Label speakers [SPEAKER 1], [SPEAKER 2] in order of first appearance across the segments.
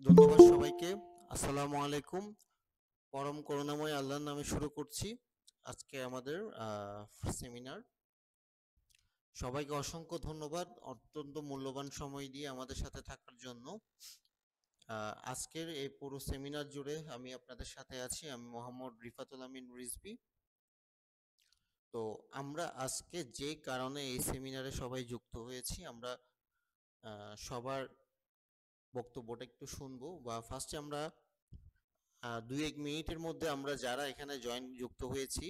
[SPEAKER 1] ধন্যবাদ সবাইকে। আসসালামু আলাইকুম। পরম করুণাময় আল্লাহর নামে শুরু করছি আজকে আমাদের সেমিনার। সবাইকে অসংখ্য ধন্যবাদ অত্যন্ত মূল্যবান সময় দিয়ে আমাদের সাথে থাকার জন্য। আজকের এই পুরো সেমিনার জুড়ে আমি আপনাদের সাথে আছি। আমি মোহাম্মদ রিফাতুল আমিন রিজভী। তো আমরা আজকে যে কারণে এই সেমিনারে সবাই যুক্ত হয়েছি, আমরা সবার বক্তব্যটা একটু শুনবো, বা ফার্স্টে আমরা 2-1 মিনিটের মধ্যে আমরা যারা এখানে যুক্ত হয়েছি,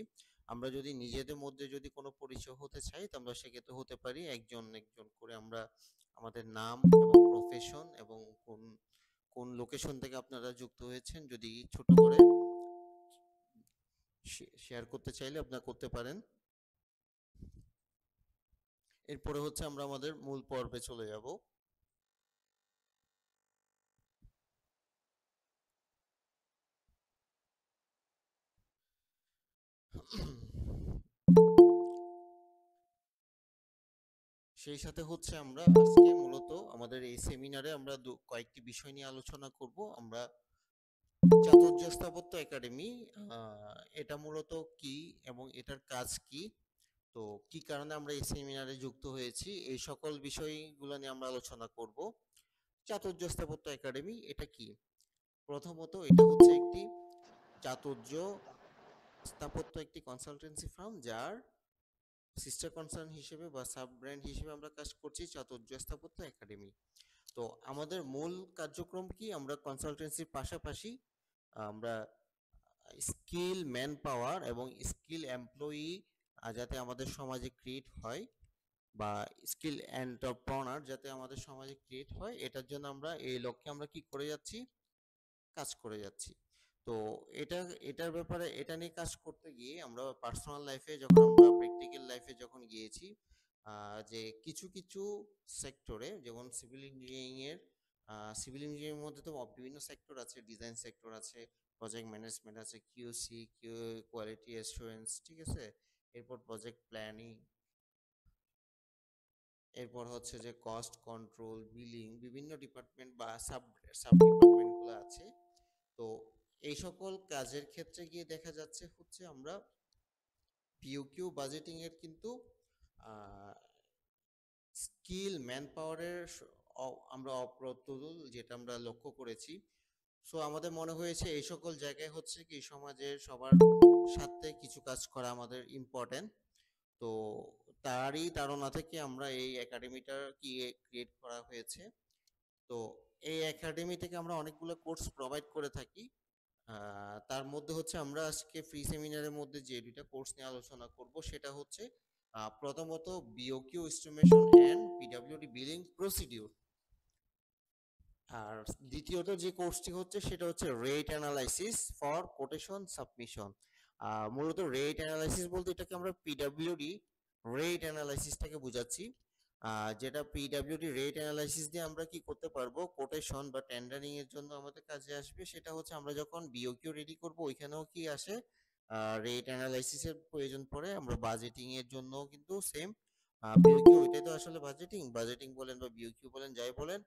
[SPEAKER 1] আমরা যদি নিজেদের মধ্যে যদি কোনো পরিচয় হতে চাই, তো আমরা সেক্ষেত্রে হতে পারি একজন একজন করে। আমরা আমাদের নাম এবং প্রফেশন এবং কোন কোন লোকেশন থেকে আপনারা যুক্ত হয়েছেন যদি ছোট করে শেয়ার করতে চাইলে আপনারা করতে পারেন। এরপরে হচ্ছে আমরা আমাদের মূল পর্বে চলে যাব। সেই সাথে হচ্ছে আমরা আজকে মূলত আমাদের এই সেমিনারে আমরা কয়েকটি বিষয় নিয়ে আলোচনা করব। আমরা চাতুর্য স্থাপত্য একাডেমি, এটা মূলত কি এবং এটার কাজ কি, তো কি কারণে আমরা এই সেমিনারে যুক্ত হয়েছি, এই সকল বিষয়গুলো নিয়ে আমরা আলোচনা করব। চাতুর্য স্থাপত্য একাডেমি এটা কি? প্রথমত এটা হচ্ছে একটি চাতুর্য স্থাপত্য একটি কনসালটেন্সি ফার্ম, যার সিস্টার কনসার্ন হিসেবে বা সাব ব্র্যান্ড হিসেবে আমরা কাজ করছি চাতুর্য স্থাপত্য একাডেমি। তো আমাদের মূল কার্যক্রম কি? আমরা কনসালটেন্সির পাশাপাশি আমরা স্কিল ম্যান পাওয়ার এবং স্কিল এমপ্লয়ি যাতে আমাদের সমাজে ক্রিয়েট হয়, বা স্কিল এন্টারপ্রেনার যাতে আমাদের সমাজে ক্রিয়েট হয়, এটার জন্য আমরা এই লক্ষ্যে আমরা কি করে যাচ্ছি, কাজ করে যাচ্ছি। তো এটা এটার ব্যাপারে এটা নিয়ে কাজ করতে গিয়ে আমরা পার্সোনাল লাইফে যখন আমরা প্র্যাকটিক্যাল লাইফে যখন গিয়েছি, যে কিছু কিছু সেক্টরে, যেমন সিভিল ইঞ্জিনিয়ারিং মধ্যে তো বিভিন্ন সেক্টর আছে, ডিজাইন সেক্টর আছে, প্রজেক্ট ম্যানেজমেন্ট আছে, কিউসি কোয়ালিটি অ্যাসুরেন্স, ঠিক আছে, এরপর প্রজেক্ট প্ল্যানিং, এরপর হচ্ছে যে কস্ট কন্ট্রোল, বিলিং, বিভিন্ন ডিপার্টমেন্ট বা সাব সাব ডিপার্টমেন্টগুলো আছে। তো এই সকল কাজের ক্ষেত্রে গিয়ে দেখা যাচ্ছে হচ্ছে আমরা পিওকিউ বাজেটিং এর কিন্তু স্কিল ম্যান পাওয়ারের আমরা অপ্রতুল, যেটা আমরা লক্ষ্য করেছি। সো আমাদের মনে হয়েছে এই সকল জায়গায় হচ্ছে কি সমাজের সবার সাথে কিছু কাজ করা আমাদের ইম্পর্টেন্ট। তো তারই তাড়না থেকে আমরা এই একাডেমিটা কি ক্রিয়েট করা হয়েছে। তো এই একাডেমি থেকে আমরা অনেকগুলো কোর্স প্রোভাইড করে থাকি। তার মধ্যে হচ্ছে আমরা আজকে ফ্রি সেমিনারের মধ্যে যে দুইটা কোর্স নিয়ে আলোচনা করব, সেটা হচ্ছে প্রথমত BOQ estimation and PWD billing procedure, আর দ্বিতীয়ত যে কোর্সটি হচ্ছে সেটা হচ্ছে rate analysis for quotation submission. মূলত রেট অ্যানালাইসিস বলতে এটাকে আমরা পিডব্লিউডি রেট অ্যানালাইসিসটাকে বোঝাচ্ছি। যেটা পিডব্লিউডি রেট অ্যানালাইসিস দিয়ে আমরা কি করতে পারবো, কোটেশন বা টেন্ডারিং এর জন্য আমাদের কাজে আসবে। সেটা হচ্ছে আমরা যখন বিওকিউ রেডি করব, ওইখানেও কি আসে, রেট অ্যানালাইসিসের প্রয়োজন পড়ে। আমরা বাজেটিং এর জন্য কিন্তু সেম, বিওকিউ এটাই তো আসলে বাজেটিং, বাজেটিং বলেন বা বিওকিউ বলেন, যাই বলেন,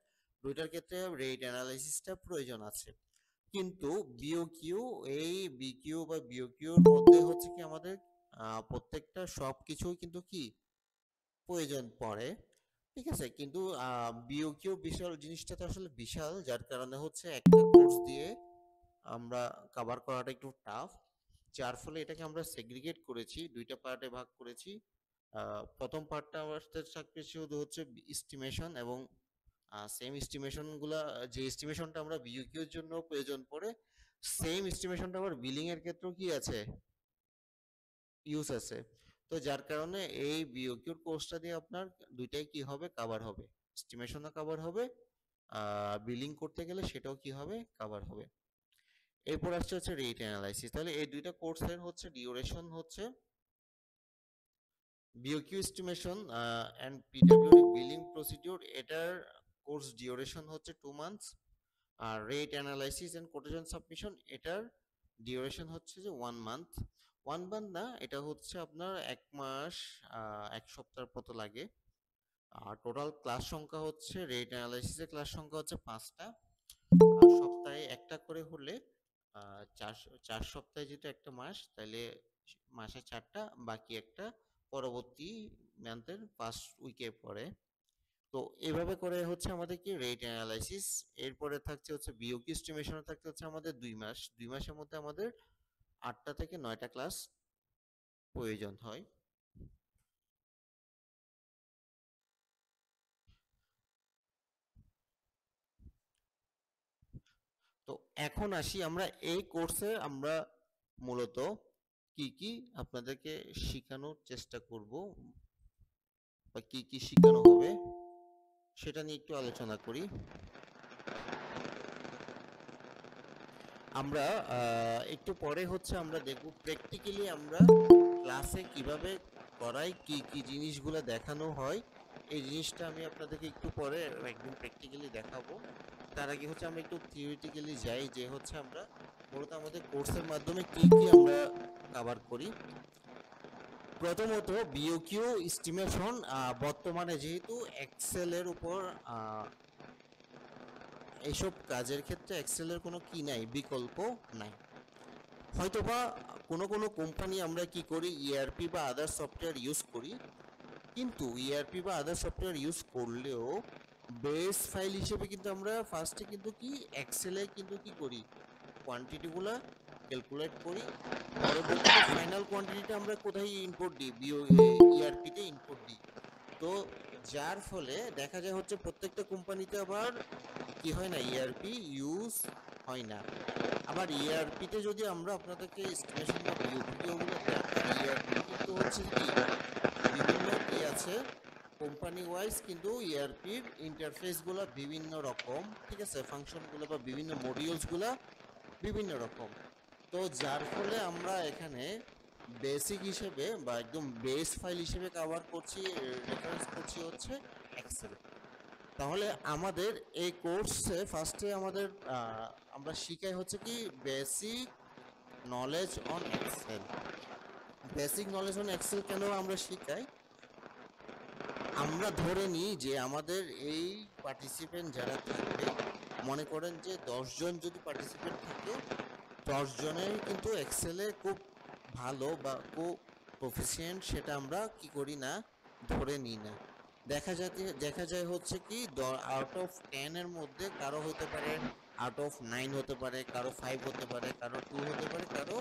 [SPEAKER 1] দুইটার ক্ষেত্রে রেট অ্যানালাইসিসটা প্রয়োজন আছে। কিন্তু বিওকিউ, এই বিকিউ বা বিওকিউর মধ্যে হচ্ছে কি আমাদের প্রত্যেকটা সবকিছুই কিন্তু কি প্রয়োজন পড়ে, ঠিক আছে। কিন্তু বিওকিউ বিশাল জিনিসটা তো আসলে বিশাল, যার কারণে হচ্ছে একটা কোর্স দিয়ে আমরা কভার করাটা একটু টাফ, যার ফলে এটাকে আমরা সেগ্রিগেট করেছি, দুইটা পার্টে ভাগ করেছি। প্রথম পার্টটা আমাদের থাকবে শুধু হচ্ছে এস্টিমেশন, এবং সেম এস্টিমেশন গুলা, যে এস্টিমেশনটা আমরা বিইউকিউ এর জন্য প্রয়োজন পড়ে, সেম এস্টিমেশনটা আবার বিলিং এর ক্ষেত্রেও কি আছে, ইউজ আছে। তো যার কারণে এই বিইউকিউর কোর্সটা দিয়ে আপনার দুইটাই কি হবে, কভার হবে, এস্টিমেশনও কভার হবে, বিলিং করতে গেলে সেটাও কি হবে, কভার হবে। এরপর আসছে হচ্ছে রেট অ্যানালাইসিস। তাহলে এই দুইটা কোর্সের হচ্ছে ডিউরেশন হচ্ছে BOQ estimation and PWD billing procedure, এটার কোর্স ডিউরেশন হচ্ছে 2 মান্থস। আর rate analysis and quotation submission, এটার ডিউরেশন হচ্ছে যে 1 মান্থ। 1 মান্থ না, এটা হচ্ছে আপনার 1 মাস, 1 সপ্তাহ মতো লাগে। আর টোটাল ক্লাস সংখ্যা হচ্ছে, রেট অ্যানালাইসিসের ক্লাস সংখ্যা হচ্ছে 5টা, সপ্তাহে একটা করে হলে চার চার সপ্তাহে যেহেতু একটা মাস, তাহলে মাসে চারটা, বাকি একটা পরবর্তী মান্থের ফার্স্ট উইকে পড়ে। তো এভাবে করে হচ্ছে আমাদের কি রেট অ্যানালাইসিস। এরপরে থাকছে হচ্ছে বিওকিউ এস্টিমেশন, থাকতে হচ্ছে আমাদের 2 মাস। 2 মাসের মধ্যে আমাদের 8টা থেকে 9টা ক্লাস প্রয়োজন হয়। তো এখন আসি আমরা এই কোর্সে আমরা মূলত কি কি আপনাদেরকে শেখানোর চেষ্টা করব বা কি কি শেখানো হবে সেটা নিয়ে একটু আলোচনা করি। আমরা একটু পরে হচ্ছে আমরা দেখব প্র্যাকটিক্যালি আমরা ক্লাসে কিভাবে করাই, কি কি জিনিসগুলো দেখানো হয়, এই জিনিসটা আমি আপনাদেরকে একটু পরে একদম প্র্যাকটিক্যালি দেখাবো। তার আগে হচ্ছে আমরা একটু থিওরিটিক্যালি যাই, যে হচ্ছে আমরা মূলত আমাদের কোর্সের মাধ্যমে কি কি আমরা কভার করি। প্রথমত বিওকিউ এস্টিমেশন, বর্তমানে যেহেতু এক্সেলের উপর এইসব কাজের ক্ষেত্রে এক্সেলের কোনো কি নাই, বিকল্প নাই। হয়তোবা কোনো কোনো কোম্পানি আমরা কি করি ইআরপি বা আদার সফটওয়্যার ইউজ করি, কিন্তু ইআরপি বা আদার সফটওয়্যার ইউজ করলেও বেস ফাইল হিসেবে কিন্তু আমরা ফার্স্টে কিন্তু কি এক্সেলে কিন্তু কি করি কোয়ান্টিটিগুলো ক্যালকুলেট করি, পরবর্তীতে ফাইনাল কোয়ান্টিটিটা আমরা কোথায় ইনপুট দিই, ইআরপিতে ইনপুট দিই। তো যার ফলে দেখা যায় হচ্ছে প্রত্যেকটা কোম্পানিতে আবার কি হয় না, ইআরপি ইউজ হয় না। আবার ইআরপিতে যদি আমরা আপনাদেরকে এস্টিমেশন বা ভিডিওগুলো দেখাই, ইআরপি কিন্তু হচ্ছে কি বিভিন্ন কি আছে কোম্পানি ওয়াইজ, কিন্তু ইআরপির ইন্টারফেসগুলো বিভিন্ন রকম, ঠিক আছে, ফাংশনগুলো বা বিভিন্ন মডিউলসগুলো বিভিন্ন রকম। তো যার ফলে আমরা এখানে বেসিক হিসেবে বা একদম বেস ফাইল হিসেবে কভার করছি, রেফারেন্স করছি হচ্ছে এক্সেল। তাহলে আমাদের এই কোর্সে ফার্স্টে আমাদের আমরা শিখাই হচ্ছে কি basic knowledge on Excel. Basic knowledge on Excel কেন আমরা শিখাই, আমরা ধরে নিই যে আমাদের এই পার্টিসিপেন্ট যারা থাকবে, মনে করেন যে 10 জন যদি পার্টিসিপেন্ট থাকে, 10 জনের কিন্তু এক্সেলে খুব ভালো বা খুব প্রফিসিয়েন্ট সেটা আমরা কি করি না, ধরে নিই না। দেখা যায় হচ্ছে কি আউট অফ 10-এর মধ্যে কারো হতে পারে আউট অফ 9 হতে পারে, কারো 5 হতে পারে, কারো 2 হতে পারে, কারো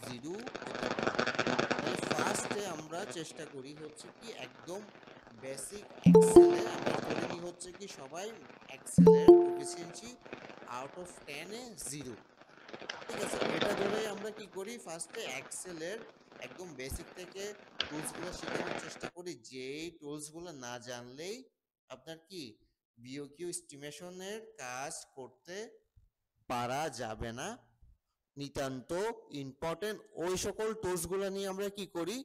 [SPEAKER 1] 0 হতে পারে। তাহলে ফার্স্টে আমরা চেষ্টা করি হচ্ছে কি একদম বেসিক এক্সেলে আমরা ধরে নিই হচ্ছে কি সবাই এক্সেলের প্রফিসিয়েন্সি আউট অফ 10-এ 0। ঠিক আছে, এটা ধরে আমরা কি করি ফার্স্টে এক্সেলের একদম বেসিক থেকে টুলসগুলো শেখানোর চেষ্টা করি, যেই টুলসগুলো না জানলেই আপনার কি বিওকিউ এস্টিমেশনের কাজ করতে পারা যাবে না। নিতান্ত ইম্পর্টেন্ট ওই সকল টুলসগুলো নিয়ে আমরা কি করি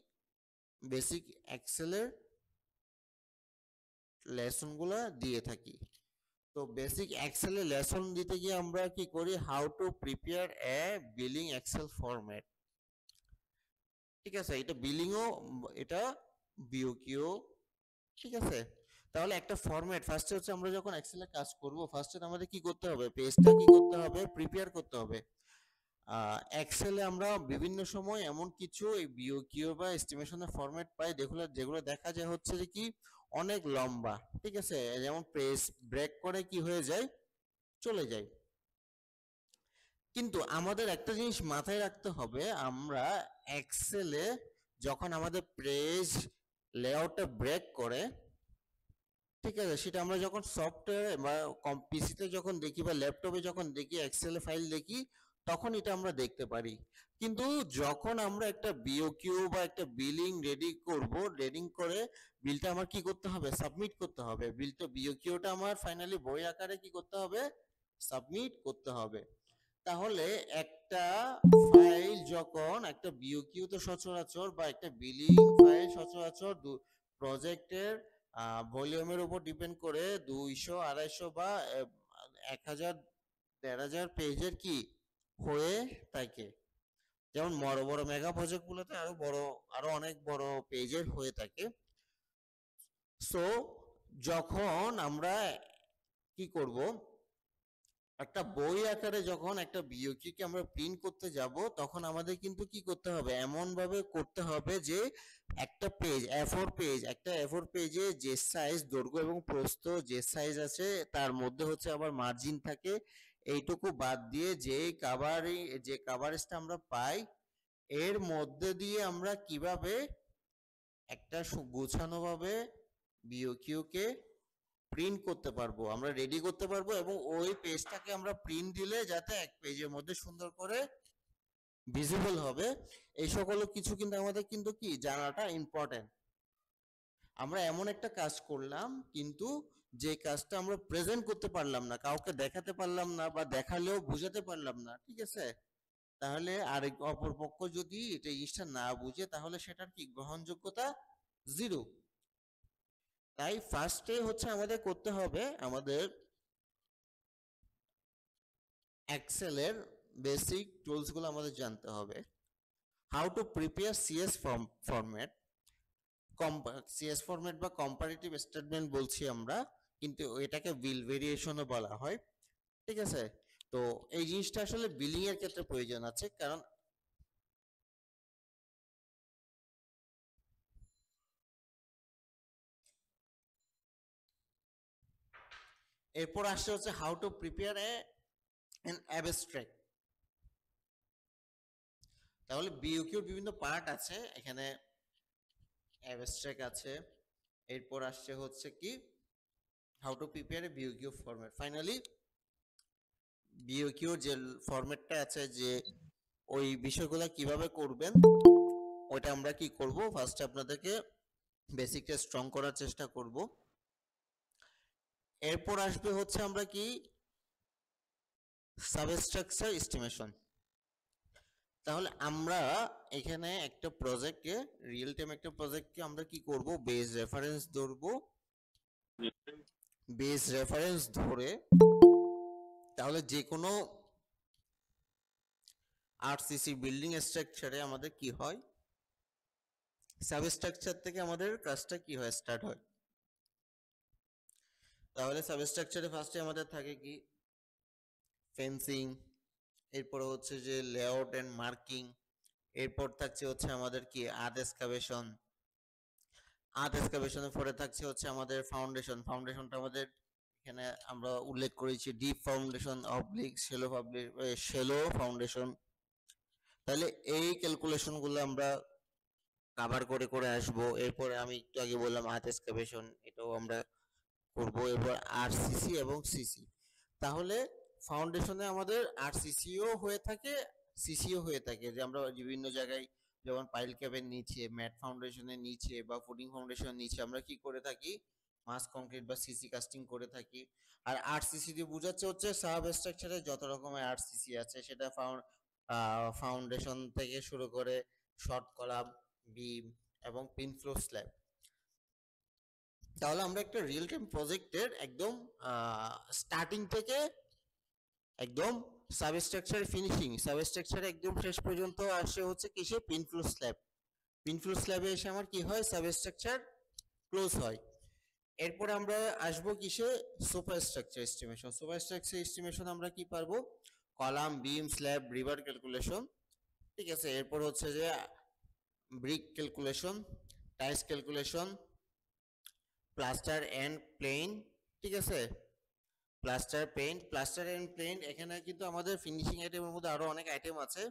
[SPEAKER 1] বেসিক এক্সেলের লেসনগুলো দিয়ে থাকি। তো বেসিক এক্সেলে লেসন দিতে গিয়ে আমরা কি করি, how to prepare a billing Excel format. ঠিক আছে, এটা বিলিংও, এটা বিওকিউ। ঠিক আছে, তাহলে একটা ফরম্যাট ফার্স্টে হচ্ছে আমরা যখন এক্সেলে কাজ করব, ফার্স্টে আমাদের কি করতে হবে, পেজটা কি করতে হবে, প্রিপেয়ার করতে হবে। এক্সেলে আমরা বিভিন্ন সময় এমন কিছু এই বিওকিউ বা এস্টিমেশনের ফরম্যাট পাই, যেগুলো দেখা যায় হচ্ছে যে কি অনেক লম্বা। ঠিক আছে, যেমন পেজ ব্রেক করে কি হয়ে যায়, চলে যায়। কিন্তু আমাদের একটা জিনিস মাথায় রাখতে হবে, আমরা এক্সেলে যখন আমাদের পেজ লেআউটটা ব্রেক করে, ঠিক আছে, সেটা আমরা যখন সফটওয়্যার বা পিসিতে যখন দেখি বা ল্যাপটপে যখন দেখি, এক্সেল ফাইল দেখি, তখন এটা আমরা দেখতে পারি। কিন্তু যখন আমরা একটা বিওকিউ বা একটা বিলিং রেডি করব, রেডিং করে বিলটা আমার কি করতে হবে, সাবমিট করতে হবে। বিলটা বিওকিউটা আমার ফাইনালি বই আকারে কি করতে হবে, সাবমিট করতে হবে। তাহলে একটা ফাইল যখন একটা বিওকিউ তো সচরাচর বা একটা বিলিং ফাইল সচরাচর প্রজেক্টের ভলিউমের উপর ডিপেন্ড করে 200, 250 বা 1000, 1500 পেজের কি হয়ে থাকে। যেমন বড় বড় মেগা প্রজেক্ট গুলোতে আরো বড়, আরো অনেক বড় পেজের হয়ে থাকে। সো যখন আমরা কি করব, একটা বই আকারে যখন একটা বিওকিউ কে আমরা প্রিন্ট করতে যাব তখন আমাদের কিন্তু কি করতে হবে, এমন ভাবে করতে হবে যে একটা পেজ A4 পেজ, একটা A4 পেজে যে সাইজ দৈর্ঘ্য এবং প্রস্থ যে সাইজ আছে তার মধ্যে হচ্ছে আবার মার্জিন থাকে, এইটুকু বাদ দিয়ে যে কাভারেজটা আমরা পাই এর মধ্যে দিয়ে আমরা কিভাবে একটা গোছানো ভাবে বিওকিউ কে প্রিন্ট করতে পারবো, আমরা রেডি করতে পারবো এবং ওই পেজটাকে আমরা প্রিন্ট দিলে যাতে এক পেজের মধ্যে সুন্দর করে ভিজিবল হবে, এই সকল কিছু কিন্তু আমাদের কিন্তু কি জানাটা ইম্পর্টেন্ট। আমরা এমন একটা কাজ করলাম কিন্তু যে কাজটা আমরা প্রেজেন্ট করতে পারলাম না, কাউকে দেখাতে পারলাম না বা দেখালেও বুঝাতে পারলাম না, ঠিক আছে, তাহলে আরেক অপর পক্ষ যদি এটা জিনিসটা না বুঝে তাহলে সেটার কি গ্রহণযোগ্যতা জিরো। তাই ফার্স্টে হচ্ছে আমাদের করতে হবে, আমাদের এক্সেলের বেসিক টুলস গুলো আমাদের জানতে হবে। How to prepare CS format, CS format বা কম্পারেটিভ স্টেটমেন্ট বলছি আমরা, কিন্তু এটাকে বিল ভেরিয়েশনও বলা হয়, ঠিক আছে। তো এই জিনিসটা আসলে বিলিং এর ক্ষেত্রে প্রয়োজন আছে, কারণ এরপর আসছে হচ্ছে how to prepare N abstract. তাহলে বিইউকিউর বিভিন্ন পার্ট আছে, এখানে অ্যাবস্ট্রাক্ট আছে, এরপর আসছে হচ্ছে কি how to prepare a BOQ format. Finally বিইউকিউর যে ফরম্যাটটা আছে, যে ওই বিষয়গুলো কিভাবে করবেন ওটা আমরা কি করব, ফার্স্টে আপনাদেরকে বেসিকটা স্ট্রং করার চেষ্টা করব। এরপর আসবে হচ্ছে আমরা কি সাবস্ট্রাকচার এস্টিমেশন। তাহলে আমরা এখানে একটা প্রজেক্টকে, রিয়েল টাইম একটা প্রজেক্টকে আমরা কি করব, বেস রেফারেন্স ধরবো, বেস রেফারেন্স ধরে তাহলে যে কোনো আরসিসি বিল্ডিং স্ট্রাকচারে আমাদের কি হয়, সাবস্ট্রাকচার থেকে আমাদের কাজটা কি হয়, স্টার্ট হয়। তাহলে সাবস্ট্রাকচারে ফার্স্টে আমাদের থাকে কি ফেন্সিং, এরপরে হচ্ছে যে লেআউট এন্ড মার্কিং, এরপর থাকছে হচ্ছে আমাদের কি আর্থ এক্সকাভেশন, আর্থ এক্সকাভেশনের পরে থাকছে হচ্ছে আমাদের ফাউন্ডেশন, ফাউন্ডেশনটা আমাদের এখানে আমরা উল্লেখ করেছি deep foundation, oblique shallow foundation. তাহলে এই ক্যালকুলেশন গুলো আমরা কভার করে করে আসবো। এরপরে আমি একটু আগে বললাম আর্থ এক্সকাভেশন, এটাও আমরা করব। এরপর আরসিসি এবং সিসি। তাহলে ফাউন্ডেশনে আমাদের আরসিসিও হয়ে থাকে, সিসিও হয়ে থাকে, যে আমরা বিভিন্ন জায়গায় যেমন পাইল ক্যাবের নিচে, ম্যাট ফাউন্ডেশনের নিচে বা ফুটিং ফাউন্ডেশনের নিচে আমরা কি করে থাকি, মাস কংক্রিট বা সিসি কাস্টিং করে থাকি। আর আরসিসি দিয়ে বোঝাচ্ছে হচ্ছে সাব স্ট্রাকচারে যত রকমের আরসিসি আছে, সেটা ফাউন্ডেশন থেকে শুরু করে শর্ট কলাম, বিম এবং পিন ফ্লোর স্ল্যাব। তাহলে আমরা একটা রিয়েল টাইম প্রজেক্টের একদম স্টার্টিং থেকে একদম সাবস্ট্রাকচার ফিনিশিং, সাবস্ট্রাকচার একদম শেষ পর্যন্ত আসে হচ্ছে কিসে, পিনফ্লো স্ল্যাব। পিনফ্লো স্ল্যাবে এসে আমার কি হয়, সাবস্ট্রাকচার ক্লোজ হয়। এরপর আমরা আসবো কিসে, super structure estimation. Super structure estimation আমরা কি পারবো, কলাম, বিম, স্ল্যাব, রিভার ক্যালকুলেশন, ঠিক আছে। এরপর হচ্ছে যে brick calculation, tiles calculation, plaster and plain, ঠিক আছে, প্লাস্টার এন্ড পেইন্ট। এখানে কিন্তু আমাদের ফিনিশিং আইটেমের মধ্যে আরো অনেক আইটেম আছে,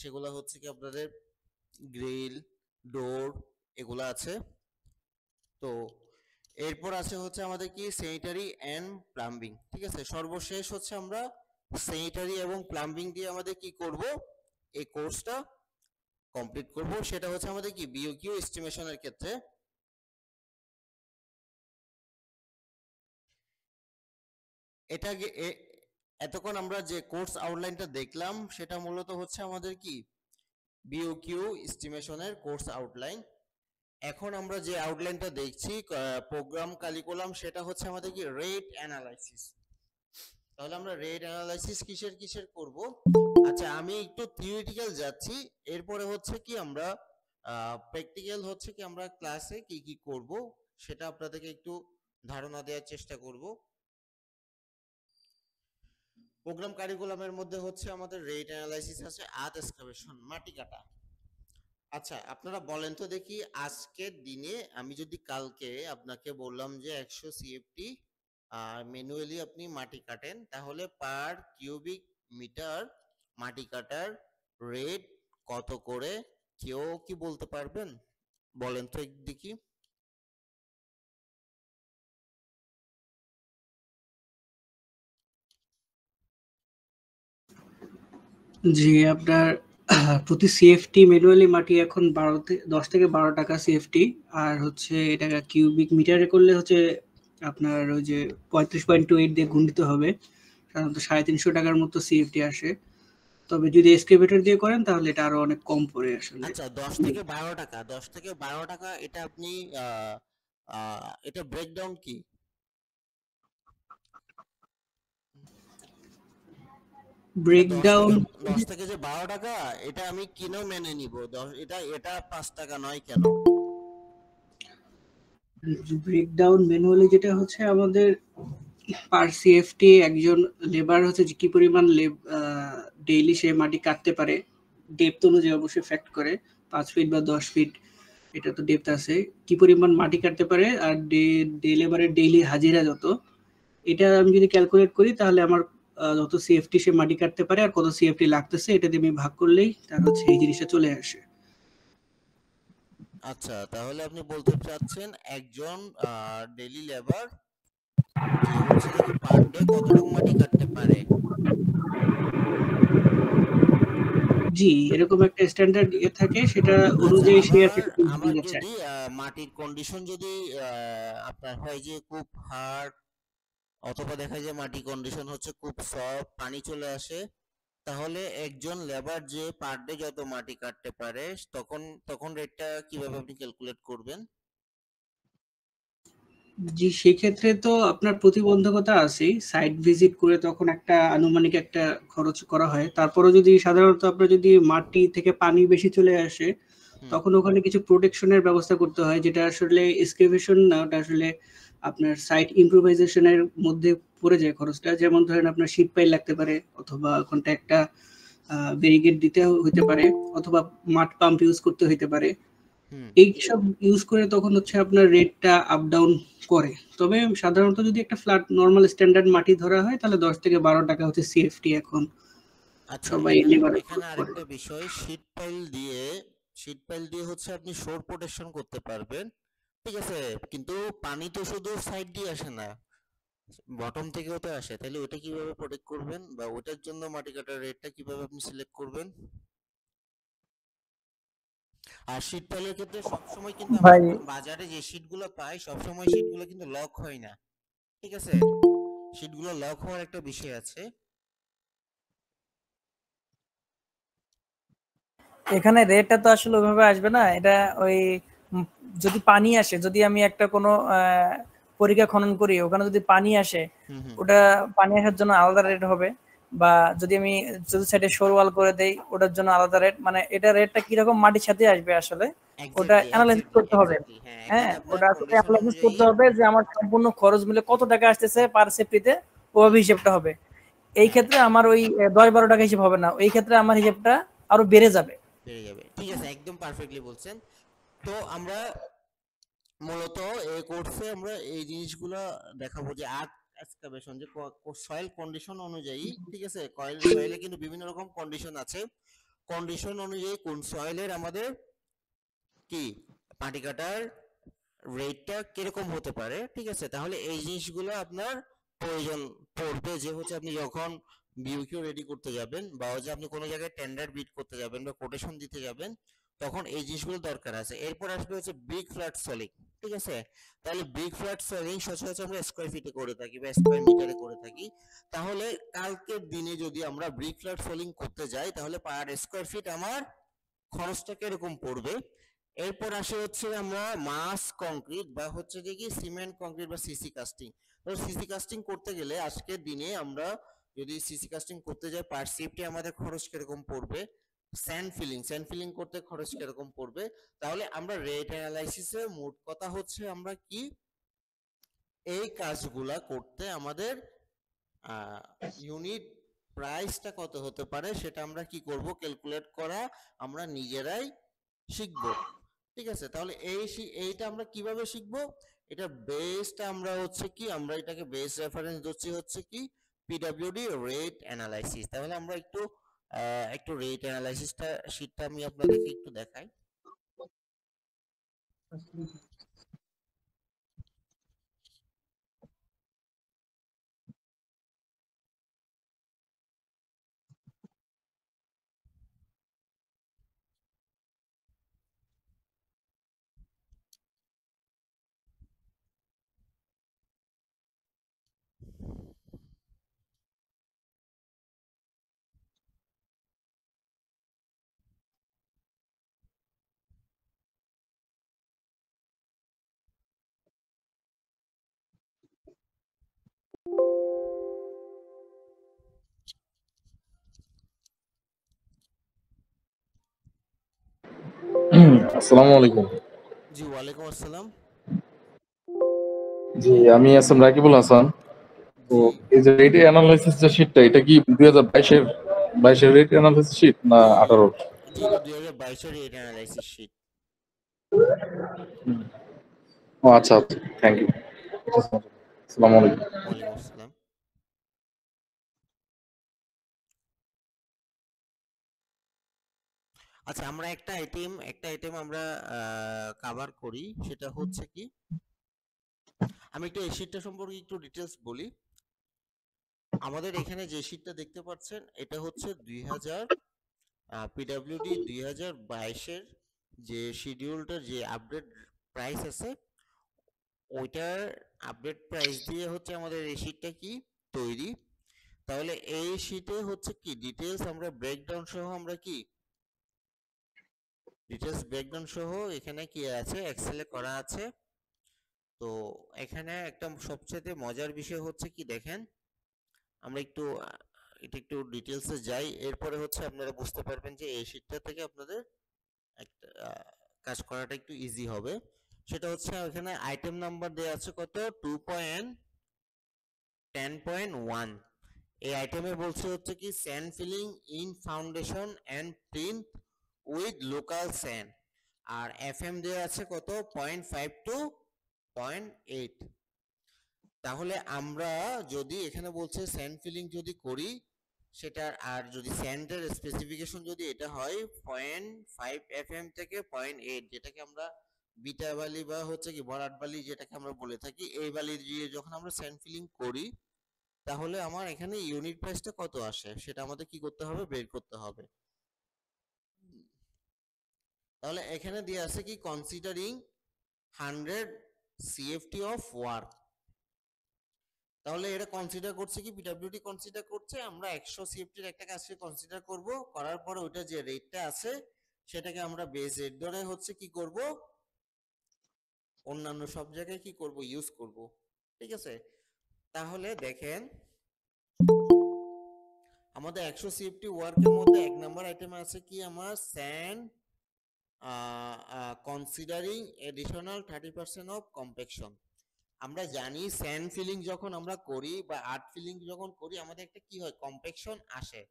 [SPEAKER 1] সেগুলো হচ্ছে কি আপনাদের গ্রিল, ডোর, এগুলো আছে। তো এরপর আছে হচ্ছে আমাদের কি স্যানিটারি এন্ড প্লাম্বিং, ঠিক আছে। সর্বশেষ হচ্ছে আমরা স্যানিটারি এবং প্লাম্বিং দিয়ে আমাদের কি করব, এই কোর্সটা কমপ্লিট করব। সেটা হচ্ছে আমাদের কি বিওকিউ এস্টিমেশনের ক্ষেত্রে। এটা এতক্ষণ আমরা যে কোর্স আউটলাইনটা দেখলাম সেটা মূলত হচ্ছে আমাদের কি বিওকিউ এস্টিমেশনের কোর্স আউটলাইন। এখন আমরা যে আউটলাইনটা দেখছি প্রোগ্রাম কারিকুলাম, সেটা হচ্ছে আমাদের কি রেট অ্যানালাইসিস। তাহলে আমরা রেট অ্যানালাইসিস কিসের কিসের করব, আচ্ছা আমি একটু থিওরিটিক্যাল যাচ্ছি, এরপরে হচ্ছে কি আমরা প্র্যাকটিক্যাল হচ্ছে কি আমরা ক্লাসে কি কি করব সেটা আপনাদেরকে একটু ধারণা দেওয়ার চেষ্টা করব। প্রোগ্রাম কারিকুলামের মধ্যে হচ্ছে আমাদের রেট অ্যানালাইসিস আছে, আর্থ এক্সকাভেশন, মাটি কাটা। আচ্ছা আপনারা বলেন তো দেখি, আজকের দিনে আমি যদি কালকে আপনাকে বললাম যে 100 সিএফটি ম্যানুয়ালি আপনি মাটি কাটেন, তাহলে পার কিউবিক মিটার মাটি কাটার রেট কত করে, কেউ কি বলতে পারবেন? বলেন তো দেখি।
[SPEAKER 2] জি, আপনার প্রতি সিএফটি ম্যানুয়ালি মাটি এখন 10 থেকে 12 টাকা সিএফটি। আর হচ্ছে এটা কিউবিক মিটারে করলে হচ্ছে আপনার ওই যে 35.28 দিয়ে গুণিত হবে, সাধারণত 350 টাকার মতো সিএফটি আসে। তবে যদি এক্সকেভেটর দিয়ে করেন তাহলে এটা আরো অনেক কম পড়ে আসলে।
[SPEAKER 1] আচ্ছা 10 থেকে 12 টাকা, 10 থেকে 12 টাকা, এটা আপনি এটা ব্রেকডাউন কি? এটা দশ
[SPEAKER 2] ব্রেকডাউন
[SPEAKER 1] থেকে দশ থেকে যে 12 টাকা, এটা আমি কিনেও মেনে নিব, এটা 5 টাকা নয় কেন?
[SPEAKER 2] ব্রেকডাউন ম্যানুয়ালি যেটা হচ্ছে আমাদের পার সিএফটি একজন লেবার হচ্ছে যে কি পরিমাণ ডেইলি সে মাটি কাটতে পারে, ডেপথ অনুযায়ী অবশ্যই ফ্যাক্ট করে, 5 ফিট বা 10 ফিট, এটা তো ডেপথ আছে, কি পরিমাণ মাটি কাটতে পারে আর ডে লেবারের ডেইলি হাজিরা যত, এটা আমি যদি ক্যালকুলেট করি তাহলে আমার যত সিএফটি সে মাটি কাটতে পারে আর কত সিএফটি লাগতেছে এটা দিয়ে আমি ভাগ করলেই তার হচ্ছে এই জিনিসটা চলে আসে।
[SPEAKER 1] আচ্ছা তাহলে আপনি বলতে চাচ্ছেন একজন ডেইলি লেবার যে হচ্ছে দেখি পার ডে কতটুকু মাটি কাটতে পারে।
[SPEAKER 2] জি, এরকম একটা স্ট্যান্ডার্ড থাকে, সেটা
[SPEAKER 1] আচ্ছা
[SPEAKER 2] অনুযায়ী সে
[SPEAKER 1] আবার
[SPEAKER 2] একটা
[SPEAKER 1] আবার
[SPEAKER 2] দিতে চায়।
[SPEAKER 1] যদি মাটির কন্ডিশন যদি আপনার হয় যে খুব হার্ড, অথবা দেখা যায় মাটি কন্ডিশন হচ্ছে খুব সফট, পানি চলে আসে, তাহলে একজন লেবার যে পার ডে যত মাটি কাটতে পারে, তখন তখন রেটটা কিভাবে আপনি ক্যালকুলেট করবেন?
[SPEAKER 2] জি, সেক্ষেত্রে তো আপনার প্রতিবন্ধকতা আছেই। সাইট ভিজিট করে তখন একটা আনুমানিক একটা খরচ করা হয়। তারপরেও যদি সাধারণত আপনার যদি মাটি থেকে পানি বেশি চলে আসে,
[SPEAKER 1] হুম
[SPEAKER 2] তখন ওখানে কিছু প্রোটেকশন এর ব্যবস্থা করতে হয়, যেটা আসলে এক্সকাভেশন না, ওটা আসলে আপনার সাইট ইম্প্রোভাইজেশন এর মধ্যে পড়ে যায় খরচটা। যেমন ধরেন আপনার শীট পাইল লাগতে পারে, অথবা ওখানটায় একটা ব্যারিকেড দিতে হইতে পারে, অথবা মাড পাম্প ইউজ করতে হইতে পারে।
[SPEAKER 1] হুম
[SPEAKER 2] এইসব ইউজ করে তখন হচ্ছে আপনার রেটটা আপ ডাউন করে। তবে সাধারণত যদি একটা ফ্ল্যাট নরমাল স্ট্যান্ডার্ড মাটি ধরা হয় তাহলে 10 থেকে 12 টাকা হচ্ছে সিএফটি এখন
[SPEAKER 1] আচ্ছা
[SPEAKER 2] সবাই
[SPEAKER 1] এখানে
[SPEAKER 2] লেবার
[SPEAKER 1] এখানে
[SPEAKER 2] করে।
[SPEAKER 1] আরেকটা বিষয়, শীট পাইল দিয়ে হচ্ছে আপনি শোর প্রোটেকশন করতে পারবেন, ঠিক আছে, কিন্তু পানি তো শুধু সাইড দিয়ে আসে না, বটম থেকেও তো আসে, তাহলে ওটা কিভাবে প্রোটেক্ট করবেন, বা ওটার জন্য মাটি কাটার রেটটা কিভাবে আপনি সিলেক্ট করবেন? আর শীট পাইলের ক্ষেত্রে সবসময় কিন্তু আমরা
[SPEAKER 3] ভাই
[SPEAKER 1] বাজারে যে শীটগুলো পাই, সবসময় শীটগুলো কিন্তু লক হয় না, ঠিক আছে, শীটগুলো লক হওয়ার একটা বিষয় আছে।
[SPEAKER 3] এখানে রেটটা তো আসলে ওইভাবে আসবে না। এটা ওই উম, যদি পানি আসে, যদি আমি একটা কোনো পরিখা খনন করি, ওখানে যদি পানি আসে,
[SPEAKER 1] হুম হুম
[SPEAKER 3] ওটা পানি আসার জন্য আলাদা রেট হবে। বা যদি আমি যদি সাইডে সরু ওয়াল করে দেই, ওটার জন্য আলাদা রেট। মানে এটা রেটটা কিরকম মাটির সাথে আসবে আসলে ওটা
[SPEAKER 1] এক্স্যাক্টলি
[SPEAKER 3] অ্যানালাইসিস
[SPEAKER 1] এক্স্যাক্টলি
[SPEAKER 3] করতে হবে।
[SPEAKER 1] এক্স্যাক্টলি হ্যাঁ,
[SPEAKER 3] হ্যাঁ,
[SPEAKER 1] এখানে আপনার
[SPEAKER 3] ওটা আসলে
[SPEAKER 1] কন্ডিশন
[SPEAKER 3] অ্যানালাইসিস
[SPEAKER 1] অনুযায়ী।
[SPEAKER 3] করতে হবে যে আমার সম্পূর্ণ খরচ মিলে কত টাকা আসতেছে পার সেফটিতে, ওভাবে হিসেবটা হবে। এই
[SPEAKER 1] হ্যাঁ
[SPEAKER 3] ক্ষেত্রে আমার ওই 10-12 টাকা হিসেব হবে না, এই ক্ষেত্রে আমার হিসেবটা আরো বেড়ে যাবে।
[SPEAKER 1] বেড়ে যাবে, ঠিক আছে, একদম পারফেক্টলি বলছেন। তো আমরা মূলত এই কোর্সে আমরা এই জিনিসগুলো দেখাবো, যে আর্থ এক্সকাভেশন, যে সয়েল কন্ডিশন অনুযায়ী, ঠিক আছে, সয়েলে কিন্তু বিভিন্ন রকম কন্ডিশন আছে, কন্ডিশন অনুযায়ী কোন সয়েলের আমাদের কি মাটি কাটার রেটটা কিরকম হতে পারে, ঠিক আছে, তাহলে এই জিনিসগুলো আপনার প্রয়োজন পড়বে, যে হচ্ছে আপনি যখন বিউকিউ রেডি করতে যাবেন, বা হচ্ছে আপনি কোনো জায়গায় টেন্ডার বিড করতে যাবেন বা কোটেশন দিতে যাবেন, তখন এই জিনিসগুলো দরকার আছে। এরপর আসবে হচ্ছে বিগ ফ্ল্যাট সলিং, ঠিক আছে, তাহলে বিগ ফ্ল্যাট সলিং সচরাচর আমরা স্কয়ার ফিটে করে থাকি বা স্কয়ার মিটারে করে থাকি, তাহলে কালকের দিনে যদি আমরা ব্রিক ফ্ল্যাট সোলিং করতে যাই, তাহলে পার স্কয়ার ফিট আমার খরচটা কিরকম পড়বে। এরপর আসে হচ্ছে আমরা মাস কংক্রিট, বা হচ্ছে যে কি সিমেন্ট কংক্রিট বা সিসি কাস্টিং। তো সিসি কাস্টিং করতে গেলে আজকের দিনে আমরা যদি সিসি কাস্টিং করতে যাই, পার সেফটি আমাদের খরচ কিরকম পড়বে, স্যান্ড ফিলিং করতে খরচ কিরকম পড়বে, তাহলে আমরা রেট অ্যানালাইসিসে মোট কথা হচ্ছে আমরা কি এই কাজগুলা করতে আমাদের ইউনিট প্রাইসটা কত হতে পারে সেটা আমরা কি করব, ক্যালকুলেট করা আমরা নিজেরাই শিখব। ঠিক আছে, তাহলে এইটা আমরা কিভাবে শিখব, এটা বেসটা আমরা হচ্ছে কি, আমরা এটাকে বেস রেফারেন্স ধরছি হচ্ছে কি পিডব্লিউডি রেট অ্যানালাইসিস। তাহলে আমরা একটু রেট অ্যানালাইসিসটা শীটটা আমি আপনাদেরকে একটু দেখাই।
[SPEAKER 4] আসসালামু আলাইকুম।
[SPEAKER 1] জি ওয়ালাইকুম আসসালাম।
[SPEAKER 4] জি, আমি আসাম রাকিবুল হাসান। তো
[SPEAKER 1] জি
[SPEAKER 4] এই যে রেট অ্যানালাইসিস যে শীটটা, এটা কি 2022 এর রেট অ্যানালাইসিস শীট না
[SPEAKER 1] জি
[SPEAKER 4] 18?
[SPEAKER 1] জি এটা 2022 এর রেট অ্যানালাইসিস শীট।
[SPEAKER 4] ও আচ্ছা আচ্ছা, থ্যাংক ইউ। আসসালামু আলাইকুম।
[SPEAKER 1] ওয়ালাইকুম আসসালাম। আচ্ছা, আমরা একটা আইটেম আমরা কভার করি, সেটা হচ্ছে কি, আমি একটু এই শীটটা সম্পর্কে একটু ডিটেলস বলি। আমাদের এখানে যে শীটটা দেখতে পাচ্ছেন এটা হচ্ছে 2000 পিডব্লিউডি 2022-এর যে শিডিউলটার যে আপডেট প্রাইস আছে, ওইটার আপডেট প্রাইস দিয়ে হচ্ছে আমাদের এই শীটটা কি তৈরি। তাহলে এই শীটে হচ্ছে কি ডিটেলস আমরা ব্রেকডাউন সহ আমরা কি ডিটেলস ব্রেকডাউন সহ এখানে কি আছে, এক্সেলে করা আছে। তো এখানে একটা সবচেয়ে মজার বিষয় হচ্ছে কি দেখেন, আমরা এটা একটু ডিটেলসে যাই, এরপরে হচ্ছে আপনারা বুঝতে পারবেন যে এই শীটটা থেকে আপনাদের একটা কাজ করাটা একটু ইজি হবে। সেটা হচ্ছে এখানে আইটেম নাম্বার দেওয়া আছে কত, 2.10.1। এই আইটেমে বলছে হচ্ছে কি sand filling in foundation and plinth with local sand, আর এফএম দেওয়া আছে কত, 0.5 টু 0.8। তাহলে আমরা যদি এখানে বলছে স্যান্ড ফিলিং যদি করি সেটার, আর যদি স্যান্ডের স্পেসিফিকেশন যদি এটা হয় 0.5 এফএম থেকে 0.8, যেটাকে আমরা বিটা বালি বা হচ্ছে কি ভরাট বালি যেটাকে আমরা বলে থাকি, এই বালি দিয়ে যখন আমরা স্যান্ড ফিলিং করি তাহলে আমার এখানে ইউনিট প্রাইসটা কত আসে সেটা আমাদের কি করতে হবে, বের করতে হবে। তাহলে এখানে দিয়ে আছে কি কনসিডারিং 100 সিএফটি অফ ওয়ার্ক। তাহলে এটা কনসিডার করছে কি, পিডব্লিউডি কনসিডার করছে আমরা 100 সিএফটির একটা কাজকে কনসিডার করব, করার পরে ওটা যে রেটটা আছে সেটাকে আমরা বেস রেট ধরে হচ্ছে কি করব, অন্যান্য সব জায়গায় কি করব, ইউজ করব। ঠিক আছে, তাহলে দেখেন আমাদের 100 সিএফটি ওয়ার্কের মধ্যে এক নাম্বার আইটেমে আছে কি আমার sand considering additional 30% of compaction. আমরা জানি স্যান্ড ফিলিং যখন আমরা করি বা আর্ট ফিলিং যখন করি আমাদের একটা কি হয়, কম্প্যাকশন আসে।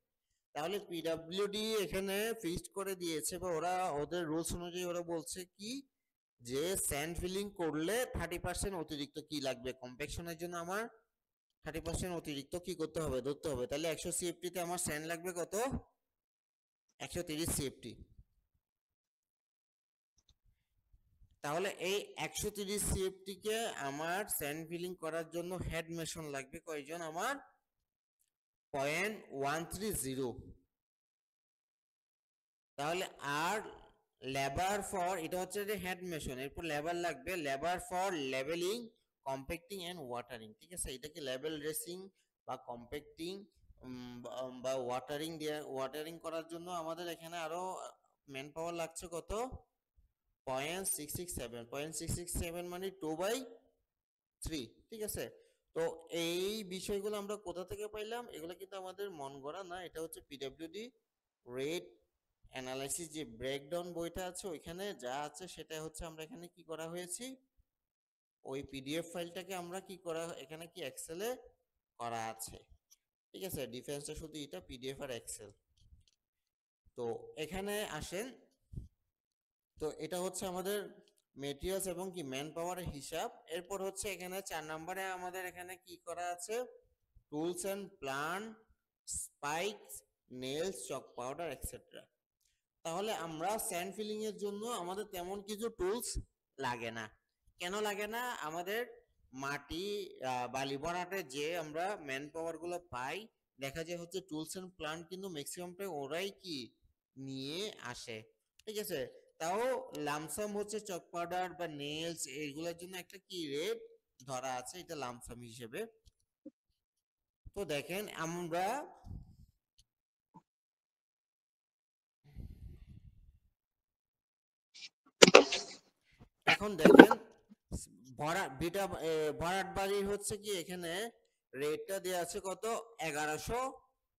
[SPEAKER 1] তাহলে পিডব্লিউডি এখানে ফিক্সড করে দিয়েছে বা ওরা ওদের রুলস অনুযায়ী ওরা বলছে কি যে স্যান্ড ফিলিং করলে 30% অতিরিক্ত কি লাগবে, কম্প্যাকশনের জন্য আমার 30% অতিরিক্ত কি করতে হবে, ধরতে হবে। তাহলে 100 সিএফটি তে আমার স্যান্ড লাগবে কত, 130 সিএফটি। তাহলে এই 130 সিএফটি কে আমার স্যান্ড ফিলিং করার জন্য হেড মেশন লাগবে কয়জন, আমার 0.130। তাহলে আর লেবার ফর, এটা হচ্ছে যে হেড মেশন, এরপর লেবার লাগবে, labour for levelling compacting and watering. ঠিক আছে, এটাকে লেভেল ড্রেসিং বা কম্প্যাক্টিং বা ওয়াটারিং করার জন্য আমাদের এখানে আরো ম্যান পাওয়ার লাগছে কত, 0.667 মানে 2/3। ঠিক আছে, তো এই বিষয়গুলো আমরা কোথা থেকে পাইলাম, এগুলো কিন্তু আমাদের মন গড়া না, এটা হচ্ছে পিডব্লিউডি রেট অ্যানালাইসিস যে ব্রেকডাউন বইটা আছে ওইখানে যা আছে সেটা হচ্ছে আমরা এখানে কি করা হয়েছে, ওই পিডিএফ ফাইলটাকে আমরা কি করা এখানে কি এক্সেলে করা আছে। ঠিক আছে, ডিফারেন্সটা শুধু এটা পিডিএফ আর এক্সেল। তো এখানে আসেন, তো এটা হচ্ছে আমাদের মেটেরিয়ালস এবং কি ম্যান পাওয়ারের হিসাব। এরপর হচ্ছে এখানে 4 নম্বরে আমাদের এখানে কি করা আছে, tools and plant, spikes, nails, chalk powder etcetera. তাহলে আমরা স্যান্ড ফিলিং এর জন্য আমাদের তেমন কিছু টুলস লাগে না। কেন লাগে না? আমাদের মাটি বালি ভরাটে যে আমরা ম্যান পাওয়ার গুলো পাই, দেখা যায় হচ্ছে টুলস এন্ড প্ল্যান কিন্তু ম্যাক্সিমামটা ওরাই কি নিয়ে আসে। ঠিক আছে, তাও লামসাম হচ্ছে চক পাউডার বা নেলস এইগুলোর জন্য একটা কি রেট ধরা আছে, এটা লামসাম হিসেবে। তো দেখেন আমরা এখন দেখেন ভরাট বাড়ির হচ্ছে কি এখানে রেটটা দেওয়া আছে কত, 1100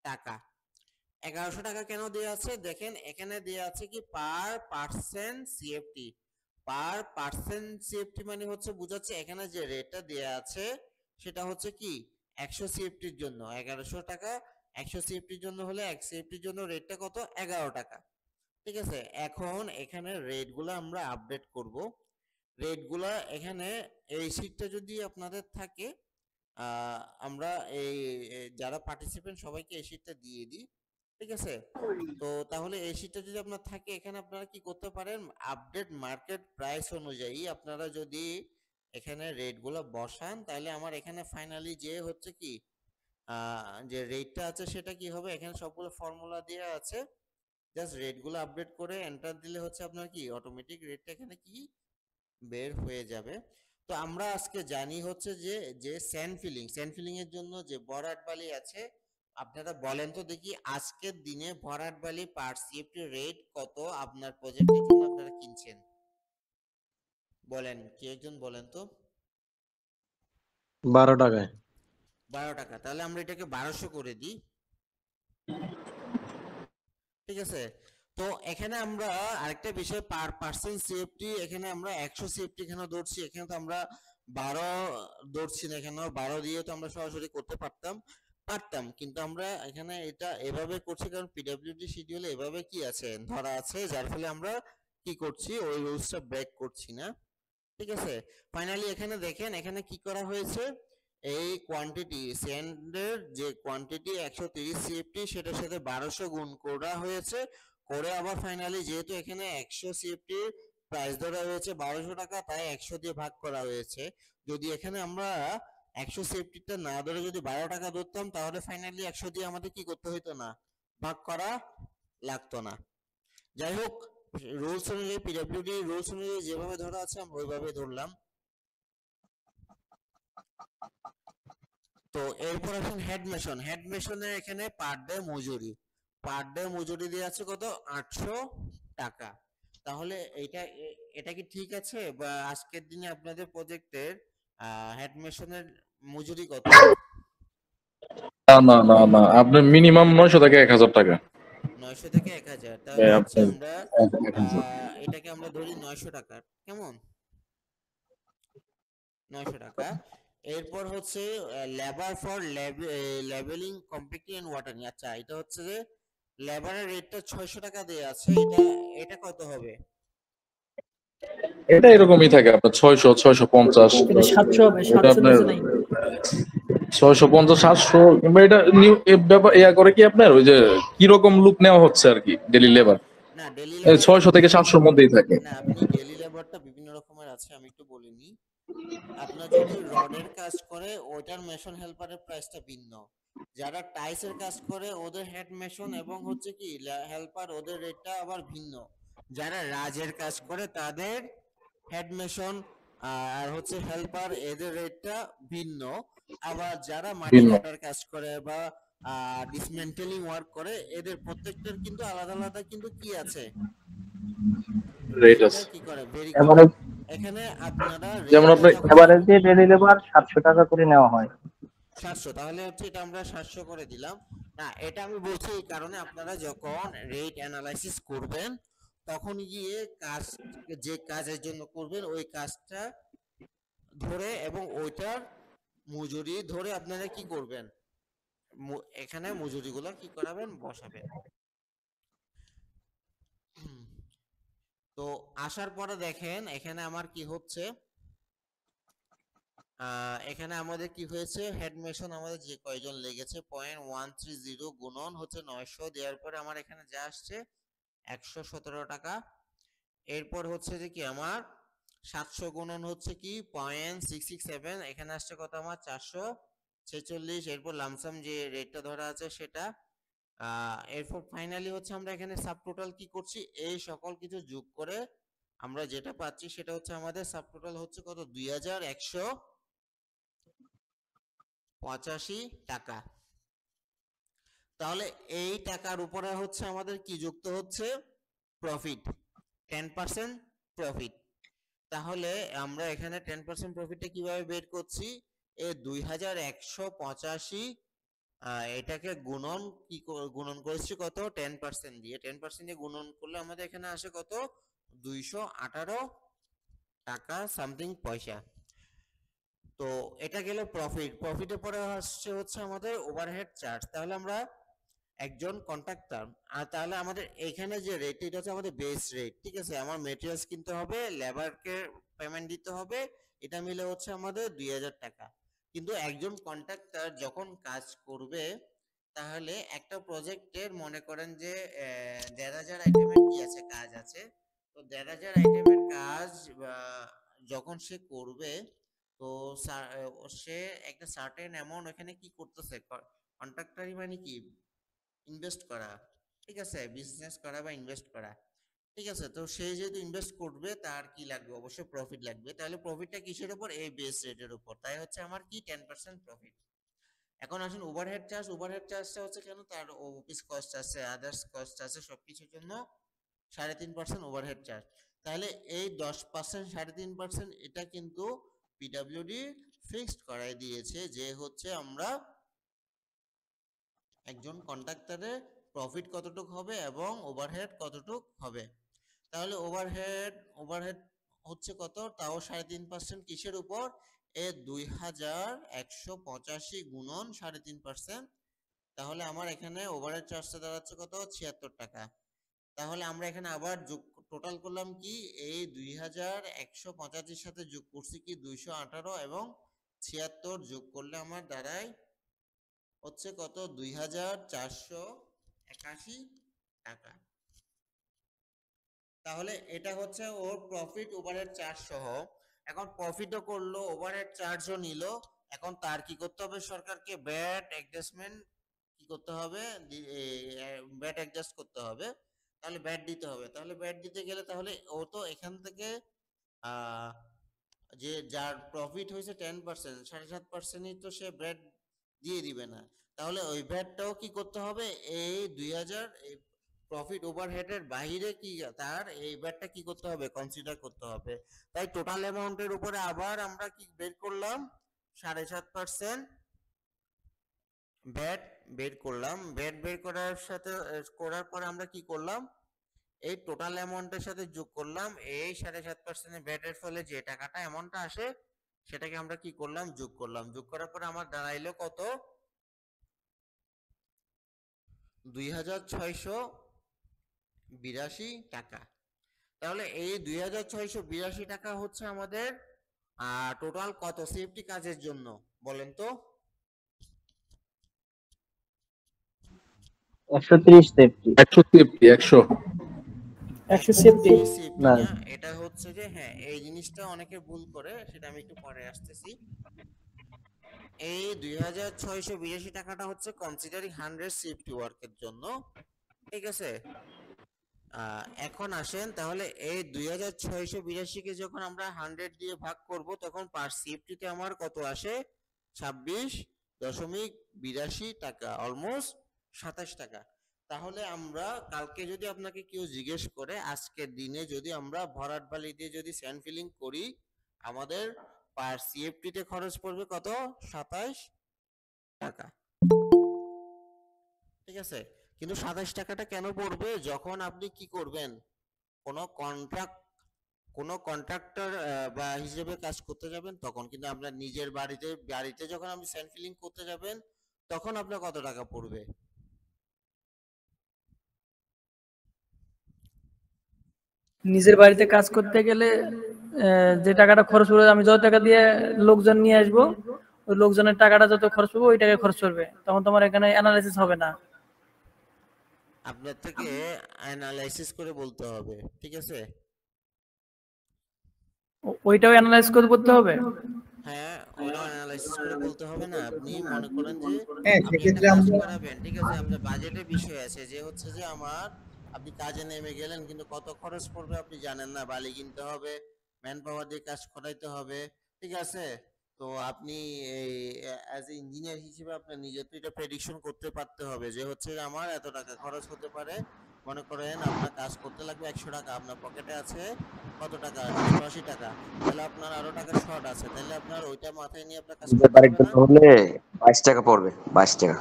[SPEAKER 1] টাকা। 1100 টাকা কেন দেওয়া আছে দেখেন, এখানে দেওয়া আছে কি পার পার্সেন্ট সিএফটি। পার পার্সেন্ট সিএফটি মানে হচ্ছে বুঝাচ্ছে এখানে যে রেটটা দেওয়া আছে সেটা হচ্ছে কি 100 সিএফটির জন্য 1100 টাকা। 100 সিএফটির জন্য হলে 1 সিএফটির জন্য রেটটা কত, 11 টাকা। ঠিক আছে, এখন এখানে রেটগুলো আমরা আপডেট করব। রেটগুলা এখানে এই শীটটা যদি আপনাদের থাকে, আমরা এই যারা পার্টিসিপেন্ট সবাইকে এই শীটটা দিয়ে দিই। ঠিক আছে, তো তাহলে এই শীটটা যদি আপনার থাকে, এখানে আপনারা কি করতে পারেন, আপডেট মার্কেট প্রাইস অনুযায়ী আপনারা যদি এখানে রেটগুলো বসান, তাহলে আমার এখানে ফাইনালি যে হচ্ছে কি যে রেটটা আছে সেটা কি হবে, এখানে সবগুলো ফর্মুলা দেওয়া আছে, জাস্ট রেটগুলো আপডেট করে এন্টার দিলে হচ্ছে আপনার কি অটোমেটিক রেটটা এখানে কি বের হয়ে যাবে। তো আমরা আজকে জানি হচ্ছে যে যে স্যান্ড ফিলিং এর জন্য যে ভরাট বালি আছে, আপনারা বলেন তো দেখি আজকের দিনে ভরাট বালি পার সিএফটি রেট কত আপনার প্রজেক্টের জন্য আপনারা কিনছেন, বলেন কি একজন বলেন তো।
[SPEAKER 5] 12 টাকায়।
[SPEAKER 1] 12 টাকা, তাহলে আমরা এটাকে 1200 করে দিই। ঠিক আছে, তো এখানে আমরা আরেকটা বিষয় পার পার্সেন্ট সিএফটি, এখানে আমরা 100 সিএফটি এখানে ধরছি, এখানে তো আমরা 12 ধরছি না, এখানে 12 দিয়ে তো আমরা সরাসরি করতে পারতাম, কিন্তু আমরা এখানে এটা এভাবে করছি কারণ পিডব্লিউডি শিডিউলে এভাবে কি আছে ধরা আছে, যার ফলে আমরা কি করছি ওই রুলসটা ব্রেক করছি না। ঠিক আছে, ফাইনালি এখানে দেখেন এখানে কি করা হয়েছে, এই কোয়ান্টিটি স্যান্ডের যে কোয়ান্টিটি 130 সিএফটি সেটার সাথে 1200 গুণ করা হয়েছে, করে আবার ফাইনালি যেহেতু এখানে 100 সিএফটি প্রাইস ধরা হয়েছে 1200 টাকা, তাই 100 দিয়ে ভাগ করা হয়েছে। যদি এখানে আমরা 100 সিএফটিটা না ধরে যদি 12 টাকা ধরতাম, তাহলে ফাইনালি 100 দিয়ে আমাদের কি করতে হতো না, ভাগ করা লাগতো না। যাই হোক, রুলস অনুযায়ী পিডব্লিউডি রুলস অনুযায়ী যেভাবে ধরা আছে আমরা ওইভাবে ধরলাম। তো এরপর আসেন হেড মেশনের এখানে পার ডে মজুরি দেওয়া আছে কত, 800 টাকা। তাহলে এটা কি ঠিক আছে, বা আজকের দিনে আপনাদের প্রজেক্টের হেড মেশনের মজুরি কত?
[SPEAKER 4] না না না না, আপনার মিনিমাম 900 থেকে 1000 টাকা।
[SPEAKER 1] 900 থেকে 1000, তাহলে হচ্ছে আমরা এটাকে আমরা ধরি 900 টাকা, কেমন 900 টাকা। এরপর হচ্ছে labour for levelling compacting and watering. আচ্ছা, এটা হচ্ছে যে লেবারের রেটটা 600 টাকা দেয়া আছে, এটা কত হবে?
[SPEAKER 4] এটা এরকমই থাকে আপনার 600 650।
[SPEAKER 3] এটা 700 হবে,
[SPEAKER 4] এটা
[SPEAKER 3] 700
[SPEAKER 4] আপনার
[SPEAKER 3] নিচে নাই।
[SPEAKER 4] 650 700 কিংবা এটা নিউ ব্যাপার ইয়া করে কি আপনার ওই যে কি রকম লুক নেওয়া হচ্ছে আর কি ডেইলি লেবার
[SPEAKER 1] না ডেইলি
[SPEAKER 4] 600 থেকে 700 মধ্যেই থাকে।
[SPEAKER 1] না, আপনি ডেইলি লেবারটা বিভিন্ন রকমের আছে, আমি একটু বলিনি। আপনার যদি রডের কাজ করে ওইটার মেশন হেল্পারের প্রাইসটা ভিন্ন, যারা টাইসের কাজ করে ওদের হেড মেশন এবং হচ্ছে কি হেল্পার ওদের রেটটা আবার ভিন্ন, যারা রাজের কাজ করে তাদের হেড মেশন আর হচ্ছে হেল্পার এদের রেটটা ভিন্ন, আবার যারা মাটি
[SPEAKER 4] ভিন্ন।
[SPEAKER 1] কাটার কাজ করে বা ডিসমেন্টেলিং ওয়ার্ক করে এদের প্রত্যেকটার কিন্তু আলাদা আলাদা কিন্তু কি আছে,
[SPEAKER 4] রেট আছে।
[SPEAKER 1] কি করে ভেরি
[SPEAKER 5] এবারে
[SPEAKER 1] এখানে আপনারা
[SPEAKER 4] যেমন আপনি
[SPEAKER 5] এবারে যে ডেলি লেবার 700 টাকা করে নেওয়া হয়।
[SPEAKER 1] 700, তাহলে হচ্ছে এটা আমরা 700 করে দিলাম। না, এটা আমি বলছি এই কারণে আপনারা যখন রেট অ্যানালাইসিস করবেন তখন গিয়ে কাজ যে কাজের জন্য করবেন ওই কাজটা ধরে এবং ওইটার মজুরি ধরে আপনারা কি করবেন, এখানে মজুরিগুলো কি করাবেন, বসাবেন। তো আসার পরে দেখেন এখানে আমার কি হচ্ছে, এখানে আমাদের কি হয়েছে, হেড মেশন আমাদের যে কয়জন লেগেছে 0.130 গুণন হচ্ছে 900 দেওয়ার পরে আমার এখানে যা আসছে 117 টাকা। এরপর হচ্ছে যে কি আমার 700 গুণন হচ্ছে কি 0.667, এখানে আসছে কত আমার 446। এরপর লামসাম যে রেটটা ধরা আছে সেটা, এরপর ফাইনালি হচ্ছে আমরা এখানে সাব টোটাল কি করছি, এই সকল কিছু যোগ করে আমরা যেটা পাচ্ছি সেটা হচ্ছে আমাদের সাব টোটাল হচ্ছে কত 2185 টাকা। তাহলে এই টাকার উপরে হচ্ছে আমাদের কি যুক্ত হচ্ছে, প্রফিট, 10% প্রফিট। তাহলে আমরা এখানে 10% প্রফিটটা কিভাবে বের করছি, এই 2185 এটাকে গুণন করেছি কত 10% দিয়ে, 10% দিয়ে গুণন করলে আমাদের এখানে আসে কত 218 টাকা সামথিং পয়সা। তো এটা গেল প্রফিট। প্রফিটের পরে আসছে হচ্ছে আমাদের ওভারহেড চার্জ। তাহলে আমরা একজন কন্ট্রাক্টর, আর তাহলে আমাদের এখানে যে রেট এটা হচ্ছে আমাদের বেস রেট, ঠিক আছে। আমার মেটেরিয়ালস কিনতে হবে, লেবারকে পেমেন্ট দিতে হবে, এটা মিলে হচ্ছে আমাদের 2000 টাকা। কিন্তু একজন কন্ট্রাক্টর যখন কাজ করবে, তাহলে একটা প্রজেক্টের মনে করেন যে 1500 আইটেমের কি আছে, কাজ আছে। তো 1500 আইটেমের কাজ যখন সে করবে, তো সে একটা সার্টেন অ্যামাউন্ট এখানে কি করতেছে, কন্ট্রাক্টরই মানে কি ইনভেস্ট করা, ঠিক আছে, বিজনেস করা বা ইনভেস্ট করা, ঠিক আছে। তো সে যেহেতু ইনভেস্ট করবে তার কি লাগবে, অবশ্যই প্রফিট লাগবে। তাহলে প্রফিটটা কিসের উপর, এই বেস রেটের উপর, তাই হচ্ছে আমার কি 10% প্রফিট। এখন আসুন ওভারহেড চার্জ। ওভারহেড চার্জটা হচ্ছে কেন, তার অফিস কস্ট আছে, আদার্স কস্ট আছে, সবকিছুর জন্য 3.5% ওভারহেড চার্জ। তাহলে এই 10% 3.5% এটা কিন্তু পিডব্লিউডি ফিক্সড করাই দিয়েছে, যে হচ্ছে আমরা একজন কন্ট্রাক্টরের প্রফিট কতটুকু হবে এবং ওভারহেড কতটুকু হবে। তাহলে ওভারহেড হচ্ছে কত, তাও 3.5% কিসের উপর, এ 2185 গুণন 3.5%। তাহলে আমার এখানে ওভারহেড চার্জটা দাঁড়াচ্ছে কত 76 টাকা। তাহলে আমরা এখানে আবার যোগ টোটাল করলাম কি, এই 2185 সাথে যোগ করছি কি 218 এবং 76 যোগ করলে আমার দাঁড়ায় হচ্ছে কত 2481 টাকা। তাহলে এটা হচ্ছে ওর প্রফিট ওভারহেড চার্জ সহ। এখন প্রফিটও করলো, ওভারহেড চার্জও নিল। এখন তার কি করতে হবে, সরকারকে ভ্যাট অ্যাডজাস্টমেন্ট কি করতে হবে, ভ্যাট অ্যাডজাস্ট করতে হবে। তাহলে ভ্যাট দিতে হবে। তাহলে ভ্যাট দিতে গেলে তাহলে ও তো এখান থেকে যে যার প্রফিট হয়েছে 10%, 7.5%ই তো সে ভ্যাট দিয়ে দিবে না। তাহলে ওই ভ্যাটটাও কি করতে হবে, এই 2000 প্রফিট ওভারহেডের বাইরে কি তার এই ভ্যাটটা কি করতে হবে, কনসিডার করতে হবে। তাই টোটাল অ্যামাউন্টের উপরে আবার আমরা কি বের করলাম, 7.5% ভ্যাট বের করলাম। ভ্যাট বের করার পরে আমরা কি করলাম, এই টোটাল অ্যামাউন্টের সাথে যোগ করলাম এই 7.5% ভ্যাটের ফলে যে টাকাটা অ্যামাউন্টটা আসে সেটাকে আমরা কি করলাম, যোগ করলাম। যোগ করার পরে আমার দাঁড়াইলো কত 2682 টাকা। তাহলে এই 2682 টাকা হচ্ছে আমাদের টোটাল কত সেফটি কাজের জন্য বলেন তো,
[SPEAKER 5] 130 সেফটি।
[SPEAKER 4] 100
[SPEAKER 3] 100
[SPEAKER 1] সেফটি
[SPEAKER 5] না।
[SPEAKER 1] না, এটা হচ্ছে যে হ্যাঁ এই জিনিসটা অনেকে ভুল করে, সেটা আমি একটু পরে আসতেছি। এই 2682 টাকাটা হচ্ছে কনসিডারিং 100 সেফটি ওয়ার্কের জন্য, ঠিক আছে। এখন আসেন তাহলে এই 2682 কে যখন আমরা 100 দিয়ে ভাগ করব তখন পার সেফটিতে আমার কত আসে 26.82 টাকা, অলমোস্ট 27 টাকা। তাহলে আমরা কালকে যদি আপনাকে কেউ জিজ্ঞেস করে আজকের দিনে যদি আমরা ভরাট বালি দিয়ে যদি স্যান্ড ফিলিং করি, আমাদের পার সিএফটিতে খরচ পড়বে কত 27 টাকা, ঠিক আছে। কিন্তু 27 টাকাটা কেন পড়বে, যখন আপনি কি করবেন, কোনো কন্ট্রাক্টর বা হিসেবে কাজ করতে যাবেন তখন। কিন্তু আপনার নিজের বাড়িতে যখন আপনি স্যান্ড ফিলিং করতে যাবেন তখন আপনার কত টাকা পড়বে?
[SPEAKER 3] নিজের বাড়িতে কাজ করতে গেলে যে টাকাটা খরচ পড়বে, আমি যত টাকা দিয়ে লোকজন নিয়ে আসবো, ওই লোকজনের টাকাটা যত খরচ পড়বে ওই টাকায় খরচ করবে, তখন তোমার এখানে অ্যানালাইসিস হবে না।
[SPEAKER 1] আপনার থেকে অ্যানালাইসিস করে বলতে হবে, ঠিক আছে?
[SPEAKER 3] ওইটাও অ্যানালাইজ করে করতে হবে।
[SPEAKER 1] হ্যাঁ, ওইটাও অ্যানালাইসিস করে বলতে হবে না? আপনি মনে করেন যে
[SPEAKER 6] হ্যাঁ,
[SPEAKER 1] আপনি একটা
[SPEAKER 6] সেক্ষেত্রে
[SPEAKER 1] কাজ
[SPEAKER 6] আমরা
[SPEAKER 1] করাবেন, ঠিক আছে? আপনার বাজেটের বিষয় আছে, যে হচ্ছে যে আপনি কাজে নেমে গেলেন কিন্তু কত খরচ পড়বে আপনি জানেন না, বালি কিনতে হবে, ম্যান পাওয়ার দিয়ে কাজ করাইতে হবে, ঠিক আছে? তো আপনি এই অ্যাজ এ ইঞ্জিনিয়ার হিসেবে আপনার নিজে তো এটা প্রেডিকশন করতে পারতে হবে যে হচ্ছে যে আমার এত টাকা খরচ হতে পারে। মনে করেন আপনার কাজ করতে লাগবে 100 টাকা, আপনার পকেটে আছে কত টাকা? 180 টাকা। তাহলে আপনার আরো টাকা শর্ট আছে, তাহলে আপনার ওইটা মাথায় নিয়ে আপনার কাজ করতে
[SPEAKER 7] তারিখ
[SPEAKER 1] হবে না?
[SPEAKER 7] হলে 22 টাকা পড়বে, 22 টাকা।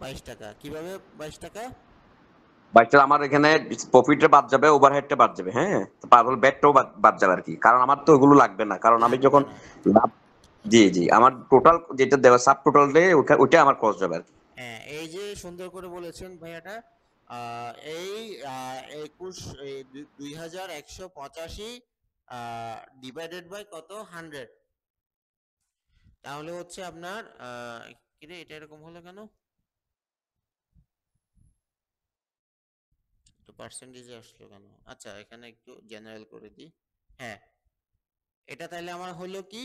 [SPEAKER 1] 22 টাকা কিভাবে? 22 টাকা
[SPEAKER 7] 22 টাকা আমার এখানে প্রফিটটা বাদ যাবে, ওভারহেডটা বাদ যাবে, হ্যাঁ, তারপর ব্যাটটাও বাদ যাবে আর কি, কারণ আমার তো ওগুলো লাগবে না, কারণ আমি
[SPEAKER 1] লাগবে
[SPEAKER 7] যখন
[SPEAKER 1] না।
[SPEAKER 7] লাভ, জি জি, আমার টোটাল যেটা দেওয়া সাব টোটাল ডে ওইটা আমার কস্ট যাবে আর কি।
[SPEAKER 1] হ্যাঁ, এই যে সুন্দর করে বলেছেন ভাইয়াটা। এই 21 2185 ডিভাইডেড বাই কত 100, তাহলে হচ্ছে আপনার কিরে এটা এরকম হলো কেন? তো পার্সেন্টেজে আসলো কেন? আচ্ছা, এখানে একটু জেনারেল করে দিই। হ্যাঁ, এটা তাহলে আমার হলো কি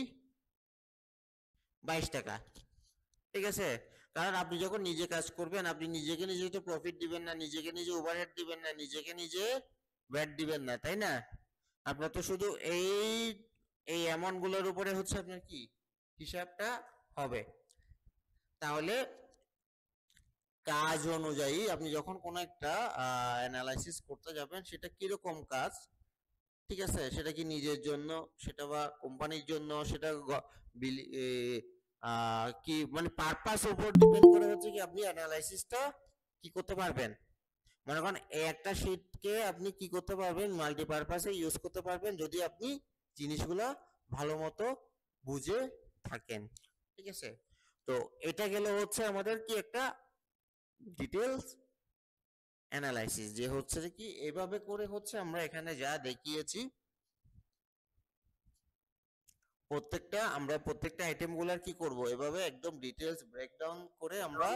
[SPEAKER 1] 22 টাকা, ঠিক আছে? কারণ আপনি যখন নিজে কাজ করবেন, আপনি নিজেকে নিজে তো প্রফিট দিবেন না, নিজেকে নিজে ওভারহেড দিবেন না, নিজেকে নিজে ভ্যাট দিবেন না, তাই না? আপনার তো শুধু এই এই অ্যামাউন্ট গুলোর উপরে হচ্ছে আপনার কি হিসাবটা হবে। তাহলে কাজ অনুযায়ী আপনি যখন কোনো একটা অ্যানালাইসিস করতে যাবেন, সেটা কিরকম কাজ, ঠিক আছে? সেটা কি নিজের জন্য, সেটা বা কোম্পানির জন্য, সেটা কি মানে পারপাস উপর ডিপেন্ড করে হচ্ছে কি আপনি অ্যানালাইসিসটা কি করতে পারবেন। মনে করেন এই একটা শীটকে আপনি কি করতে পারবেন, মাল্টিপারপাসে ইউজ করতে পারবেন যদি আপনি জিনিসগুলা ভালো মতো বুঝে থাকেন, ঠিক আছে? তো এটা গেল হচ্ছে আমাদের কি একটা ডিটেলস অ্যানালাইসিস, যে হচ্ছে যে কি এভাবে করে হচ্ছে আমরা এখানে যা দেখিয়েছি প্রত্যেকটা আইটেম গুলার কি করব, এভাবে একদম ডিটেলস ব্রেকডাউন করে আমরা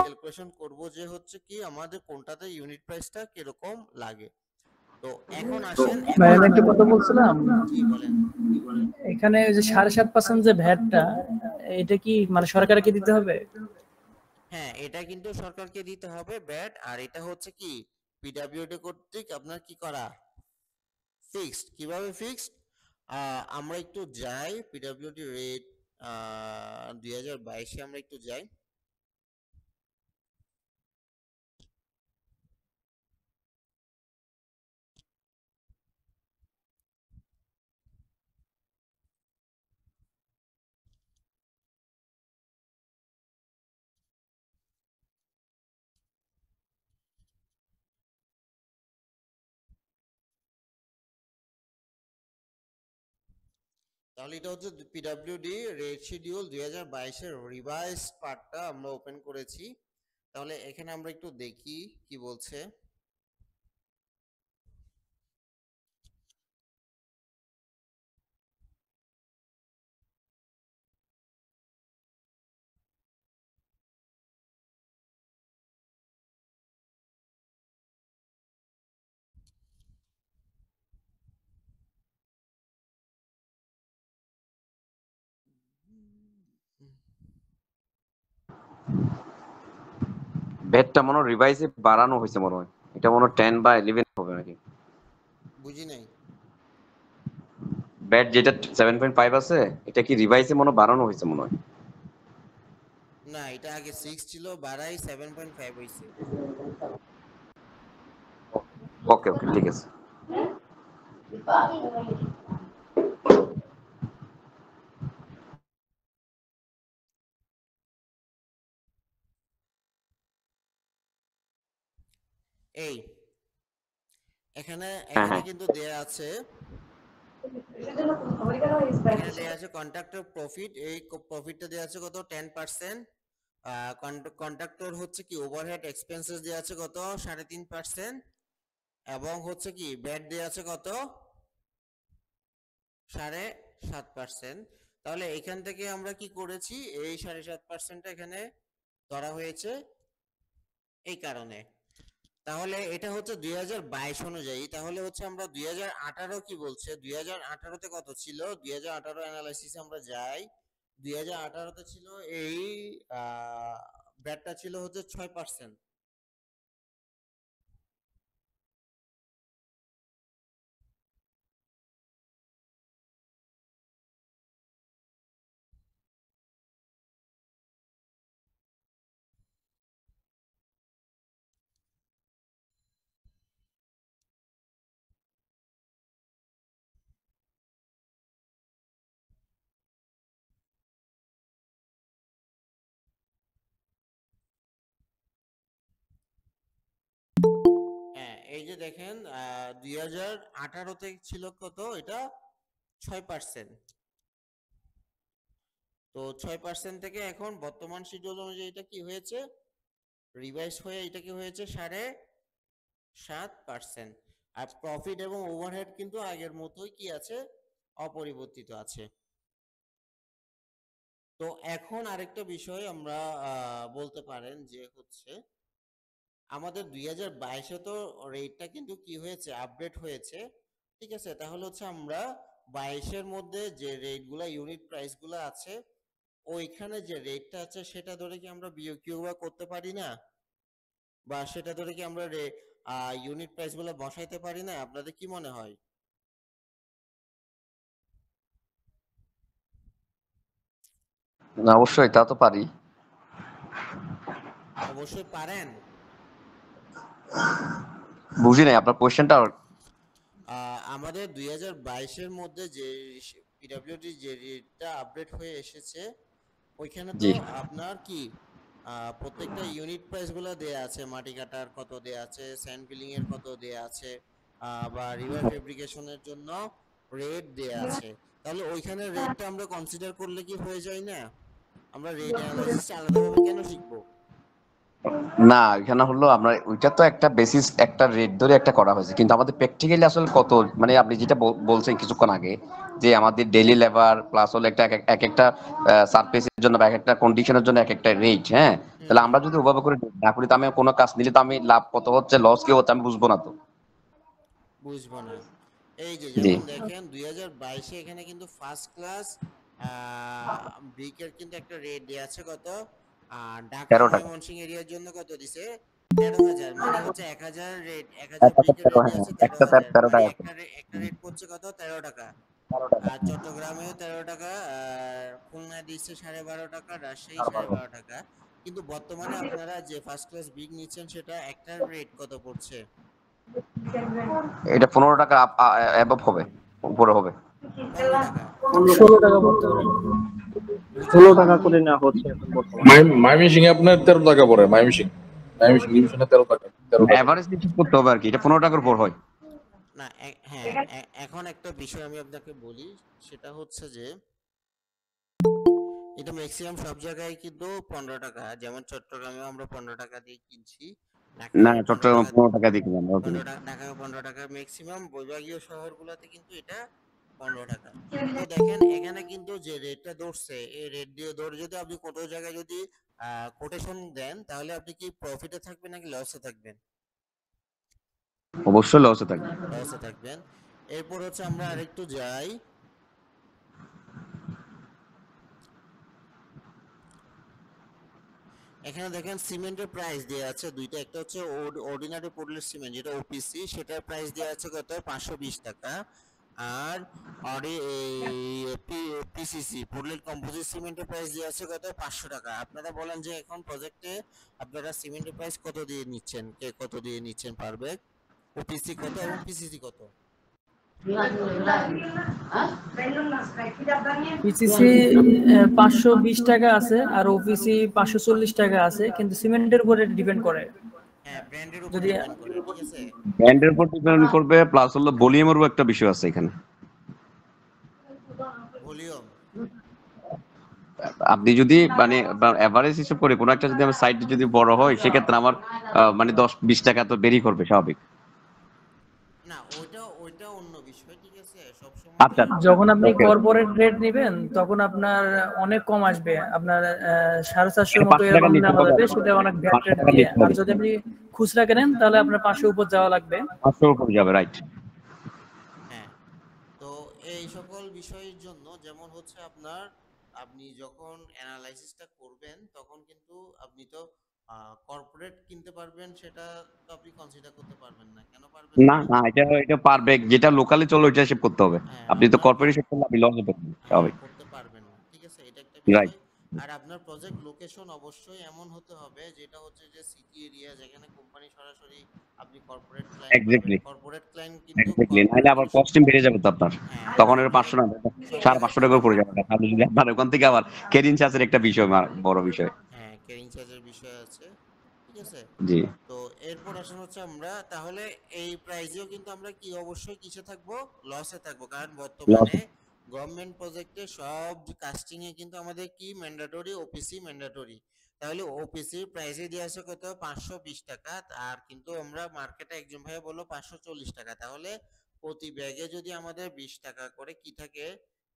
[SPEAKER 1] ক্যালকুলেশন করব যে হচ্ছে কি আমাদের কোনটাতে ইউনিট প্রাইসটা কিরকম লাগে। তো এখন আসেন,
[SPEAKER 3] ভাই আমি একটা কথা বলছিলাম,
[SPEAKER 1] জি বলেন।
[SPEAKER 3] এখানে ওই যে 7.5% যে ভ্যাটটা, এটা কি মানে সরকারকে দিতে হবে?
[SPEAKER 1] হ্যাঁ, এটা কিন্তু সরকারকে দিতে হবে ব্যাট, আর এটা হচ্ছে কি পিডব্লিউডি কর্তৃক আপনার কি করা ফিক্সড। কিভাবে ফিক্সড? আমরা একটু যাই পিডব্লিউডি রেট 2022-এ আমরা একটু যাই। তাহলে এটা হচ্ছে পিডব্লিউডি রেট শিডিউল 2022-এর রিভাইজ পার্টটা আমরা ওপেন করেছি। তাহলে এখানে আমরা একটু দেখি কি বলছে।
[SPEAKER 7] ব্যাটটা মনে হয় রিভাইসে বাড়ানো হয়েছে মনে হয়, এটা মনে হয় 10 বা 11 হবে নাকি।
[SPEAKER 1] বুঝি নাই।
[SPEAKER 7] ব্যাট যেটা 7.5 আছে, এটা কি রিভাইসে মনে হয় বাড়ানো হয়েছে মনে হয়।
[SPEAKER 1] না, এটা আগে 6 ছিল, বাড়াই 7.5 হইছে।
[SPEAKER 7] ওকে ওকে, ঠিক আছে।
[SPEAKER 1] এই এখানে
[SPEAKER 7] হ্যাঁ
[SPEAKER 1] এখানে
[SPEAKER 7] হ্যাঁ,
[SPEAKER 1] কিন্তু দেয়া আছে, এখানে দেয়া আছে কন্ট্রাক্টর প্রফিট। এই প্রফিটটা দেয়া আছে কত 10%। কন্ট্রাক্টর হচ্ছে কি ওভারহেড এক্সপেন্সেস দেওয়া আছে কত 3.5%, এবং হচ্ছে কি ব্যাট দেওয়া আছে কত 7.5%। তাহলে এখান থেকে আমরা কি করেছি, এই 7.5% এখানে ধরা হয়েছে এই কারণে। তাহলে এটা হচ্ছে 2022 অনুযায়ী। তাহলে হচ্ছে আমরা 2018 কি বলছে, 2018 তে কত ছিল, 2018 অ্যানালাইসিসে আমরা যাই। 2018 তে ছিল এই ব্যাটটা ছিল হচ্ছে 6%। হ্যাঁ, এই যে দেখেন 2018 তে ছিল কত, এটা 6%। তো 6% থেকে এখন বর্তমান শিডিউল অনুযায়ী এটা কি হয়েছে, রিভাইজ হয়ে এটা কি হয়েছে 7.5%। আর প্রফিট এবং ওভারহেড কিন্তু আগের মতোই কি আছে, অপরিবর্তিত আছে। তো এখন আরেকটা বিষয় আমরা বলতে পারেন যে হচ্ছে আমাদের 2022-এ তো রেটটা কিন্তু কি হয়েছে, আপডেট হয়েছে, ঠিক আছে। তাহলে হচ্ছে আমরা 22-এর মধ্যে যে রেটগুলা ইউনিট প্রাইসগুলো আছে, ওইখানে যে রেটটা আছে সেটা ধরে কি আমরা বিয়োগ করতে পারি না, বা সেটা ধরে কি আমরা ইউনিট প্রাইসগুলো বসাইতে পারি না? আপনাদের কি মনে হয়?
[SPEAKER 7] না, অবশ্যই তা তো পারি।
[SPEAKER 1] অবশ্যই পারেন।
[SPEAKER 7] বুঝি নাই আপনার কোশ্চেনটা।
[SPEAKER 1] আমাদের 2022-এর মধ্যে যে পিডব্লিউডি যে রেটটা আপডেট হয়ে এসেছে, ওইখানে তো
[SPEAKER 7] জি।
[SPEAKER 1] আপনার কি প্রত্যেকটা ইউনিট প্রাইস গুলো দেয়া আছে, মাটি কাটার কত দেয়া আছে, স্যান্ড ফিলিং এর কত দেয়া আছে, বা রিভার ফেব্রিকেশনের জন্য রেট দেয়া আছে। তাহলে ওইখানে রেটটা আমরা কনসিডার করলে কি হয়ে যায় না? আমরা রেট অ্যানালাইসিসটা আলাদাভাবে কেন শিখবো?
[SPEAKER 7] না, এখানে হলো আমরা ওইটা তো একটা বেসিস একটা রেট ধরে একটা করা হয়েছে, কিন্তু আমাদের প্র্যাকটিক্যালি আসলে কত, মানে আপনি যেটা বলছেন কিছুক্ষণ আগে যে আমাদের ডেইলি লেবার প্লাস হলো একটা এক একটা সারফেসের জন্য বা এক একটা কন্ডিশনের জন্য এক একটা রেট। হ্যাঁ, তাহলে আমরা যদি ওভাবে করে না করি তো আমি কোনো কাজ নিলে তো আমি লাভ কত হচ্ছে লস কি হচ্ছে আমি বুঝবো না তো।
[SPEAKER 1] বুঝবো না। এই যে
[SPEAKER 7] জি।
[SPEAKER 1] যেমন দেখেন 2022-এ এখানে কিন্তু ফার্স্ট ক্লাস ব্রিকের কিন্তু একটা রেট দেয়া আছে কত, ঢাকা
[SPEAKER 7] 13 টাকা।
[SPEAKER 1] ময়মনসিংহ এরিয়ার জন্য কত দিছে 13,000, মানে হচ্ছে 1000 রেট, 1000 ব্রিকের রেট
[SPEAKER 7] হ্যাঁ,
[SPEAKER 1] দিয়েছে
[SPEAKER 7] একটা
[SPEAKER 1] 13,000,
[SPEAKER 7] 13
[SPEAKER 1] মানে
[SPEAKER 7] টাকা।
[SPEAKER 1] একটা রেট পড়ছে কত 13 টাকা। আর চট্টগ্রামেও 13 টাকা, আর খুলনায় দিচ্ছে 12.5 টাকা, রাজশাহী 12.5 টাকা। কিন্তু বর্তমানে আপনারা যে ফার্স্ট ক্লাস ব্রিক নিচ্ছেন সেটা একটা রেট কত পড়ছে?
[SPEAKER 7] এটা 15 টাকা অ্যাবভ হবে, উপরে হবে।
[SPEAKER 1] 15 টাকা।
[SPEAKER 3] 16 টাকা পড়তে হবে।
[SPEAKER 5] 16 টাকা করে নেওয়া হচ্ছে এখন বর্তমানে।
[SPEAKER 4] ময়মনসিংহে আপনার 13 টাকা পড়ে, ময়মনসিংহে ডিভিশনে 13 টাকা।
[SPEAKER 7] এভারেজ নিশ্চিত করতে হবে আর কি, এটা 15 টাকার উপর হয়।
[SPEAKER 1] না, হ্যাঁ, এখন একটা বিষয় আমি আপনাকে বলি, সেটা হচ্ছে যে এটা ম্যাক্সিমাম সব জায়গায় কিন্তু 15 টাকা, যেমন চট্টগ্রামেও আমরা 15 টাকা দিয়ে কিনছি,
[SPEAKER 7] না,
[SPEAKER 1] ঢাকায়ও 15
[SPEAKER 7] চট্টগ্রাম
[SPEAKER 1] টাকা,
[SPEAKER 7] 15 টাকা দিয়ে কিনলাম।
[SPEAKER 1] 15 টাকা, ঢাকায়ও 15 টাকা, ম্যাক্সিমাম বিভাগীয় শহরগুলোতে কিন্তু এটা 15 টাকা। তো দেখেন এখানে কিন্তু যে রেটটা ধরছে, এই রেট দিয়ে ধরে যদি আপনি কোনো জায়গায় যদি কোটেশন দেন, তাহলে আপনি কি প্রফিটে থাকবেন নাকি লসে থাকবেন?
[SPEAKER 7] অবশ্যই লসে থাকবে।
[SPEAKER 1] লসে থাকবেন। এরপর হচ্ছে আমরা আরেকটু যাই, এখানে দেখেন সিমেন্টের প্রাইস দেওয়া আছে দুইটা, একটা হচ্ছে অর্ডিনারি পোর্টল্যান্ড সিমেন্ট যেটা ওপিসি, সেটার প্রাইস দেওয়া আছে কত 520 টাকা। আর পিসিসি পোর্টল্যান্ড কম্পোজিট সিমেন্টের প্রাইস দেওয়া আছে কত 500 টাকা। আপনারা বলেন যে এখন প্রজেক্টে আপনারা সিমেন্টের প্রাইস কত দিয়ে নিচ্ছেন, কে কত দিয়ে নিচ্ছেন পারবে, ওপিসি কত এবং পিসিসি কত?
[SPEAKER 3] পিসিসি 520 টাকা আছে আর ওপিসি 540 টাকা আছে, কিন্তু সিমেন্টের উপরে ডিপেন্ড করে।
[SPEAKER 1] হ্যাঁ, ব্র্যান্ডের উপর
[SPEAKER 3] যদি
[SPEAKER 1] ডিপেন্ড করে, ঠিক আছে।
[SPEAKER 7] ব্র্যান্ডের উপর ডিপেন্ড করবে, প্লাস হলো ভলিউমেরও একটা বিষয় আছে এখানে।
[SPEAKER 1] ভলিউম
[SPEAKER 7] আপনি যদি মানে এভারেজ হিসেব করে কোনো একটা যদি আমার সাইট যদি বড় হয় সেক্ষেত্রে আমার মানে 10-20 টাকা তো বেরি করবে স্বাভাবিক।
[SPEAKER 1] না, ওইটা অন্য বিষয়, ঠিক আছে? সবসময়
[SPEAKER 7] আচ্ছা
[SPEAKER 3] যখন আপনি
[SPEAKER 7] ওকে,
[SPEAKER 3] কর্পোরেট রেট নেবেন তখন আপনার অনেক কম আসবে, আপনার 450 মতো
[SPEAKER 7] 500 টাকা
[SPEAKER 3] এরকম
[SPEAKER 7] নিতে
[SPEAKER 3] নেওয়া
[SPEAKER 7] হবে,
[SPEAKER 3] যাবে, সেটা অনেক ভ্যাট
[SPEAKER 7] 500
[SPEAKER 3] রেট
[SPEAKER 7] টাকা
[SPEAKER 3] দিয়ে।
[SPEAKER 7] নিতে
[SPEAKER 3] আর
[SPEAKER 7] হবে,
[SPEAKER 3] যদি আপনি খুচরা কেনেন তাহলে আপনার 500 উপর যাওয়া লাগবে।
[SPEAKER 7] 500 উপর যাবে, রাইট।
[SPEAKER 1] হ্যাঁ, তো এই সকল বিষয়ের জন্য যেমন হচ্ছে আপনার, আপনি যখন অ্যানালাইসিসটা করবেন তখন কিন্তু আপনি তো কর্পোরেট কিনতে পারবেন, সেটা তো আপনি কনসিডার করতে পারবেন না। কেন পারবেন
[SPEAKER 7] না
[SPEAKER 1] না?
[SPEAKER 7] না, এটা পারবে, যেটা লোকালি চলে ওইটা হিসেব করতে হবে।
[SPEAKER 1] হ্যাঁ,
[SPEAKER 7] আপনি তো
[SPEAKER 1] আপনার
[SPEAKER 7] কর্পোরেশন করলে আপনি লস হবে,
[SPEAKER 1] হ্যাঁ,
[SPEAKER 7] স্বাভাবিক,
[SPEAKER 1] করতে পারবেন না, ঠিক আছে? এটা একটা
[SPEAKER 7] রাইট,
[SPEAKER 1] বিষয়। আর আপনার প্রজেক্ট লোকেশন অবশ্যই এমন হতে হবে যেটা হচ্ছে যে সিটি এরিয়া, যেখানে কোম্পানি সরাসরি আপনি কর্পোরেট ক্লায়েন্ট পাবেন।
[SPEAKER 7] এক্স্যাক্টলি,
[SPEAKER 1] কর্পোরেট ক্লায়েন্ট কিন্তু
[SPEAKER 7] এক্স্যাক্টলি, নাহলে
[SPEAKER 1] কর্পোরেট
[SPEAKER 7] আবার
[SPEAKER 1] কিন্তু
[SPEAKER 7] কস্টিং বেড়ে যাবে তো আপনার,
[SPEAKER 1] হ্যাঁ,
[SPEAKER 7] তখন
[SPEAKER 1] সব
[SPEAKER 7] এর 500
[SPEAKER 1] জায়গায়
[SPEAKER 7] না
[SPEAKER 1] সব জায়গায়
[SPEAKER 7] 550 টাকা
[SPEAKER 1] পাবেন
[SPEAKER 7] পড়ে
[SPEAKER 1] না।
[SPEAKER 7] যাবে, তাহলে যদি আপনার ওখান থেকে আবার কেরিং চার্জের একটা বিষয়, বড় বিষয়।
[SPEAKER 1] হ্যাঁ, ক্যারিং চার্জের বিষয় আছে, ঠিক আছে?
[SPEAKER 7] জি,
[SPEAKER 1] তো এরপর আসলে হচ্ছে আমরা তাহলে এই প্রাইজেও কিন্তু আমরা কি অবশ্যই কিসে থাকবো? লসে থাকবো, কারণ
[SPEAKER 7] লস,
[SPEAKER 1] বর্তমানে গভর্নমেন্ট প্রজেক্টে সব কাস্টিং এ কিন্তু আমাদের কি ম্যান্ডেটরি, ওপিসি ম্যান্ডেটরি। তাহলে ওপিসি প্রাইসে দিয়ে আছে কত? 520 টাকা। আর কিন্তু আমরা মার্কেটে একজন ভাই বললো 540 টাকা। তাহলে প্রতি ব্যাগে যদি আমাদের 20 টাকা করে কি থাকে?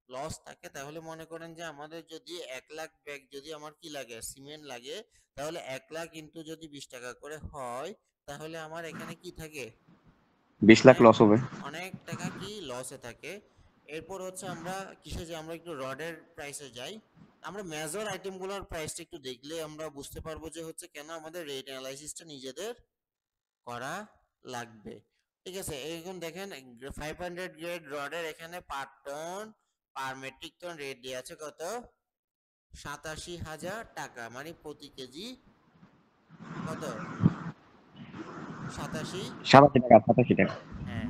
[SPEAKER 1] লস থাকে। তাহলে মনে করেন যে আমাদের যদি 1 লাখ ব্যাগ যদি আমার কি লাগে? সিমেন্ট লাগে, তাহলে 1 লাখ ইন্টু যদি 20 টাকা করে হয়, তাহলে আমার এখানে কি থাকে?
[SPEAKER 7] 20 লাখ
[SPEAKER 1] অনেক
[SPEAKER 7] লস হবে।
[SPEAKER 1] অনেক টাকা কি লসে থাকে। এরপর হচ্ছে আমরা কিসে যে আমরা একটু রডের প্রাইসে যাই। আমরা মেজর আইটেমগুলোর প্রাইসটা একটু দেখলে আমরা বুঝতে পারবো যে হচ্ছে কেন আমাদের রেট অ্যানালাইসিসটা নিজেদের করা লাগবে, ঠিক আছে? এখন দেখেন 500 গ্রেড রডের এখানে পার টন, পার মেট্রিক টন রেট দেওয়া আছে কত? 87,000 টাকা, মানে প্রতি কেজি কত? 87।
[SPEAKER 7] 87 টাকা, 87 টাকা।
[SPEAKER 1] হ্যাঁ,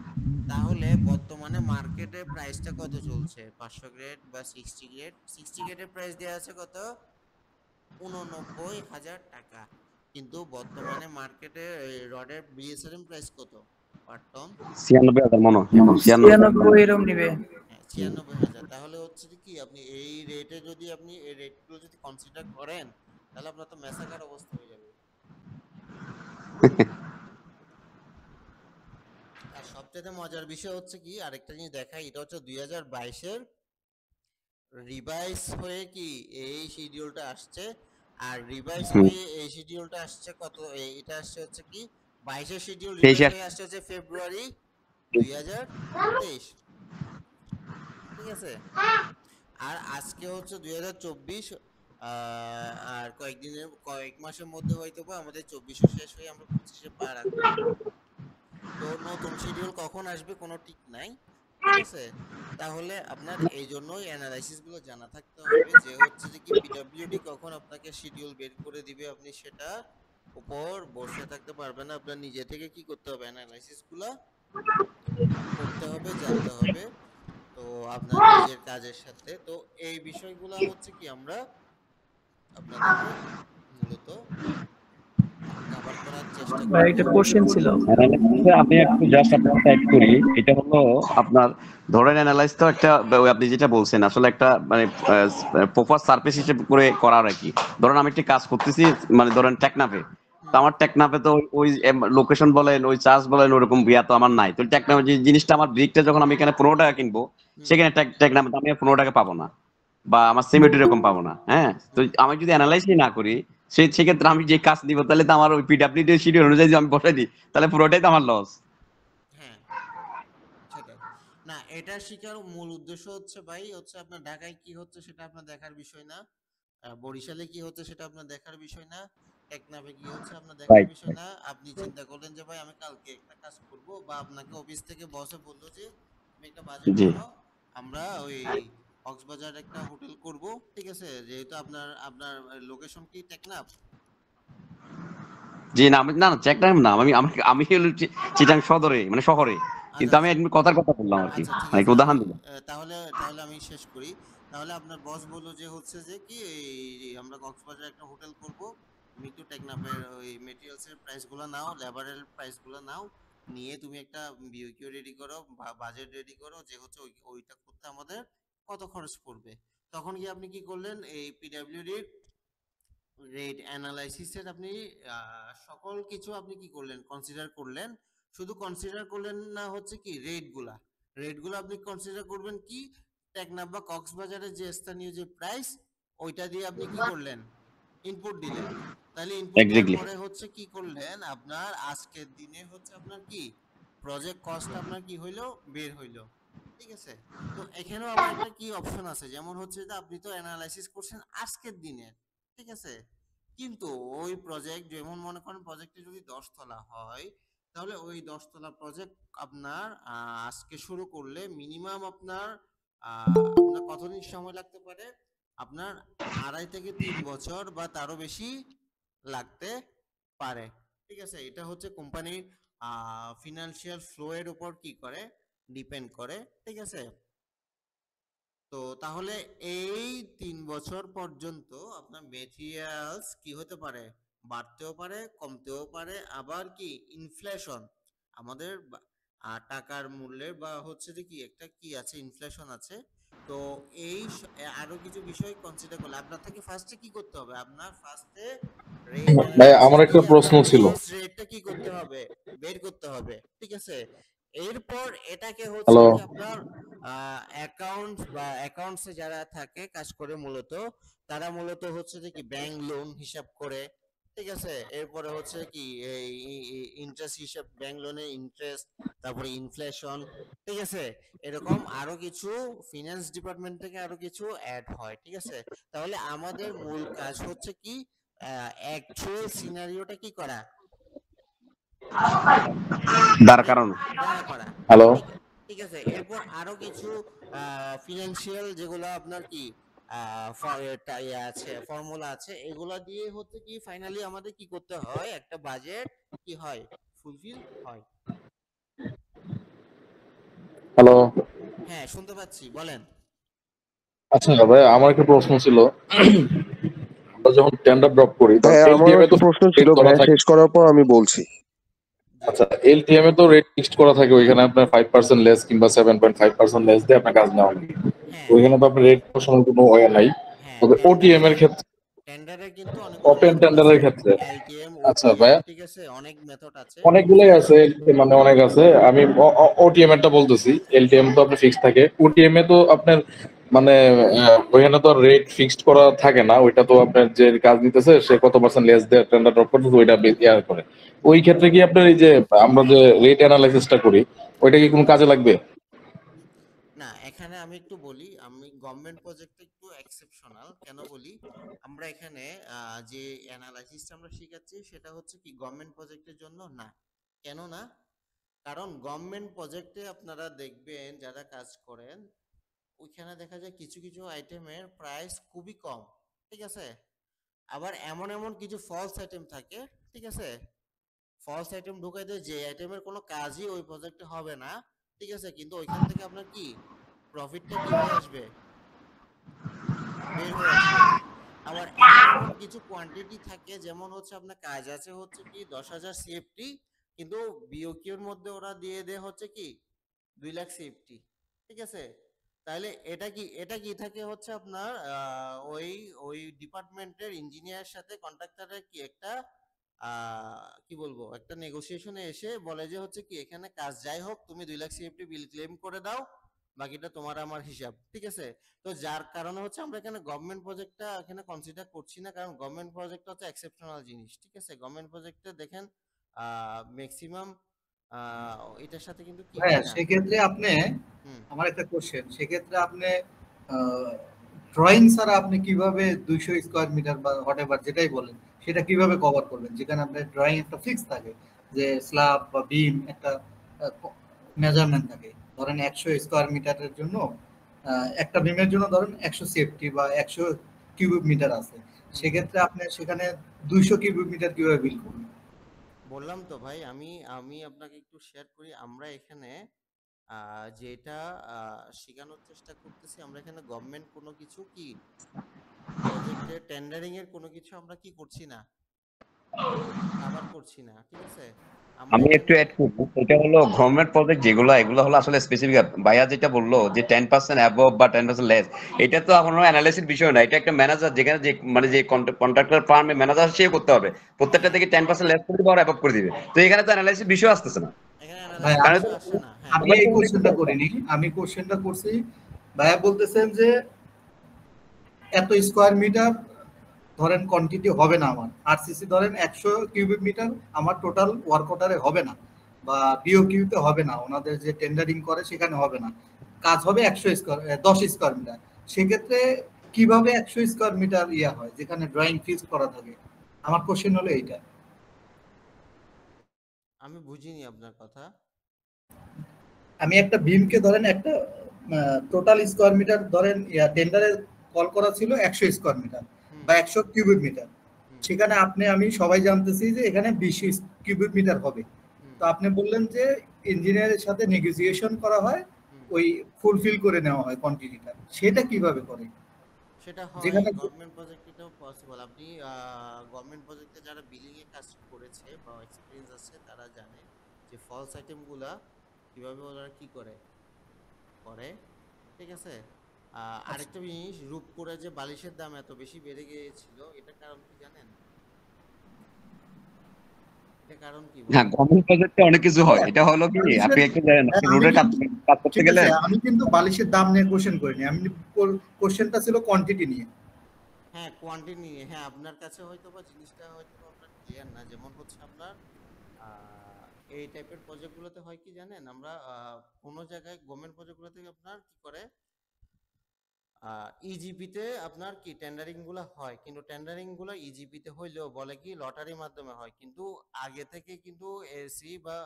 [SPEAKER 1] তাহলে বর্তমানে মার্কেটে প্রাইসটা কত চলছে? 500 গ্রেড বা 60 গ্রেড, 60 গ্রেডের প্রাইস দেওয়া আছে কত? 89,000 টাকা। কিন্তু বর্তমানে মার্কেটে রডের বিএসআরএম প্রাইস কত পার টন?
[SPEAKER 7] 96,000 মনে হয়, 96,000।
[SPEAKER 3] 96 এরকম নিবে।
[SPEAKER 1] হ্যাঁ, 96,000। তাহলে হচ্ছে যে কি, আপনি এই রেটে যদি আপনি এই রেটগুলো যদি কনসিডার করেন, তাহলে আপনার তো মেসাকার অবস্থা হয়ে যাবে। আর সবচেয়ে মজার বিষয় হচ্ছে কি, আরেকটা জিনিস দেখাই, এটা হচ্ছে 2022-এর রিভাইস হয়ে কি এই শিডিউলটা আসছে। আর রিভাইস
[SPEAKER 7] হুম,
[SPEAKER 1] হয়ে এই শিডিউলটা আসছে কত? এটা আসছে হচ্ছে কি 22-এর শিডিউল
[SPEAKER 7] 23
[SPEAKER 1] রিভাইস হয়ে আসছে হচ্ছে ফেব্রুয়ারি 2023, ঠিক আছে? আর আজকে হচ্ছে 2024। আর কয়েক মাসের মধ্যে হয়তো বা আমাদের 24-ও শেষ হয়ে আমরা 25-এ পা রাখবো। তো নতুন শিডিউল কখন আসবে কোনো ঠিক নাই, ঠিক আছে? তাহলে আপনার এই জন্যই অ্যানালাইসিস গুলো জানা থাকতে হবে যে হচ্ছে যে কি পিডব্লিউডি কখন আপনাকে শিডিউল বের করে দিবে, আপনি সেটা উপর বসে থাকতে পারবেন না। আপনার নিজে থেকে কি করতে হবে? অ্যানালাইসিস গুলো করতে হবে, জানতে হবে। তো আপনার নিজের কাজের সাথে তো এই বিষয়গুলো হচ্ছে কি আমরা আপনাদেরকে মূলত কভার করার চেষ্টা
[SPEAKER 3] ভাই
[SPEAKER 1] করব।
[SPEAKER 3] একটা কোশ্চেন ছিল।
[SPEAKER 7] অ্যানালাইসিসে আমি একটু জাস্ট আপনাকে অ্যাড করি। এটা হলো আপনার, ধরেন অ্যানালাইজ তো একটা, আপনি যেটা বলছেন আসলে একটা মানে প্রপার সারফেস হিসেবে করে করার আর কি। ধরেন আমি একটা কাজ করতেছি, মানে ধরেন টেকনাফে, তো
[SPEAKER 1] হুম
[SPEAKER 7] আমার টেকনাফে তো ওই লোকেশন বলেন, ওই চার্জ বলেন, ওরকম বিয়া তো আমার নাই। তো টেকনাফে যে জিনিসটা আমার ব্রিকটা যখন আমি এখানে 15 টাকা কিনবো,
[SPEAKER 1] হুম
[SPEAKER 7] সেখানে টেকনাফে তো আমি 15 টাকা পাবো না, বা আমার সিমেন্ট এরকম পাবো না। হ্যাঁ, তো
[SPEAKER 1] হুম
[SPEAKER 7] আমি যদি অ্যানালাইসই না করি, সেক্ষেত্রে আমি যে কাজ দিব তাহলে তো আমার ওই পিডব্লিউডি শিডিউল অনুযায়ী যদি আমি বসাই দিই, তাহলে পুরোটাই তো আমার লস।
[SPEAKER 1] হ্যাঁ, সেটাই। না, এটা শিখার মূল উদ্দেশ্য হচ্ছে ভাই হচ্ছে আপনার ঢাকায় কি হচ্ছে সেটা আপনার দেখার বিষয় না, বরিশালে কি হচ্ছে সেটা আপনার দেখার বিষয় না, টেকনাফে কি হচ্ছে আপনার দেখার
[SPEAKER 7] রাইট,
[SPEAKER 1] বিষয় না। আপনি চিন্তা করলেন যে ভাই আমি কালকে একটা কাজ করব, বা আপনাকে অফিস থেকে বসে বললো যে তুমি একটা বাজেট
[SPEAKER 7] জি
[SPEAKER 1] বানাও, আমরা ওই কক্সবাজার একটা হোটেল করব, ঠিক আছে? যেহেতু আপনার আপনার লোকেশন কি টেকনাফ।
[SPEAKER 7] জি, না না না, চেক টাইম না, আমি আমি আমি হলো চিটাং সদরে, মানে শহরে,
[SPEAKER 1] আচ্ছা
[SPEAKER 7] কিন্তু আমি
[SPEAKER 1] আচ্ছা
[SPEAKER 7] একদম কথার কথা বললাম আর কি,
[SPEAKER 1] আচ্ছা, ঠিক
[SPEAKER 7] মানে
[SPEAKER 1] আছে।
[SPEAKER 7] একটা
[SPEAKER 1] আমি
[SPEAKER 7] উদাহরণ দিলাম।
[SPEAKER 1] তাহলে তাহলে আমি শেষ করি। তাহলে আপনার বস বলল যে হচ্ছে যে কি এই আমরা কক্সবাজারে একটা হোটেল করব, তুমি একটু টেকনাফের ওই মেটেরিয়ালস এর প্রাইস গুলো নাও, লেবারের প্রাইস গুলো নাও, নিয়ে তুমি একটা বিওকিউ রেডি করো, বাজেট রেডি করো যে হচ্ছে ওইটা করতে আমাদের কত খরচ পড়বে। তখন কি আপনি কি করলেন, এই পিডব্লিউডির রেট অ্যানালাইসিসের আপনি সকল কিছু আপনি কি করলেন, কনসিডার করলেন। শুধু কনসিডার করলেন না, হচ্ছে কি রেটগুলো আপনি কনসিডার করবেন কি, টেকনাফ বা কক্সবাজারের যে স্থানীয় যে প্রাইস, ওইটা দিয়ে আপনি কি করলেন, ইনপুট দিলেন। তাহলে ইনপুট দেওয়ার
[SPEAKER 7] এক্স্যাক্টলি।
[SPEAKER 1] পরে হচ্ছে কি করলেন, আপনার আজকের দিনে হচ্ছে আপনার কি প্রজেক্ট কস্ট আপনার কি হইলো, বের হইলো। ঠিক আছে। তো এখানেও আবার একটা কি অপশন আছে, যেমন হচ্ছে যে আপনি তো অ্যানালাইসিস করছেন আজকের দিনের, ঠিক আছে, কিন্তু ওই প্রজেক্ট, যেমন মনে করেন প্রজেক্টে যদি 10 তলা হয়, তাহলে ওই 10 তলা প্রজেক্ট আপনার আজকে শুরু করলে মিনিমাম আপনার আপনার কতদিন সময় লাগতে পারে, আপনার 2.5 থেকে 3 বছর বা তারও বেশি লাগতে পারে। ঠিক আছে, এটা হচ্ছে কোম্পানির ফিনান্সিয়াল ফ্লো এর উপর কি করে, ডিপেন্ড করে। ঠিক আছে। তো তাহলে এই 3 বছর পর্যন্ত আপনার মেটেরিয়ালস কি হতে পারে, বাড়তেও পারে, কমতেও পারে, আবার কি ইনফ্লেশন, আমাদের টাকার মূল্যের বা হচ্ছে যে কি একটা কি আছে, ইনফ্লেশন আছে। তো এই আরো কিছু বিষয় কনসিডার করলে আপনার থেকে ফার্স্টে কি করতে হবে, আপনার ফার্স্টে রেট
[SPEAKER 4] ভাই
[SPEAKER 1] অ্যানালাইসিস
[SPEAKER 4] আমার একটা
[SPEAKER 1] দিয়ে
[SPEAKER 4] প্রশ্ন
[SPEAKER 1] আপনার
[SPEAKER 4] ছিল।
[SPEAKER 1] বেস রেটটা কি করতে হবে, বের করতে হবে। ঠিক আছে। এরপর এটাকে হচ্ছে
[SPEAKER 4] হ্যালো।
[SPEAKER 1] কি আপনার অ্যাকাউন্টস বা অ্যাকাউন্টসে যারা থাকে কাজ করে, মূলত তারা মূলত হচ্ছে যে কি ব্যাংক লোন হিসাব করে। ঠিক আছে। এরপরে হচ্ছে কি এই ইন্টারেস্ট হিসাব, ব্যাংক লোনের ইন্টারেস্ট, তারপরে ইনফ্লেশন। ঠিক আছে। এরকম আরো কিছু ফিনান্স ডিপার্টমেন্ট থেকে আরো কিছু অ্যাড হয়। ঠিক আছে। তাহলে আমাদের মূল কাজ হচ্ছে কি অ্যাকচুয়াল সিনারিওটা কি করা,
[SPEAKER 7] দাঁড় কারণ।
[SPEAKER 1] দাঁড়া করা।
[SPEAKER 4] হ্যালো।
[SPEAKER 1] ঠিক ঠিক আছে। এরপর আরো কিছু ফিনান্সিয়াল যেগুলো আপনার কি আছে, ফর্মুলা আছে, এগুলা দিয়ে হচ্ছে কি ফাইনালি আমাদের কি করতে হয়, একটা বাজেট কি হয়, ফুলফিল হয়।
[SPEAKER 4] হ্যালো।
[SPEAKER 1] হ্যাঁ, শুনতে পাচ্ছি, বলেন।
[SPEAKER 4] আচ্ছা ভাই, আমার একটা প্রশ্ন ছিল। আমরা যখন টেন্ডার ড্রপ করি তখন
[SPEAKER 6] হ্যাঁ, আমারও
[SPEAKER 4] এলটিএম এ তো
[SPEAKER 6] একটা প্রশ্ন ছিল
[SPEAKER 4] রেট করা
[SPEAKER 6] ভাইয়া,
[SPEAKER 4] থাকে।
[SPEAKER 6] শেষ করার পর আমি বলছি।
[SPEAKER 1] জি।
[SPEAKER 4] আচ্ছা, এলটিএম এ তো রেট ফিক্সড করা থাকে, ওইখানে আপনার 5% লেস কিংবা 7.5% লেস দিয়ে আপনার কাজ নেওয়া হয়।
[SPEAKER 1] হ্যাঁ
[SPEAKER 4] ওইখানে তো আপনার রেট কষানোর কোনো ওয়ে নাই।
[SPEAKER 1] হ্যাঁ,
[SPEAKER 4] তবে ওটিএম এর ক্ষেত্রে,
[SPEAKER 1] টেন্ডারের কিন্তু অনেকগুলো
[SPEAKER 4] ওপেন
[SPEAKER 1] মেথড আছে,
[SPEAKER 4] টেন্ডারের ক্ষেত্রে,
[SPEAKER 1] এলটিএম,
[SPEAKER 4] আচ্ছা
[SPEAKER 1] ওটিএম।
[SPEAKER 4] ভাইয়া,
[SPEAKER 1] ঠিক আছে, অনেক মেথড আছে।
[SPEAKER 4] অনেকগুলোই আছে, মানে অনেক আছে। আমি ওটিএম এরটা বলতেছি। এলটিএম তো আপনার ফিক্সড থাকে, ওটিএম এ তো আপনার মানে ওইখানে তো রেট ফিক্সড করা থাকে না। ওইটা তো আপনার যে কাজ দিতেছে সে কত পার্সেন্ট লেস দিয়ে টেন্ডার ড্রপ করতেছে, ওইটা ইয়ার করে। ওই ক্ষেত্রে কি আপনার এই যে আমরা যে রেট অ্যানালাইসিসটা করি, ওইটা কি কোনো কাজে লাগবে?
[SPEAKER 1] না, এখানে আমি একটু বলি, আমি গভর্নমেন্ট প্রজেক্টে একটু এক্সেপশনাল কেন বলি, আমরা এখানে যে অ্যানালাইসিসটা আমরা শিখাচ্ছি সেটা হচ্ছে কি গভর্নমেন্ট প্রজেক্টের জন্য না। কেন না? কারণ গভর্নমেন্ট প্রজেক্টে আপনারা দেখবেন যারা কাজ করেন, ওইখানে দেখা যায় কিছু কিছু আইটেমের প্রাইস খুবই কম। ঠিক আছে। আবার এমন এমন কিছু ফলস আইটেম থাকে। ঠিক আছে। ফলস আইটেম ঢুকাই দেয় যে আইটেমের কোনো কাজই ওই প্রজেক্টে হবে না। ঠিক আছে, কিন্তু ওইখান থেকে আপনার কি প্রফিটটা কি হয়ে আসবে, বের হয়ে আসবে। আবার এমন এমন কিছু কোয়ান্টিটি থাকে, যেমন হচ্ছে আপনার কাজ আছে হচ্ছে কি 10,000 সিএফটি, কিন্তু বিওকিউ এর মধ্যে ওরা দিয়ে দেয় হচ্ছে কি 2 লাখ সিএফটি। ঠিক আছে। তাহলে এটা কি থাকে হচ্ছে আপনার ওই ওই ডিপার্টমেন্টের ইঞ্জিনিয়ারের সাথে কন্ট্রাক্টরের কি একটা কি বলবো, একটা নেগোসিয়েশনে এসে বলে যে হচ্ছে কি এখানে কাজ যাই হোক তুমি 2 লাখ সিএফটি বিল ক্লেম করে দাও, বাকিটা তোমার আমার হিসাব। ঠিক আছে। তো যার কারণে হচ্ছে আমরা এখানে গভর্নমেন্ট প্রজেক্টটা এখানে কনসিডার করছি না, কারণ গভর্নমেন্ট প্রজেক্ট হচ্ছে এক্সেপশনাল জিনিস। ঠিক আছে। গভর্নমেন্ট প্রজেক্টে দেখেন ম্যাক্সিমাম এটার সাথে কিন্তু কি
[SPEAKER 8] হ্যাঁ,
[SPEAKER 1] হয় না।
[SPEAKER 8] সেক্ষেত্রে আপনি,
[SPEAKER 1] হুম।
[SPEAKER 8] আমার একটা কোশ্চেন, সেক্ষেত্রে আপনি ড্রয়িং ছাড়া আপনি কিভাবে 200 স্কোয়ার মিটার বা হোয়াটএভার যেটাই বলেন সেটা কিভাবে কভার করবেন, যেখানে আপনার ড্রয়িং একটা ফিক্স থাকে যে স্ল্যাব বা বিম একটা মেজারমেন্ট থাকে, ধরেন 100 স্কোয়ার মিটারের জন্য একটা বিমের জন্য ধরেন 100 সেফটি বা 100 কিউবিক মিটার আছে, সেক্ষেত্রে আপনি সেখানে 200 কিউবিক মিটার কিভাবে বিল করবেন?
[SPEAKER 1] বললাম তো ভাই, আমি আমি আপনাকে একটু শেয়ার করি। আমরা এখানে যেটা শেখানোর চেষ্টা করতেছি, আমরা এখানে গভর্নমেন্ট কোনো কিছু কি প্রজেক্টের টেন্ডারিং এর কোনো কিছু আমরা কি করছি না, কভার করছি না। ঠিক আছে। আমরা
[SPEAKER 7] আমি একটু
[SPEAKER 1] এখানে
[SPEAKER 7] অ্যাড করবো, এটা হলো গভর্নমেন্ট প্রজেক্ট যেগুলো, এগুলো হলো আসলে স্পেসিফিক। ভাইয়া যেটা বললো যে 10% অ্যাবভ বা 10% লেস, এটা তো কোনো অ্যানালাইসিস বিষয় না, এটা একটা ম্যানেজার, যেখানে যে মানে যে কন্ট্রাক্টর ফার্মে ম্যানেজার সে করতে হবে, প্রত্যেকটা
[SPEAKER 1] হ্যাঁ
[SPEAKER 7] থেকে 10% লেস করে দিবে আর অ্যাবভ করে দিবে। তো এখানে তো অ্যানালাইসিস বিষয় আসতেছে না,
[SPEAKER 1] এখানে
[SPEAKER 8] ভাই
[SPEAKER 1] অ্যানালাইসিস
[SPEAKER 7] কারণ
[SPEAKER 8] আমি
[SPEAKER 1] বিষয় আসছে না, হ্যাঁ।
[SPEAKER 8] আমি এই কোশ্চেনটা করিনি, আমি কোশ্চেনটা করছি ভাইয়া বলতেছেন যে এত স্কোয়ার মিটার ধরেন কোয়ান্টিটি হবে না আমার, আরসিসি ধরেন 100 কিউবিক মিটার আমার টোটাল ওয়ার্ক অর্ডারে হবে না, বা বিওকিউতে হবে না, ওনাদের যে টেন্ডারিং করে সেখানে হবে না, কাজ হবে 100 স্কোয়ার 10 স্কোয়ার মিটার। সেক্ষেত্রে কিভাবে 100 স্কোয়ার মিটার ইয়া হয় যেখানে ড্রয়িং ফিক্স করা থাকে? আমার কোশ্চেন হলো এইটা।
[SPEAKER 1] আমি বুঝিনি আপনার কথা।
[SPEAKER 8] আমি একটা বিমকে ধরেন একটা টোটাল স্কোয়ার মিটার ধরেন টেন্ডারে কল করা ছিল 100 স্কোয়ার মিটার
[SPEAKER 1] হুম
[SPEAKER 8] বা 100 কিউবিক মিটার,
[SPEAKER 1] হুম
[SPEAKER 8] সেখানে আপনি আমি সবাই জানতেছি যে এখানে 20 কিউবিক মিটার হবে।
[SPEAKER 1] হুম
[SPEAKER 8] তো আপনি বললেন যে ইঞ্জিনিয়ারের সাথে নেগোসিয়েশন করা হয়,
[SPEAKER 1] হুম
[SPEAKER 8] ওই ফুলফিল করে নেওয়া হয় কোয়ান্টিটিটা, সেটা কিভাবে করে?
[SPEAKER 1] সেটা হয়
[SPEAKER 8] যেখানে
[SPEAKER 1] গভর্নমেন্ট প্রজেক্টে, এটাও পসিবল। আপনি গভর্নমেন্ট প্রজেক্টে যারা বিলিং এ কাজ করেছে বা এক্সপিরিয়েন্স আছে তারা জানে যে ফলস আইটেম গুলা কিভাবে ওরা কি করে করে, ঠিক আছে। আরেকটা জিনিস, রূপপুরে যে বালিশের দাম এত বেশি বেড়ে গিয়েছিল, এটা কারণ কি জানেন? এটা কারণ কি
[SPEAKER 7] হ্যাঁ
[SPEAKER 1] বলেন?
[SPEAKER 7] গভর্নমেন্ট প্রজেক্টে অনেক কিছু হয়, এটা হলো কি
[SPEAKER 8] বালিশের
[SPEAKER 7] আপনি একটু জানেন, আপনি
[SPEAKER 8] আমি
[SPEAKER 7] রোডের কাজ
[SPEAKER 8] কিন্তু
[SPEAKER 7] কাজ করতে
[SPEAKER 8] ঠিক
[SPEAKER 7] গেলে।
[SPEAKER 8] আছে, আমি কিন্তু বালিশের দাম নিয়ে কোশ্চেন করিনি, আমি কোশ্চেনটা ছিল কোয়ান্টিটি নিয়ে।
[SPEAKER 1] হ্যাঁ, কোয়ান্টিটি নিয়ে, হ্যাঁ আপনার কাছে হয়তো বা জিনিসটা হয়তো বা আপনার ক্লিয়ার না। যেমন হচ্ছে আপনার আহ, এই টাইপের প্রজেক্টগুলোতে হয় কি জানেন, আমরা কোনো জায়গায় গভর্নমেন্ট প্রজেক্টগুলোতে আপনার কি করে, ইজিপিতে আপনার কি টেন্ডারিং গুলো হয়, কিন্তু টেন্ডারিং গুলো ইজিপিতে হইলেও বলে কি লটারির মাধ্যমে হয়, কিন্তু আগে থেকে কিন্তু এসি বা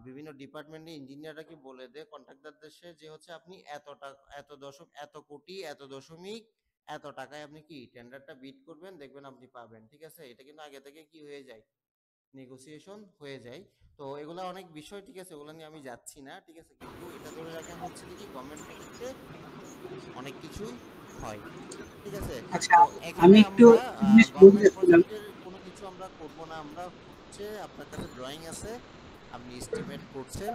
[SPEAKER 1] বিভিন্ন ডিপার্টমেন্টের ইঞ্জিনিয়াররা কি বলে দেয় কন্ট্রাক্টরদের যে হচ্ছে আপনি এত টাকা, এত দশক, এত কোটি, এত দশমিক, এত টাকায় আপনি কি টেন্ডারটা বিড করবেন, দেখবেন আপনি পাবেন, ঠিক আছে। এটা কিন্তু আগে থেকে কি হয়ে যায়, নেগোসিয়েশন হয়ে যায়। তো এগুলা অনেক বিষয়, ঠিক আছে, ওগুলো নিয়ে আমি যাচ্ছি না, ঠিক আছে, কিন্তু এটা ধরে রাখেন হচ্ছে কি গভর্নমেন্ট প্রজেক্টে অনেক কিছুই হয়, ঠিক আছে।
[SPEAKER 2] আচ্ছা,
[SPEAKER 1] তো এখানে
[SPEAKER 2] আমি একটু
[SPEAKER 1] আমরা
[SPEAKER 2] জিনিস বলতে
[SPEAKER 1] গভর্নমেন্ট
[SPEAKER 2] চাচ্ছিলাম।
[SPEAKER 1] প্রজেক্টের কোনো কিছু আমরা করব না, আমরা হচ্ছে আপনার কাছে ড্রয়িং আছে, আপনি এস্টিমেট করছেন,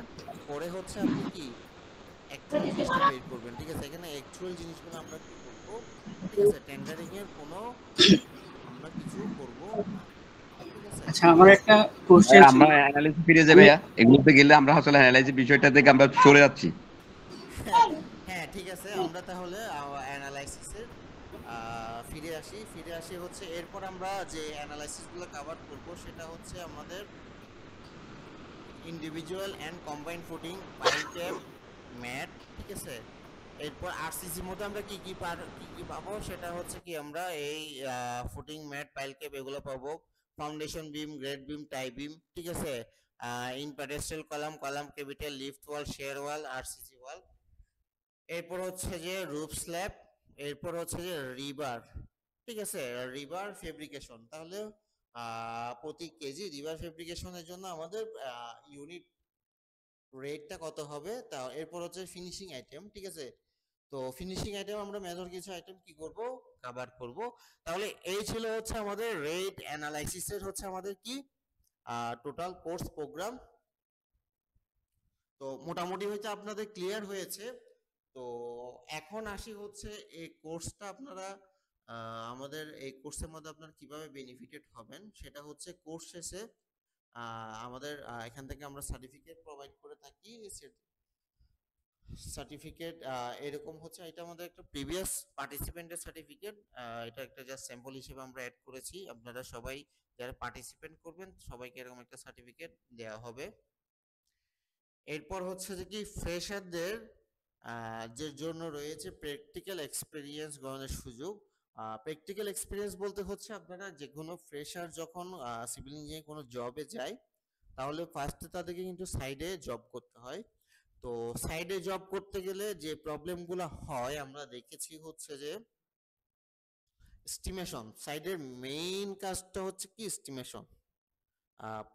[SPEAKER 1] করে হচ্ছে আপনি কি অ্যাকচুয়াল জিনিসটা বের করবেন, ঠিক আছে। এখানে অ্যাকচুয়াল জিনিসগুলো আমরা কি করব, ঠিক আছে, টেন্ডারিং এর কোনো আমরা কিছু করব না, ঠিক আছে।
[SPEAKER 2] আচ্ছা, আমার একটা
[SPEAKER 7] ভাই
[SPEAKER 2] কোশ্চেন ছিল।
[SPEAKER 7] আমরা অ্যানালাইসিস ফিরে যাই
[SPEAKER 2] আমি
[SPEAKER 7] ভাইয়া, এগুলোতে গেলে আমরা আসলে অ্যানালাইসিস বিষয়টা থেকে আমরা চলে যাচ্ছি।
[SPEAKER 1] হ্যাঁ, হ্যাঁ, ঠিক আছে, আমরা তাহলে অ্যানালাইসিসের ফিরে আসি হচ্ছে এরপর আমরা যে অ্যানালাইসিস গুলো কভার করব সেটা হচ্ছে আমাদের individual and combined footing, pile cap, mat, ঠিক আছে। এরপর আরসিসির মধ্যে আমরা কি কি পাবো, সেটা হচ্ছে কি আমরা এই ফুটিং, ম্যাট, পাইল ক্যাপ এগুলো পাবো, ফাউন্ডেশন বিম, গ্রেড বিম, টাই বিম, ঠিক আছে, in pedestal column, column capital, lift wall, shear wall, RCC wall. এরপর হচ্ছে যে রুফ স্ল্যাব, এরপর হচ্ছে যে রিবার, ঠিক আছে, রিবার ফেব্রিকেশন। তাহলে প্রতি কেজি রিবার ফেব্রিকেশনের জন্য আমাদের ইউনিট রেটটা কত হবে, তা এরপর হচ্ছে ফিনিশিং আইটেম, ঠিক আছে। তো ফিনিশিং আইটেম আমরা মেজর কিছু আইটেম কি করব, কভার করব। তাহলে এই ছিল হচ্ছে আমাদের রেট অ্যানালাইসিসের হচ্ছে আমাদের কি টোটাল কোর্স প্রোগ্রাম। তো মোটামুটি হয়তো আপনাদের ক্লিয়ার হয়েছে। তো এখন আসি হচ্ছে এই কোর্সটা আপনারা আমাদের এই কোর্সের মধ্যে আপনারা কিভাবে বেনিফিটেড হবেন, সেটা হচ্ছে কোর্স শেষে আমাদের এখান থেকে আমরা সার্টিফিকেট প্রোভাইড করে থাকি। সার্টিফিকেট এরকম হচ্ছে, এটা আমাদের একটা প্রিভিয়াস পার্টিসিপেন্টের সার্টিফিকেট, এটা একটা জাস্ট স্যাম্পল হিসেবে আমরা অ্যাড করেছি। আপনারা সবাই যারা পার্টিসিপেন্ট করবেন সবাইকে এরকম একটা সার্টিফিকেট দেওয়া হবে। এরপর হচ্ছে যে কি ফ্রেশারদের যে জন্য রয়েছে প্র্যাকটিক্যাল এক্সপিরিয়েন্স গ্রহণের সুযোগ। প্র্যাকটিক্যাল এক্সপিরিয়েন্স বলতে হচ্ছে আপনারা যে কোনো ফ্রেশার যখন সিভিল ইঞ্জিনিয়ারিং কোনো জবে যায়, তাহলে ফার্স্টে তাদেরকে কিন্তু সাইডে জব করতে হয়। তো সাইডে জব করতে গেলে যে প্রবলেমগুলো হয় আমরা দেখেছি হচ্ছে যে এস্টিমেশন, সাইডের মেইন কাজটা হচ্ছে কি এস্টিমেশন।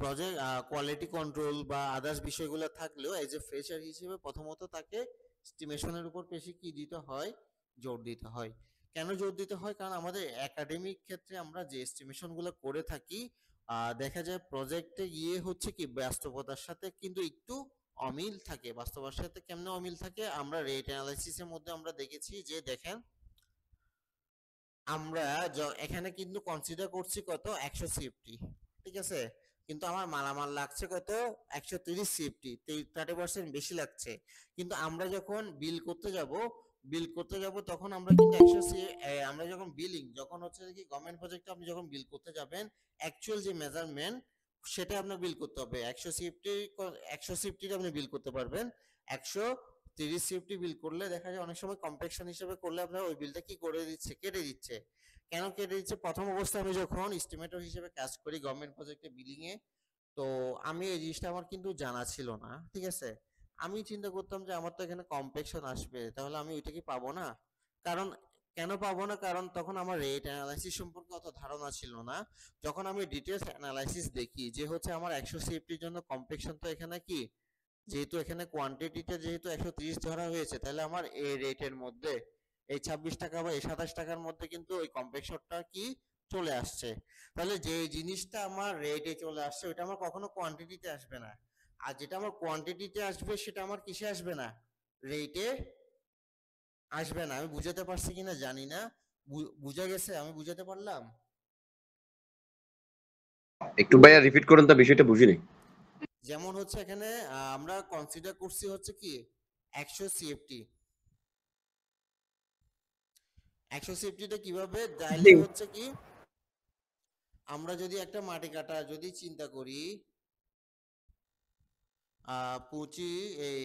[SPEAKER 1] প্রজেক্ট কোয়ালিটি কন্ট্রোল বা আদার্স বিষয়গুলো থাকলেও এজ এ ফ্রেশার হিসেবে প্রথমত তাকে এস্টিমেশনের উপর বেশি কি দিতে হয়, জোর দিতে হয়। কেন জোর দিতে হয়, কারণ আমাদের একাডেমিক ক্ষেত্রে আমরা যে এস্টিমেশনগুলো করে থাকি দেখা যায় প্রজেক্টে গিয়ে হচ্ছে কি বাস্তবতার সাথে কিন্তু একটু অমিল থাকে। বাস্তবতার সাথে কেমনে অমিল থাকে, আমরা রেট অ্যানালাইসিসের মধ্যে আমরা দেখেছি যে দেখেন আমরা এখানে কিন্তু কনসিডার করছি কত 100 সিএফটি, ঠিক আছে, কিন্তু আমার মালামাল লাগছে কত 130 সিএফটি, 30% বেশি লাগছে। কিন্তু আমরা যখন বিল করতে যাব তখন আমরা কিন্তু 100 আমরা যখন যখন হচ্ছে কি গভর্নমেন্ট প্রজেক্টে আপনি যখন বিল করতে যাবেন অ্যাকচুয়াল যে মেজারমেন্ট সেটা আপনার বিল করতে হবে। 100 সিএফটি আপনি বিল করতে পারবেন, 130 সিএফটি বিল করলে দেখা যায় অনেক সময় কম্প্রেকশন হিসেবে করলে আপনার ওই বিলটা কি করে দিচ্ছে, কেটে দিচ্ছে। কেন কেটে দিচ্ছে? প্রথম অবস্থায় আমি যখন এস্টিমেটর হিসেবে কাজ করি গভর্নমেন্ট প্রজেক্টে বিলিং এ, তো আমি এই জিনিসটা আমার কিন্তু জানা ছিল না, ঠিক আছে। আমি চিন্তা করতাম যে আমার তো এখানে কম্প্রেকশন আসবে, তাহলে আমি ওইটা কি পাবো না। কারণ কেন পাবো না, কারণ তখন আমার রেট অ্যানালাইসিস সম্পর্কে অত ধারণা ছিল না। যখন আমি ডিটেলস অ্যানালাইসিস দেখি যে হচ্ছে আমার 100 সিএফটির জন্য কম্প্রেকশন তো এখানে কি, যেহেতু এখানে কোয়ান্টিটিটা যেহেতু 130 ধরা হয়েছে, তাহলে আমার এই রেটের মধ্যে এই 26 টাকা বা এই 27 টাকার মধ্যে কিন্তু ওই কম্প্রেসরটা কি চলে আসছে। তাহলে যে জিনিসটা আমার রেটে চলে আসছে ওটা আমার কখনো কোয়ান্টিটিতে আসবে না, আর যেটা আমার কোয়ান্টিটিতে আসবে সেটা আমার কিসে আসবে না, রেটে আসবে না। আমি বুঝাতে পারছি কিনা জানি না, বুঝা গেছে? আমি বুঝাতে পারলাম?
[SPEAKER 7] একটু ভাইয়া রিপিট করুন তো, বিষয়টা বুঝিনি।
[SPEAKER 1] যেমন হচ্ছে এখানে আমরা কনসিডার করছি হচ্ছে কি 100 সিএফটি। 100 সিএফটিটা কিভাবে ডাইলে হচ্ছে কি, আমরা যদি একটা মাটি কাটা যদি চিন্তা করি 25 এই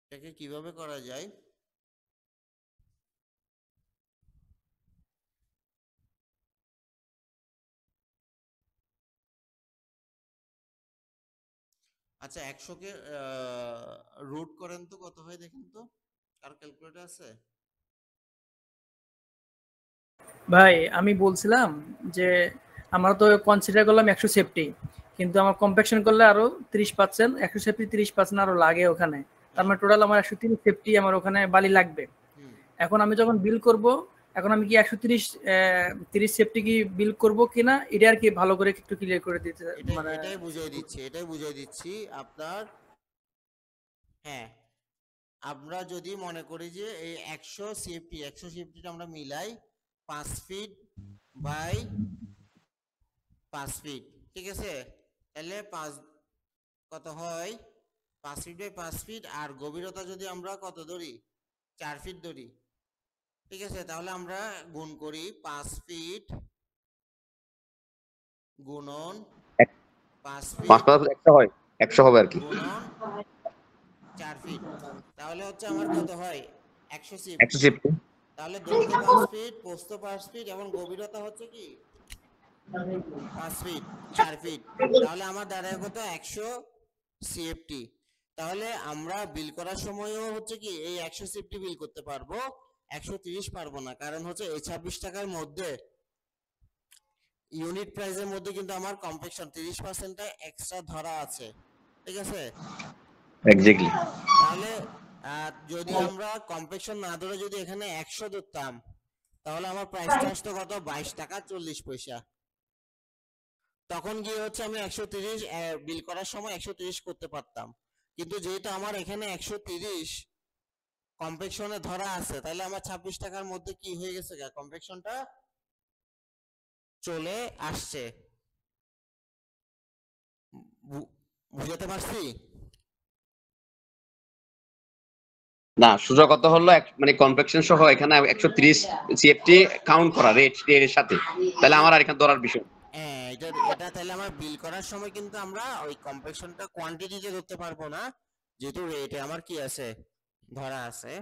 [SPEAKER 1] এটাকে কিভাবে করা যায়, আচ্ছা 100 কে রুট করেন তো কত হয় দেখেন তো, কার ক্যালকুলেটর আছে?
[SPEAKER 3] ভাই আমি বলছিলাম যে আমরা তো কনসিডার করলাম 100 সেফটি, কিন্তু আমার কম্প্যাকশন করলে আরো 30%, 100 সেফটি 30% আরো লাগে ওখানে। তার মানে টোটাল আমার 130 সেফটি আমার ওখানে বালি লাগবে। এখন আমি যখন বিল করব, এখন আমি কি 130 সেফটি কি বিল করব কিনা এটা আর কি ভালো করে একটু ক্লিয়ার করে দিতে, মানে
[SPEAKER 1] এটাই বুঝাই দিচ্ছি আপনার। হ্যাঁ, আমরা যদি মনে করি যে এই 100 সিএফটিটা আমরা মিলাই 5 ফিট বাই 5 ফিট, ঠিক আছে, তাহলে 5 কত হয় 5 ফিট বাই 5 ফিট, আর গভীরতা যদি আমরা কত ধরি 4 ফিট ধরি, ঠিক আছে, তাহলে আমরা গুণ করি 5 ফিট গুণন 5 ফিট
[SPEAKER 7] 100 হয়, 100 হবে আর কি,
[SPEAKER 1] গুণন 4 ফিট, তাহলে হচ্ছে আমার কত হয় 100
[SPEAKER 7] 100 সিএফটি।
[SPEAKER 1] তাহলে দৈর্ঘ্য 5 ফিট, প্রস্থ 5 ফিট এবং গভীরতা হচ্ছে কি 5 ফিট 4 ফিট, তাহলে আমার দাঁড়ায় কত 100 সিএফটি। তাহলে আমরা বিল করার সময়ও হচ্ছে কি এই 100 সিএফটি বিল করতে পারবো, 130 পারবো না, কারণ হচ্ছে এই 26 টাকার মধ্যে ইউনিট প্রাইসের মধ্যে কিন্তু আমার কম্প্রেকশন 30%টা এক্সট্রা ধরা আছে, ঠিক আছে।
[SPEAKER 7] এক্স্যাক্টলি।
[SPEAKER 1] তাহলে যদি আমরা কম্প্রেকশন না ধরে যদি এখানে 100 ধরতাম, তাহলে আমার প্রাইসটা আসতো কত 22 টাকা 40 পয়সা। তখন গিয়ে হচ্ছে আমি 130 বিল করার সময় 130 করতে পারতাম, কিন্তু যেহেতু আমার এখানে 130 কম্প্রেকশনে ধরা আছে, তাহলে আমার 26 টাকার মধ্যে কি হয়ে গেছে, কম্প্রেকশনটা চলে আসছে। বুঝাতে পারছি?
[SPEAKER 7] না, সোজা কথা হলো মানে কম্প্লেক্সন সহ এখানে 130 সিএফটি কাউন্ট করা রেট এর সাথে, তাহলে আমার আর এখানে ধরার বিষয়।
[SPEAKER 1] হ্যাঁ, এটা তাহলে আমার বিল করার সময় কিন্তু আমরা ওই কম্প্রেশনটা কোয়ান্টিটিতে ধরতে পারবো না, যেহেতু রেটে আমার কি আছে ধরা আছে।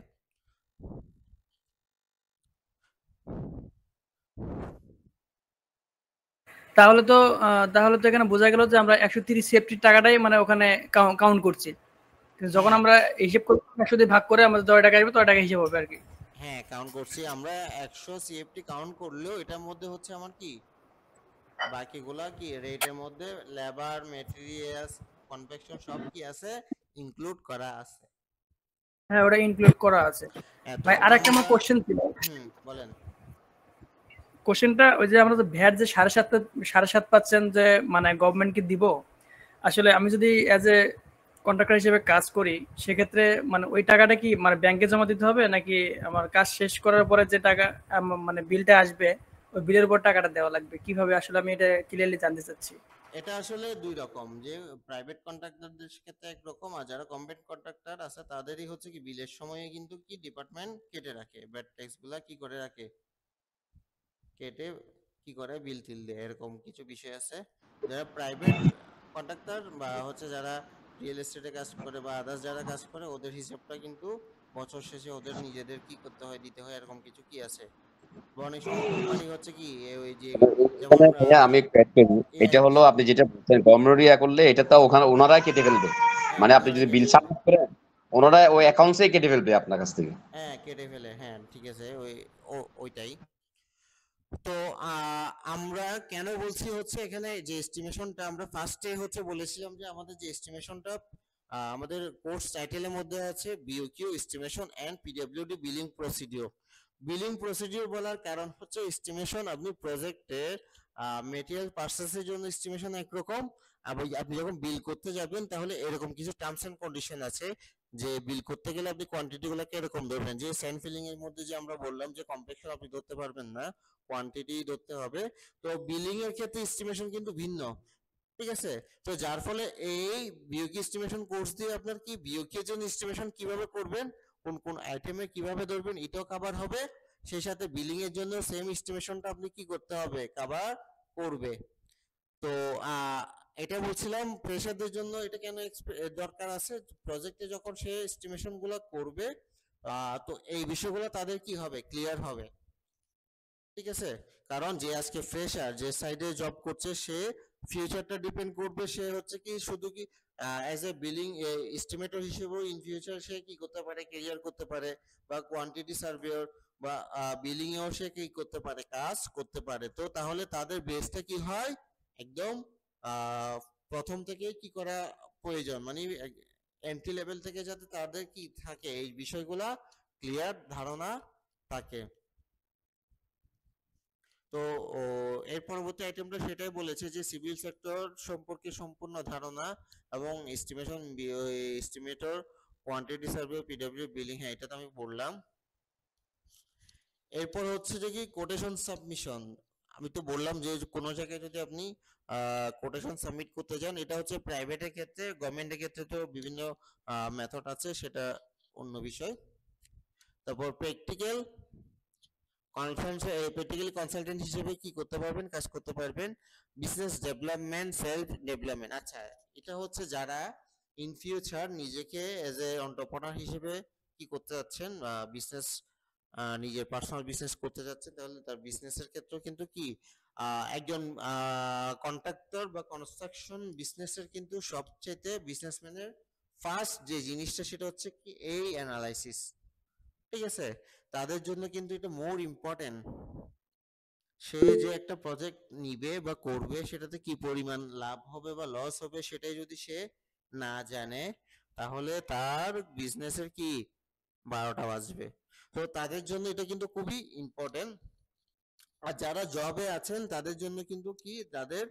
[SPEAKER 3] তাহলে তো এখানে বোঝা গেল যে আমরা 130 সেফটির টাকাটাই মানে ওখানে কাউন্ট করছি, যখন আমরা হিসাব করব 100 দিয়ে ভাগ করে আমাদের 10 টাকা আসবে, 10 টাকা হিসাব হবে আর কি।
[SPEAKER 1] হ্যাঁ, কাউন্ট করছি আমরা 100 সিএফটি কাউন্ট করলেও এটার মধ্যে হচ্ছে আমার কি বাকিগুলা কি রেটের মধ্যে লেবার, মেটেরিয়ালস, কনভেকশন সব কি আছে, ইনক্লুড করা আছে।
[SPEAKER 3] হ্যাঁ, ওটা ইনক্লুড করা আছে।
[SPEAKER 1] তো
[SPEAKER 3] ভাই আরেকটা আমার
[SPEAKER 1] আমরা
[SPEAKER 3] কোশ্চেন ছিল।
[SPEAKER 1] বলেন।
[SPEAKER 3] কোশ্চেনটা ওই যে আমরা যে ভ্যাট যে 7.5% যে মানে গভর্নমেন্টকে দিব, আসলে আমি যদি অ্যাজ এ কন্ট্রাক্টর হিসেবে কাজ করি সেক্ষেত্রে মানে ওই টাকাটা কি মানে ব্যাংকে জমা দিতে হবে, নাকি আমার কাজ শেষ করার পরে যে টাকা মানে বিলটা আসবে ওই বিলের উপর টাকাটা দেওয়া লাগবে? কিভাবে আসলে আমি এটা ক্লিয়ারলি জানতে চাচ্ছি।
[SPEAKER 1] এটা আসলে দুই রকম, যে প্রাইভেট কন্ট্রাক্টরদের ক্ষেত্রে একরকম, আর যারা গভর্নমেন্ট কন্ট্রাক্টর আছে তাদেরই হচ্ছে কি বিলের সময়ে কিন্তু কি ডিপার্টমেন্ট কেটে রাখে, ব্যাড ট্যাক্স গুলা কি করে রাখে, কেটে কি করে বিল টিল দেয়, এরকম কিছু বিষয় আছে। যারা প্রাইভেট কন্ট্রাক্টর বা হচ্ছে যারা রিয়েল এস্টেটে কাজ করে বা আদার্স যারা কাজ করে, ওদের হিসাবটা কিন্তু বছর শেষে ওদের নিজেদের কি করতে হয়, দিতে হয়, এরকম কিছু কি আছে। অনেক সময় কোম্পানি হচ্ছে কি ওই যে যেমন
[SPEAKER 7] এখানে ভাইয়া আমি একটু add করি।
[SPEAKER 1] এ আর
[SPEAKER 7] এটা হলো
[SPEAKER 1] কি,
[SPEAKER 7] আপনি যেটা বলছেন গভর্নমেন্ট ইয়া করলে এটা তো ওখানে ওনারাই কেটে ফেলবে,
[SPEAKER 1] হ্যাঁ
[SPEAKER 7] মানে আপনি
[SPEAKER 1] ওনারা
[SPEAKER 7] যদি বিল
[SPEAKER 1] কেটে ফেলে,
[SPEAKER 7] সাবমিট করেন ওনারা ওই অ্যাকাউন্টসেই কেটে ফেলবে আপনার কাছ থেকে।
[SPEAKER 1] হ্যাঁ কেটে ফেলে, হ্যাঁ ঠিক আছে, ওইটাই। তো আমরা কেন বলছি হচ্ছে এখানে যে এস্টিমেশনটা আমরা ফার্স্টে হচ্ছে বলেছিলাম যে আমাদের যে এস্টিমেশনটা আমাদের কোর্স টাইটেলের মধ্যে আছে BOQ estimation and PWD billing procedure. Billing procedure বলার কারণ হচ্ছে এস্টিমেশন আপনি প্রজেক্টের মেটেরিয়াল পারচেসের জন্য এস্টিমেশন একরকম, আবার আপনি যখন বিল করতে যাবেন তাহলে এরকম কিছু টার্মস এন্ড কন্ডিশন আছে, যে বিল করতে গেলে আপনি কোয়ান্টিটি গুলোকে এরকম ধরবেন, যে স্যান্ড ফিলিং এর মধ্যে যে আমরা বললাম যে কমপ্লেক্সন আপনি ধরতে পারবেন না, কোয়ান্টিটি ধরতে হবে। তো বিলিং এর ক্ষেত্রে এস্টিমেশন কিন্তু ভিন্ন, ঠিক আছে। তো যার ফলে এই বিওকি এস্টিমেশন কোর্স দিয়ে আপনার কি বিওকি এর জন্য এস্টিমেশন কিভাবে করবেন, কোন কোন আইটেমে কিভাবে ধরবেন এটাও কভার হবে, সেই সাথে বিলিং এর জন্য সেম এস্টিমেশনটা আপনি কি করতে হবে, কভার করবে। তো এটা বলছিলাম ফ্রেশারদের জন্য এটা কেন দরকার আছে, প্রজেক্টে যখন সে এস্টিমেশন গুলো করবে তো এই বিষয়গুলো তাদের কি হবে, ক্লিয়ার হবে, ঠিক আছে। কারণ যে আজকে ফ্রেশার যে সাইডে জব করছে সে ফিউচারটা ডিপেন্ড করবে, সে হচ্ছে কি শুধু কি অ্যাজ এ বিলিং এস্টিমেটর হিসেবেও ইন ফিউচার সে কি করতে পারে, ক্যারিয়ার করতে পারে, বা কোয়ান্টিটি সার্ভেয়ার বা বিলিং এও সে কি করতে পারে, কাজ করতে পারে। তো তাহলে তাদের বেসটা কি হয়, একদম আহ প্রথম থেকে কি করা প্রয়োজন, মানে এন্ট্রি লেভেল থেকে যাতে তাদের কি থাকে এই বিষয়গুলা ক্লিয়ার ধারণা থাকে। তো এর পরবর্তী আইটেমটা সেটাই বলেছে যে সিভিল সেক্টর সম্পর্কে সম্পূর্ণ ধারণা এবং estimation, estimator, quantity survey, PW billing, হ্যাঁ এটা তো আমি বললাম। এরপর হচ্ছে যে কি কোটেশন সাবমিশন, আমি তো বললাম যে কোনো জায়গায় যদি আপনি কোটেশন সাবমিট করতে যান, এটা হচ্ছে প্রাইভেটের ক্ষেত্রে, গভর্নমেন্টের ক্ষেত্রে তো বিভিন্ন মেথড আছে, সেটা অন্য বিষয়। তারপর প্র্যাকটিক্যাল প্র্যাকটিক্যালি কনসালটেন্ট হিসেবে কি করতে পারবেন, কাজ করতে পারবেন। বিজনেস ডেভেলপমেন্ট, সেলফ ডেভেলপমেন্ট, আচ্ছা এটা হচ্ছে যারা ইন ফিউচার নিজেকে এজ এ এন্টারপ্রেনার হিসেবে কি করতে যাচ্ছেন, বিজনেস নিজের পার্সোনাল বিজনেস করতে যাচ্ছেন, তাহলে তার বিজনেসের ক্ষেত্রেও কিন্তু কি একজন কন্ট্রাক্টর বা কনস্ট্রাকশন বিজনেসের কিন্তু সবচেয়ে বিজনেসম্যানের ফার্স্ট যে জিনিসটা সেটা হচ্ছে কি এই অ্যানালাইসিস, ঠিক আছে। তাদের জন্য কিন্তু এটা মোর ইম্পর্টেন্ট, সে যে একটা প্রজেক্ট নিবে বা করবে সেটাতে কি পরিমাণ লাভ হবে বা লস হবে সেটাই যদি সে না জানে, তাহলে তার বিজনেসের কি 12টা বাজবে। তো তাদের জন্য এটা কিন্তু খুবই ইম্পর্টেন্ট। আর যারা জবে আছেন তাদের জন্য কিন্তু কি তাদের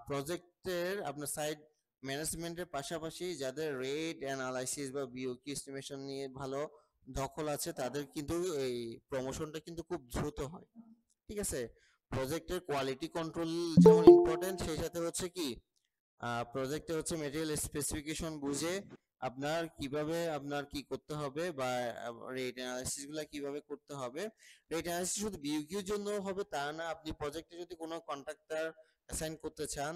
[SPEAKER 1] প্রজেক্টের আপনার সাইড ম্যানেজমেন্টের পাশাপাশি যাদের রেট অ্যানালাইসিস বা বিওকি এস্টিমেশন নিয়ে ভালো দখল আছে, তাদের কিন্তু এই প্রমোশনটা কিন্তু খুব দ্রুত হয়, ঠিক আছে। প্রজেক্টের কোয়ালিটি কন্ট্রোল যেমন ইম্পর্টেন্ট, সেই সাথে হচ্ছে কি প্রজেক্টে হচ্ছে মেটেরিয়াল স্পেসিফিকেশন বুঝে আপনার কিভাবে আপনার কি করতে হবে বা রেট অ্যানালাইসিস গুলা কিভাবে করতে হবে। রেট অ্যানালাইসিস শুধু বিইউকিউর জন্য হবে তা না, আপনি প্রজেক্টে যদি কোনো কন্ট্রাক্টর অ্যাসাইন করতে চান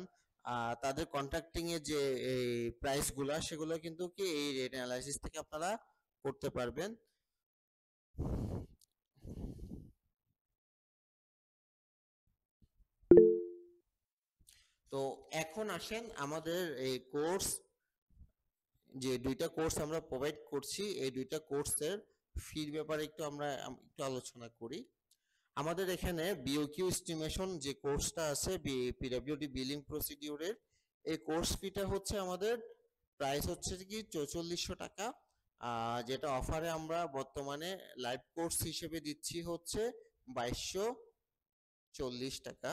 [SPEAKER 1] তাদের কন্ট্রাক্টিং এর যে এই প্রাইস গুলা সেগুলো কিন্তু কি এই রেট অ্যানালাইসিস থেকে আপনারা করতে পারবেন। তো এখন আসেন আমাদের এই কোর্স, যে দুইটা কোর্স আমরা প্রোভাইড করছি, এই দুইটা কোর্সের ফির ব্যাপারে একটু আমরা একটু আলোচনা করি। আমাদের এখানে বিওকিউ এস্টিমেশন যে কোর্সটা আছে পিডব্লিউডি বিলিং প্রসিডিউরের, এই কোর্স ফিটা হচ্ছে আমাদের প্রাইস হচ্ছে কি 4400 টাকা, যেটা অফারে আমরা বর্তমানে লাইভ কোর্স হিসেবে দিচ্ছি হচ্ছে 2240 টাকা।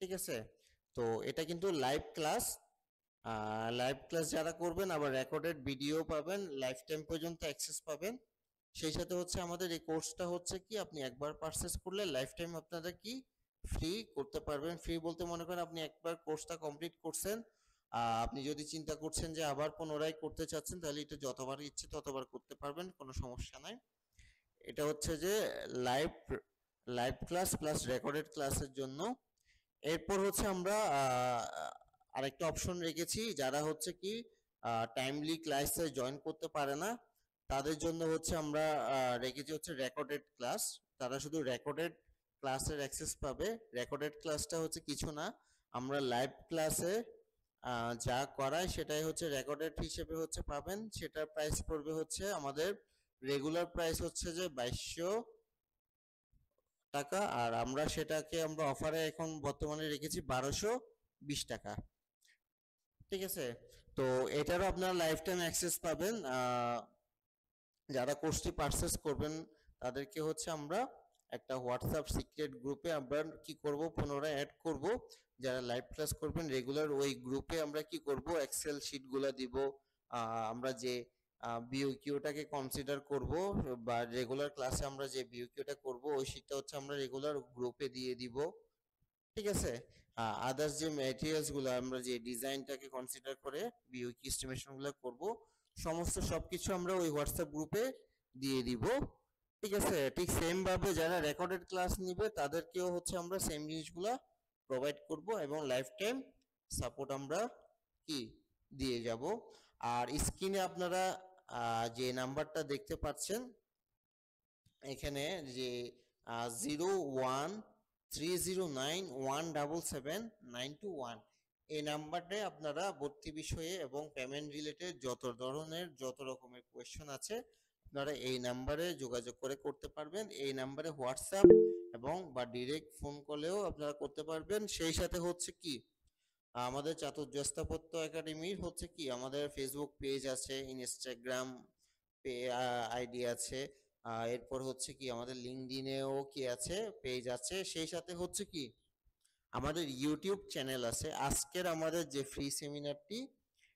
[SPEAKER 1] ঠিক আছে, তো এটা কিন্তু লাইভ ক্লাস যারা করবেন আবার রেকর্ডেড ভিডিও পাবেন, লাইফ টাইম পর্যন্ত অ্যাক্সেস পাবেন। সেই সাথে হচ্ছে আমাদের এই কোর্সটা হচ্ছে কি আপনি একবার পারচেজ করলে লাইফ টাইম আপনারা কি ফ্রি করতে পারবেন। ফ্রি বলতে মনে করেন আপনি একবার কোর্সটা কমপ্লিট করছেন, আপনি যদি চিন্তা করছেন যে আবার পুনরায় করতে চাচ্ছেন তাহলে এটা যতবার ইচ্ছে ততবার করতে পারবেন, কোনো সমস্যা নাই। এটা হচ্ছে যে live live class plus recorded ক্লাসের জন্য। এরপর হচ্ছে আমরা আরেকটা অপশন রেখেছি, যারা হচ্ছে কি টাইমলি ক্লাসে জয়েন করতে পারে না তাদের জন্য হচ্ছে আমরা রেখেছি হচ্ছে রেকর্ডেড ক্লাস। তারা শুধু রেকর্ডেড ক্লাসের অ্যাক্সেস পাবে। রেকর্ডেড ক্লাসটা হচ্ছে কিছু না, আমরা লাইভ ক্লাসে যা করায় সেটাই হচ্ছে রেকর্ডেড হিসেবে হচ্ছে পাবেন। সেটার প্রাইস পড়বে হচ্ছে আমাদের রেগুলার প্রাইস হচ্ছে যে 2200 টাকা, আর আমরা সেটাকে আমরা অফারে এখন বর্তমানে রেখেছি 1220 টাকা। ঠিক আছে, তো এটারও আপনারা লাইফ টাইম অ্যাক্সেস পাবেন। যারা কোর্সটি পারচেস করবেন তাদেরকে হচ্ছে আমরা একটা হোয়াটসঅ্যাপ সিক্রেট গ্রুপে আমরা কি করব পুনরায় অ্যাড করব। যারা লাইভ ক্লাস করবেন রেগুলার ওই গ্রুপে আমরা কি করব এক্সেল শিটগুলো দিব, আমরা যে বিওকিউটাকে কনসিডার করব বা রেগুলার ক্লাসে আমরা যে বিওকিউটা করব ওই শিটটা হচ্ছে আমরা রেগুলার গ্রুপে দিয়ে দিব। ঠিক আছে, আদার্স যে ম্যাটেরিয়ালস গুলো আমরা যে ডিজাইনটাকে কনসিডার করে বিওকিউ এস্টিমেশন গুলো করব সমস্ত সবকিছু আমরা ওই হোয়াটসঅ্যাপ গ্রুপে দিয়ে দিব। ঠিক আছে, ঠিক সেম ভাবে যারা রেকর্ডেড ক্লাস নিবে তাদেরকেও হচ্ছে আমরা সেম জিনিসগুলো প্রোভাইড করব এবং লাইফ টাইম সাপোর্ট আমরা কি দিয়ে যাব। আর স্ক্রিনে আপনারা যে নাম্বারটা দেখতে পাচ্ছেন এখানে যে 013091777921 এই নাম্বারে আপনারা ভর্তি বিষয়ে এবং পেমেন্ট রিলেটেড যত রকমের কোয়েশ্চন আছে আপনারা এই নাম্বারে যোগাযোগ করে করতে পারবেন। এই নাম্বারে হোয়াটসঅ্যাপ এবং বা ডিরেক্ট ফোন কলেও আপনারা করতে পারবেন। সেই সাথে হচ্ছে কি আমাদের চাতুর্য স্থাপত্য একাডেমির হচ্ছে কি আমাদের ফেসবুক পেজ আছে, ইনস্টাগ্রাম আইডি আছে, এরপর হচ্ছে কি আমাদের লিঙ্কডইনেও কি আছে পেজ আছে। সেই সাথে হচ্ছে কি আমাদের ইউটিউব চ্যানেল আছে। আজকের আমাদের যে ফ্রি সেমিনারটি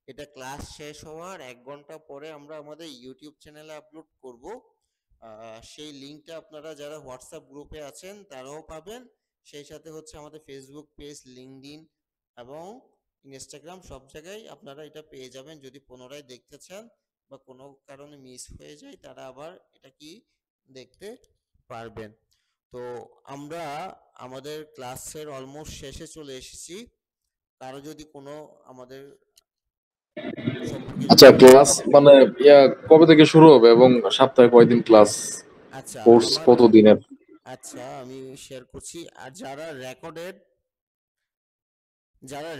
[SPEAKER 1] এটা ক্লাস শেষ হওয়ার 1 ঘন্টা পরে আমরা আমাদের ইউটিউব চ্যানেলে আপলোড করব। সেই লিঙ্কটা আপনারা যারা হোয়াটসঅ্যাপ গ্রুপে আছেন তারাও পাবেন। সেই সাথে হচ্ছে আমাদের ফেসবুক পেজ, লিঙ্কডইন এবং ইনস্টাগ্রাম সব জায়গায় আপনারা এটা পেয়ে যাবেন। যদি পুনরায় দেখতে চান বা কোনো কারণে মিস হয়ে যায় তারা আবার এটা কি দেখতে পারবেন। তো আমরা আমাদের ক্লাসের অলমোস্ট শেষে চলে এসেছি। কারো যদি কোনো আমাদের
[SPEAKER 4] আচ্ছা, ক্লাস মানে কবে থেকে শুরু হবে এবং সপ্তাহে কয়দিন ক্লাস,
[SPEAKER 1] আচ্ছা
[SPEAKER 4] কোর্স কত দিনের?
[SPEAKER 1] আচ্ছা আমি শেয়ার করছি। আর যারা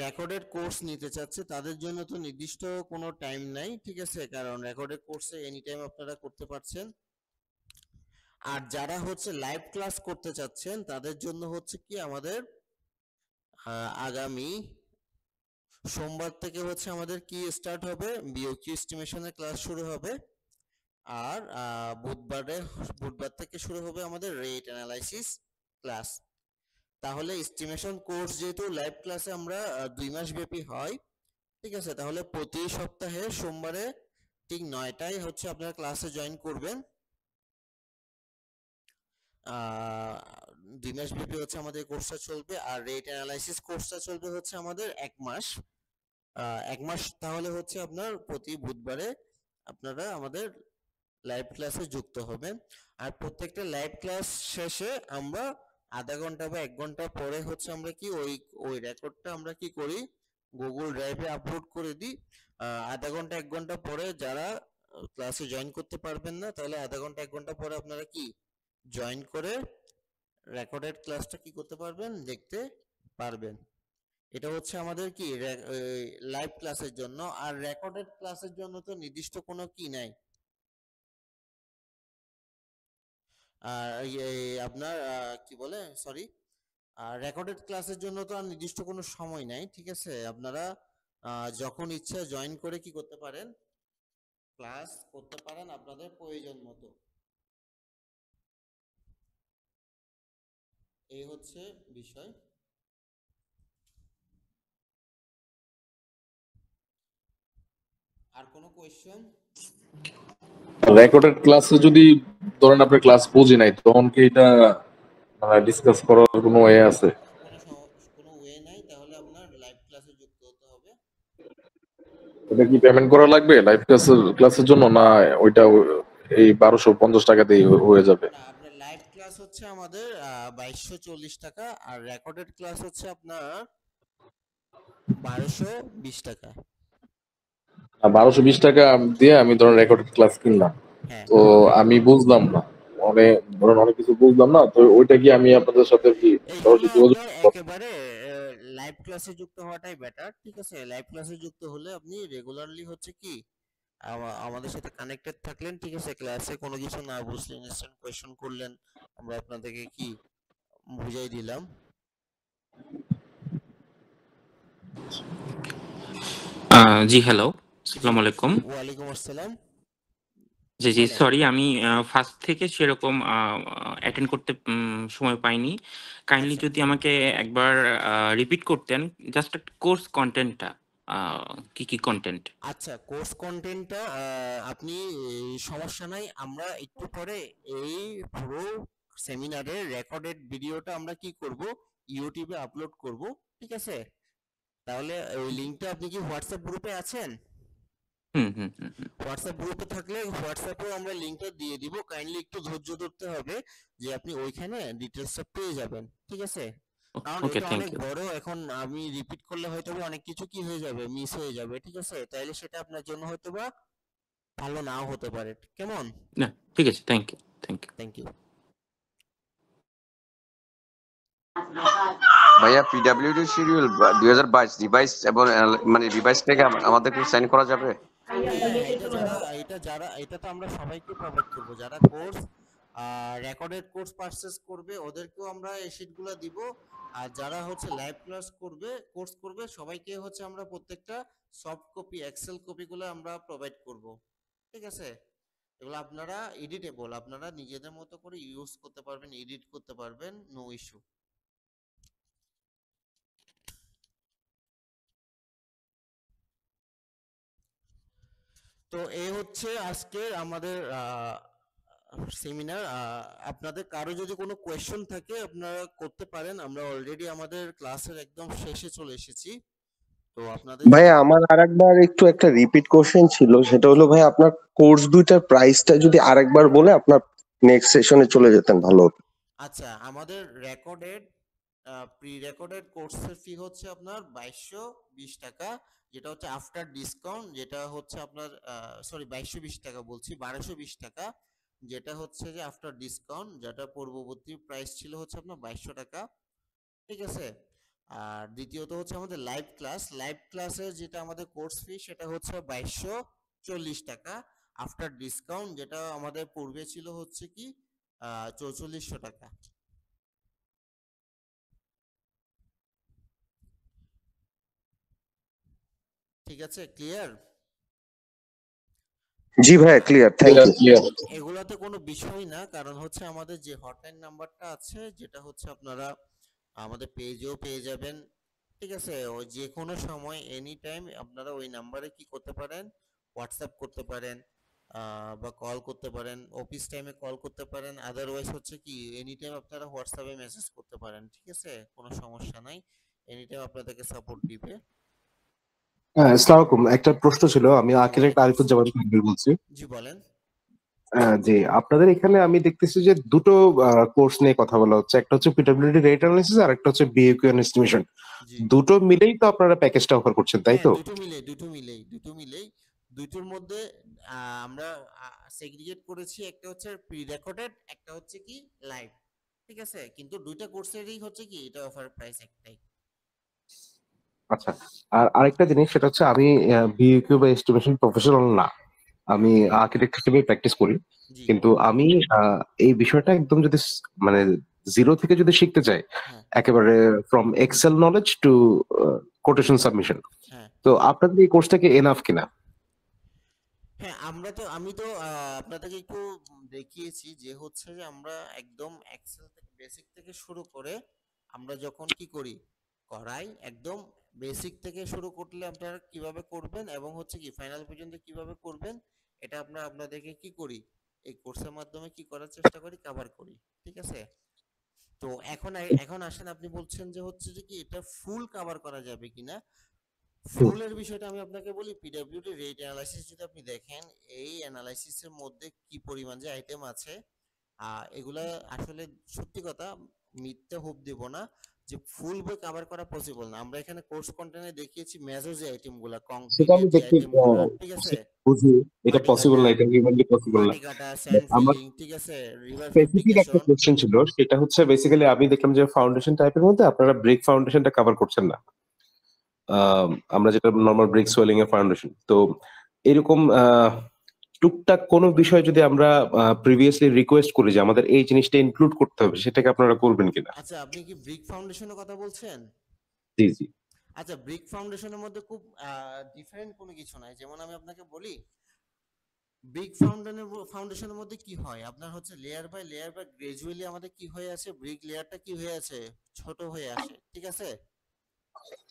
[SPEAKER 1] রেকর্ডেড কোর্স নিতে চাচ্ছে তাদের জন্য তো নির্দিষ্ট কোনো টাইম নাই, ঠিক আছে, কারণ রেকর্ডেড কোর্সে এনি টাইম আপনারা করতে পারছেন। আর যারা হচ্ছে লাইভ ক্লাস করতে চাচ্ছেন তাদের জন্য হচ্ছে কি আমাদের আগামী সোমবার থেকে হচ্ছে আমাদের কি স্টার্ট হবে বিওকিউ এস্টিমেশনের ক্লাস শুরু হবে। আর বুধবার থেকে শুরু হবে আমাদের রেট অ্যানালাইসিস ক্লাস। তাহলে এস্টিমেশন কোর্স যেহেতু লাইভ ক্লাসে আমরা 2 মাস ব্যাপী হয়, ঠিক আছে, তাহলে প্রতি সপ্তাহে সোমবারে ঠিক 9টায় হচ্ছে আপনারা ক্লাসে জয়েন করবেন। 2 মাস ব্যাপী হচ্ছে আমাদের কোর্সটা চলবে। আর রেট অ্যানালাইসিস কোর্সটা চলবে হচ্ছে আমাদের 1 মাস। 1 মাস তাহলে হচ্ছে আপনার প্রতি বুধবারে আপনারা আমাদের লাইভ ক্লাসে যুক্ত হবেন। আর প্রত্যেকটা লাইভ ক্লাস শেষে আমরা আধা ঘন্টা বা 1 ঘন্টা পরে হচ্ছে আমরা কি ওই রেকর্ডটা আমরা কি করি গুগল ড্রাইভে আপলোড করে দিই। আধা ঘন্টা 1 ঘন্টা পরে যারা ক্লাসে জয়েন করতে পারবেন না তাহলে আধা ঘন্টা 1 ঘন্টা পরে আপনারা কি জয়েন করে রেকর্ডেড ক্লাসটা কি করতে পারবেন, দেখতে পারবেন। এটা হচ্ছে আমাদের কি লাইভ ক্লাসের জন্য। আর রেকর্ডেড ক্লাসের জন্য তো নির্দিষ্ট কোনো কি নাই। আর আপনার কি বলে সরি রেকর্ডেড ক্লাসের জন্য তো আর নির্দিষ্ট কোনো সময় নাই, ঠিক আছে? আপনারা যখন ইচ্ছা জয়েন করে কি করতে পারেন, ক্লাস করতে পারেন আপনাদের প্রয়োজন মতো। এই হচ্ছে বিষয়। আর কোনো কোয়েশ্চেন?
[SPEAKER 4] রেকর্ডেড ক্লাসে যদি ধরেন আপনি ক্লাস বুঝি নাই, তখন কি এটা ডিসকাস করার কোনো ওয়ে আছে?
[SPEAKER 1] কোনো ওয়ে নাই, তাহলে আপনার লাইভ ক্লাসে যুক্ত হতে হবে।
[SPEAKER 4] এটা কি পেমেন্ট করা লাগবে লাইভ ক্লাসের জন্য, না ওইটা এই 1250 টাকাতেই হয়ে যাবে?
[SPEAKER 1] না, আপনার লাইভ ক্লাস হচ্ছে আমাদের 2240 টাকা, আর রেকর্ডেড ক্লাস হচ্ছে আপনার 1220 টাকা।
[SPEAKER 4] 1220 টাকা দিয়ে আমি ধরেন রেকর্ডেড ক্লাস কিনলাম,
[SPEAKER 1] হ্যাঁ,
[SPEAKER 4] তো আমি বুঝলাম না, অনেক কিছু বুঝলাম না, তো ওইটা কি আমি আপনাদের সাথে কি
[SPEAKER 1] এই জন্য
[SPEAKER 4] সরাসরি যোগাযোগ
[SPEAKER 1] আপনার
[SPEAKER 4] করব?
[SPEAKER 1] একেবারে লাইভ ক্লাসে যুক্ত হওয়াটাই বেটার, ঠিক আছে? লাইভ ক্লাসে যুক্ত হলে আপনি রেগুলারলি হচ্ছে কি আমাদের সাথে কানেক্টেড থাকলেন, ঠিক আছে? ক্লাসে কোনো কিছু না বুঝলেন, ইনস্ট্যান্ট কোয়েশ্চেন করলেন, আমরা আপনাদেরকে কি বুঝাই দিলাম।
[SPEAKER 6] জি হ্যালো, আসসালামু আলাইকুম।
[SPEAKER 1] ওয়ালাইকুম আসসালাম,
[SPEAKER 6] জি
[SPEAKER 1] বলেন।
[SPEAKER 6] সরি, আমি ফার্স্ট থেকে সেরকম অ্যাটেন্ড করতে সময় পাইনি। কাইন্ডলি
[SPEAKER 1] আচ্ছা
[SPEAKER 6] যদি আমাকে একবার রিপিট করতেন, জাস্ট কোর্স কন্টেন্টটা, কি কি কন্টেন্ট?
[SPEAKER 1] আচ্ছা, কোর্স কন্টেন্টটা আপনি সমস্যা নাই, আমরা একটু পরে এই পুরো সেমিনারের রেকর্ডেড ভিডিওটা আমরা কি করব, ইউটিউবে আপলোড করব, ঠিক আছে? তাহলে ওই লিংকটা, আপনি কি হোয়াটসঅ্যাপ গ্রুপে আছেন?
[SPEAKER 6] হুম হুম হুম হুম।
[SPEAKER 1] হোয়াটসঅ্যাপ গ্রুপে থাকলে হোয়াটসঅ্যাপেও আমরা লিংকটা দিয়ে দিব, কাইন্ডলি একটু ধৈর্য ধরতে হবে যে আপনি ওইখানে ডিটেলসটা পেয়ে যাবেন, ঠিক আছে? কারণ
[SPEAKER 6] ওকে,
[SPEAKER 1] এটা
[SPEAKER 6] থ্যাংক
[SPEAKER 1] অনেক
[SPEAKER 6] ইউ।
[SPEAKER 1] বড়, এখন আমি রিপিট করলে হয়তো অনেক কিছু কি হয়ে যাবে, মিস হয়ে যাবে, ঠিক আছে? তাইলে সেটা আপনার জন্য হয়তো বা ভালো নাও হতে পারে, কেমন?
[SPEAKER 6] না, ঠিক আছে, thank you, thank you.
[SPEAKER 1] Thank you.
[SPEAKER 7] ভাইয়া পিডব্লিউডি শিডিউল 2022 রিভাইস এবং মানে রিভাইস থেকে আমাদেরকে সাইন করা যাবে?
[SPEAKER 1] হ্যাঁ, এটা তো আমরা সবাইকে প্রোভাইড করব, যারা কোর্স রেকর্ডেড কোর্স পারচেজ করবে ওদেরকেও আমরা এই শীটগুলো দিব। আর যারা হচ্ছে লাইভ ক্লাস করবে, কোর্স করবে, সবাইকে হচ্ছে আমরা প্রত্যেকটা সফট কপি, এক্সেল কপিগুলো আমরা প্রোভাইড করব, ঠিক আছে? এগুলো আপনারা এডিটেবল, আপনারা নিজেদের মতো করে ইউজ করতে পারবেন, এডিট করতে পারবেন, নো ইস্যু। তো এই হচ্ছে আজকে আমাদের সেমিনার। আপনাদের কারো যদি কোনো কোয়েশ্চেন থাকে আপনারা করতে পারেন, আমরা অলরেডি আমাদের ক্লাসের একদম শেষে চলে এসেছি। তো আপনাদের
[SPEAKER 9] ভাই আমার আরেকবার একটু একটা রিপিট কোশ্চেন ছিল, সেটা হলো ভাই আপনার কোর্স দুইটার প্রাইসটা যদি আরেকবার বলে আপনার নেক্সট সেশনে চলে যেতেন ভালো হতো।
[SPEAKER 1] আচ্ছা, আমাদের প্রি রেকর্ডেড কোর্সের ফি হচ্ছে আপনার 2220 টাকা, যেটা হচ্ছে আফটার ডিসকাউন্ট, যেটা হচ্ছে আপনার সরি 2220 টাকা বলছি, 1220 টাকা, যেটা হচ্ছে যে আফটার ডিসকাউন্ট, যেটা পূর্ববর্তী প্রাইস ছিল হচ্ছে আপনার 2200 টাকা, ঠিক আছে? আর দ্বিতীয়ত হচ্ছে আমাদের লাইভ ক্লাসের যেটা আমাদের কোর্স ফি, সেটা হচ্ছে 2240 টাকা আফটার ডিসকাউন্ট, যেটা আমাদের পূর্বে ছিল হচ্ছে কি 4400 টাকা। ঠিক আছে, ক্লিয়ার?
[SPEAKER 9] জি ভাইয়া ক্লিয়ার, থ্যাংক ইউ।
[SPEAKER 4] ক্লিয়ার।
[SPEAKER 1] এগুলাতে কোনো বিষয় না, কারণ হচ্ছে আমাদের যে হটলাইন নাম্বারটা আছে, যেটা হচ্ছে আপনারা আমাদের পেজেও পেয়ে যাবেন, ঠিক আছে? ও যে কোনো সময় এনি টাইম আপনারা ওই নাম্বারে কি করতে পারেন, হোয়াটসঅ্যাপ করতে পারেন, বা কল করতে পারেন, অফিস টাইমে কল করতে পারেন, আদারওয়াইজ হচ্ছে কি এনি টাইম আপনারা হোয়াটসঅ্যাপে মেসেজ করতে পারেন, ঠিক আছে? কোনো সমস্যা নাই, এনি টাইম আপনাদেরকে সাপোর্ট দিবে।
[SPEAKER 10] হ্যাঁ, আসসালামু আলাইকুম। একটা প্রশ্ন ছিল, আমি আর্কিটেক্ট
[SPEAKER 1] ওয়ালাইকুম
[SPEAKER 10] আরিফুজ্জামান
[SPEAKER 1] আসসালাম।
[SPEAKER 10] কাবিল বলছি।
[SPEAKER 1] জি বলেন।
[SPEAKER 10] যে আপনাদের এখানে আমি দেখতেছি যে দুটো কোর্স নিয়ে কথা বলা হচ্ছে, একটা হচ্ছে পিডব্লিউডি রেট অ্যানালিসিস আর একটা হচ্ছে বিএকিউ এন্ড এস্টিমেশন।
[SPEAKER 1] জি
[SPEAKER 10] দুটো মিলেই তো আপনারা প্যাকেজটা অফার করছেন, তাই
[SPEAKER 1] হ্যাঁ,
[SPEAKER 10] তো?
[SPEAKER 1] দুটো মিলেই দুটোর মধ্যে আমরা সেগ্রিগেট করেছি, একটা হচ্ছে প্রি রেকর্ডেড, একটা হচ্ছে কি লাইভ, ঠিক আছে? কিন্তু দুইটা কোর্সেরই হচ্ছে কি এটা অফার প্রাইস একটাই।
[SPEAKER 10] আচ্ছা, আর আরেকটা জিনিস, সেটা হচ্ছে আমি বিএকিউ বা এস্টিমেশন প্রফেশনাল না, আমি আর্কিটেক্ট হিসেবে প্র্যাকটিস করি,
[SPEAKER 1] জি
[SPEAKER 10] কিন্তু আমি এই বিষয়টা একদম যদি মানে জিরো থেকে যদি শিখতে চাই,
[SPEAKER 1] হ্যাঁ
[SPEAKER 10] একেবারে from Excel knowledge to quotation submission,
[SPEAKER 1] হ্যাঁ
[SPEAKER 10] তো আপনাদের এই কোর্সটা কি এনাফ কিনা?
[SPEAKER 1] হ্যাঁ আমি তো আপনাদেরকে একটু দেখিয়েছি যে হচ্ছে যে আমরা একদম এক্সেল থেকে বেসিক থেকে শুরু করে আমরা যখন কি করি করাই একদম বেসিক থেকে শুরু করলে আপনারা কিভাবে করবেন এবং হচ্ছে কি ফাইনাল পর্যন্ত কিভাবে করবেন এটা আমরা আপনাদেরকে কি করি এই কোর্সের মাধ্যমে কি করার চেষ্টা করি কভার করি, ঠিক আছে? তো এখন আসেন আপনি বলছেন যে হচ্ছে যে কি এটা ফুল কভার করা যাবে কিনা। ফুলের বিষয়টা আমি আপনাকে বলি, পিডব্লিউডি রেট অ্যানালাইসিস যদি আপনি দেখেন এই অ্যানালাইসিসের মধ্যে কি পরিমাণ যে আইটেম আছে এগুলা আসলে সত্যি কথা মিথ্যা হোপ দেব না যে ফুল বই কভার করা পসিবল না। আমরা এখানে কোর্স কন্টেন্টে দেখিয়েছি মেজর যে আইটেমগুলা
[SPEAKER 10] সেটা
[SPEAKER 1] কংক্রিটের
[SPEAKER 10] আমি
[SPEAKER 1] যে
[SPEAKER 10] দেখতে
[SPEAKER 1] আইটেমগুলা, ঠিক আছে?
[SPEAKER 10] বুঝি এটা
[SPEAKER 1] মাটি
[SPEAKER 10] পসিবল
[SPEAKER 1] কাটা
[SPEAKER 10] না, এটা হিউম্যানলি পসিবল না।
[SPEAKER 1] মাটি কাটা স্যান্ড
[SPEAKER 10] আমার
[SPEAKER 1] ফিলিং, ঠিক আছে, রিভার
[SPEAKER 10] স্পেসিফিক একটা
[SPEAKER 1] ফেব্রিকেশন।
[SPEAKER 10] কোশ্চেন ছিল, সেটা হচ্ছে বেসিক্যালি আমি দেখলাম যে ফাউন্ডেশন টাইপের মধ্যে আপনারা ব্রিক ফাউন্ডেশনটা কভার করছেন না। আমরা যেটা নর্মাল ব্রিক সোয়েলিং এর ফাউন্ডেশন, তো এরকম টুকটাক কোনো বিষয় যদি আমরা প্রিভিয়াসলি রিকোয়েস্ট করি যে আমাদের এই জিনিসটা ইনক্লুড করতে হবে, সেটাকে আপনারা করবেন কিনা?
[SPEAKER 1] আচ্ছা আপনি কি ব্রিক ফাউন্ডেশনের কথা বলছেন?
[SPEAKER 10] জি জি।
[SPEAKER 1] আচ্ছা ব্রিক ফাউন্ডেশনের মধ্যে খুব ডিফারেন্ট কোনো কিছু নাই। যেমন আমি আপনাকে বলি ব্রিক ফাউন্ডেশনের মধ্যে কি হয় আপনার হচ্ছে লেয়ার বাই গ্রাজুয়ালি আমাদের কি হয়ে আছে ব্রিক লেয়ারটা কি হয়ে আছে ছোট হয়ে আসে, ঠিক আছে?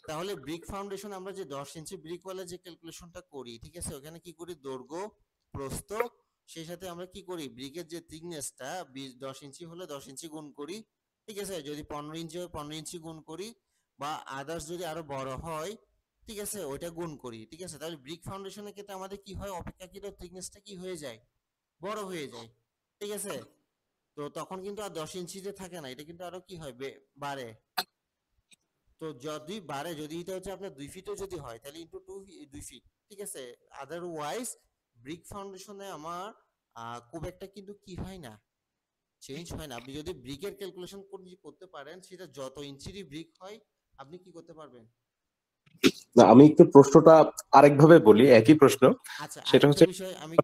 [SPEAKER 1] তাহলে ব্রিক ফাউন্ডেশন আমরা যে 10 ইঞ্চি ব্রিক ওয়ালা যে ক্যালকুলেশনটা করি, ঠিক আছে, ওখানে কি করি দৈর্ঘ্য প্রস্থ সেই সাথে আমরা কি করি ব্রিকের যে থিকনেসটা 10 ইঞ্চি হলে 10 ইঞ্চি গুণ করি, ঠিক আছে? যদি 15 ইঞ্চি হয় 15 ইঞ্চি গুণ করি বা আদার্স যদি আরো বড় হয়, ঠিক আছে, ওইটা গুণ করি, ঠিক আছে? তাহলে ব্রিক ফাউন্ডেশনের ক্ষেত্রে আমাদের কি হয় অপেক্ষাকৃত থিকনেসটা কি হয়ে যায় বড় হয়ে যায়, ঠিক আছে? তো তখন কিন্তু আর 10 ইঞ্চিতে থাকে না, এটা কিন্তু আরো কি হয় বাড়ে। তো যদি বাড়ে যদি এটা হচ্ছে আপনার 2 ফিটও যদি হয় তাহলে ইনটু 2 ফিট, ঠিক আছে? আদারওয়াইজ ব্রিক ফাউন্ডেশনে আমার খুব একটা কিন্তু কি হয় না চেঞ্জ হয় না। আপনি যদি ব্রিকের ক্যালকুলেশন করতে পারেন সেটা যত ইঞ্চিরই ব্রিক হয় আপনি কি করতে পারবেন।
[SPEAKER 10] না, আমি একটু প্রশ্নটা আরেকভাবে বলি, একই প্রশ্ন,
[SPEAKER 1] আচ্ছা
[SPEAKER 10] সেটা
[SPEAKER 1] আরেকটা
[SPEAKER 10] হচ্ছে
[SPEAKER 1] বিষয় আমি